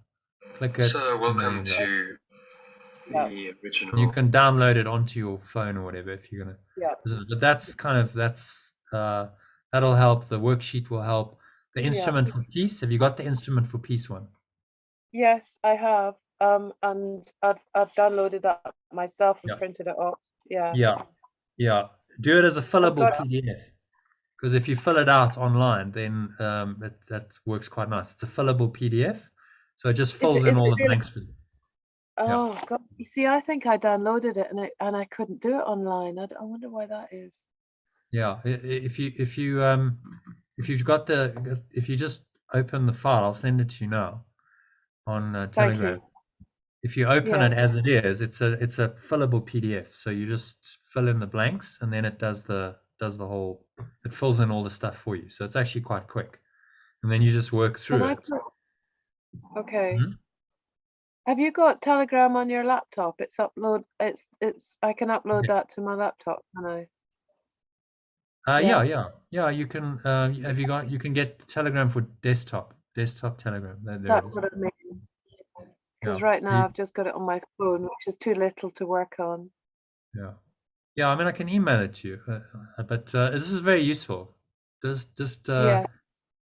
A: Click it.
F: So welcome to the original.
A: You can download it onto your phone or whatever if you're gonna.
E: Yeah.
A: But that's that'll help. The worksheet will help. The instrument for peace. Have you got the instrument for peace one?
E: Yes, I have. And I've downloaded that myself and printed it off. Yeah.
A: Do it as a fillable PDF, because if you fill it out online, then that works quite nice. It's a fillable PDF, so it just fills in all the blanks for you.
E: Oh God! You see, I think I downloaded it and I couldn't do it online. I wonder why that is.
A: Yeah, if you just open the file, I'll send it to you now on Telegram. If you open it as it is, it's a fillable PDF. So you just fill in the blanks, and then it does the whole. It fills in all the stuff for you. So it's actually quite quick, and then you just work through it.
E: Okay. Have you got Telegram on your laptop? It's upload. I can upload that to my laptop, can I?
A: Yeah. You can. Have you got? You can get Telegram for desktop Telegram. There
E: That's
A: it is.
E: what I mean. Because
A: Yeah.
E: right
A: So
E: now I've just got it on my phone, which is too little to work on.
A: Yeah. I mean, I can email it to you, but this is very useful. Just
E: Yeah.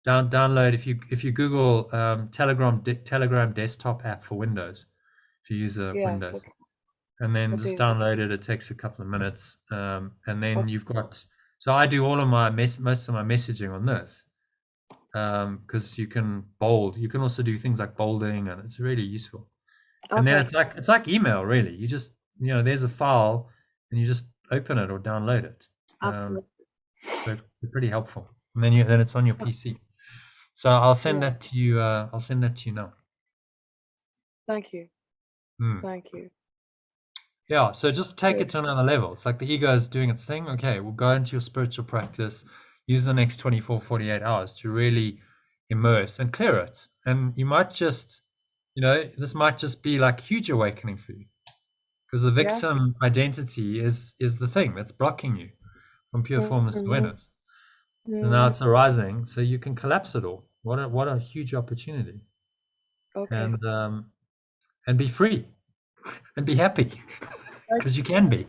A: download if you Google Telegram desktop app for Windows. If you use a
E: Yes.
A: Windows.
E: Okay.
A: And then
E: I
A: just
E: do.
A: download it. It takes a couple of minutes, and then
E: Okay.
A: you've got. So I do all of my most of my messaging on this, because you can bold. You can also do things like bolding, and it's really useful. And then
E: Okay.
A: it's like email, really. You just there's a file, and you just open it or download it.
E: Absolutely.
A: So it's pretty helpful. And then it's on your PC. So I'll send that to you. I'll send that to you now.
E: Thank you.
A: Mm.
E: Thank you.
A: Yeah, so just take
E: Good.
A: it to another level. It's like the ego is doing its thing. Okay, we'll go into your spiritual practice, use the next 24, 48 hours to really immerse and clear it. And you might just, this might just be like huge awakening for you. Because the victim identity is the thing that's blocking you from pure formless awareness. And now it's arising, so you can collapse it all. What a huge opportunity.
E: Okay.
A: And be free and be happy. Because you can be,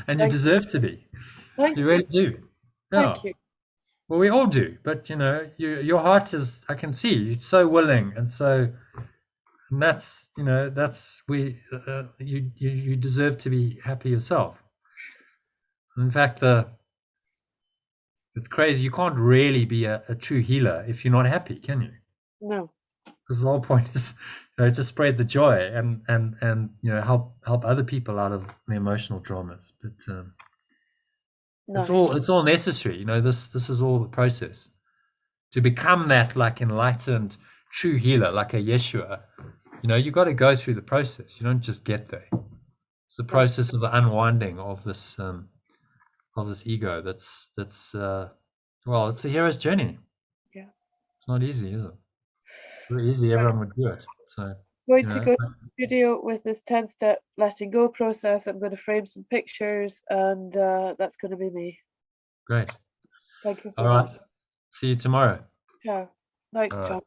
A: and you deserve to be. You really do. Yeah.
E: Thank you.
A: Well, we all do, but your heart is. I can see you're so willing, and that's you deserve to be happy yourself. In fact, it's crazy. You can't really be a true healer if you're not happy, can you?
E: No.
A: Because the whole point is, to spread the joy and help other people out of the emotional dramas. But
E: Nice.
A: it's all necessary. This is all the process to become that like enlightened true healer, like a Yeshua. You got to go through the process. You don't just get there. It's the process of the unwinding of this ego. That's it's a hero's journey.
E: Yeah.
A: It's not easy, is it? If it were easy, everyone would do it. So
E: Going to go to the studio with this 10-step letting go process. I'm going to frame some pictures, and that's going to be me.
A: Great.
E: Thank you so
A: All right.
E: much.
A: See you tomorrow.
E: Ciao. Thanks,
A: All right.
E: John.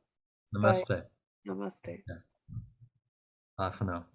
A: Namaste.
E: Bye. Namaste.
A: Bye for now.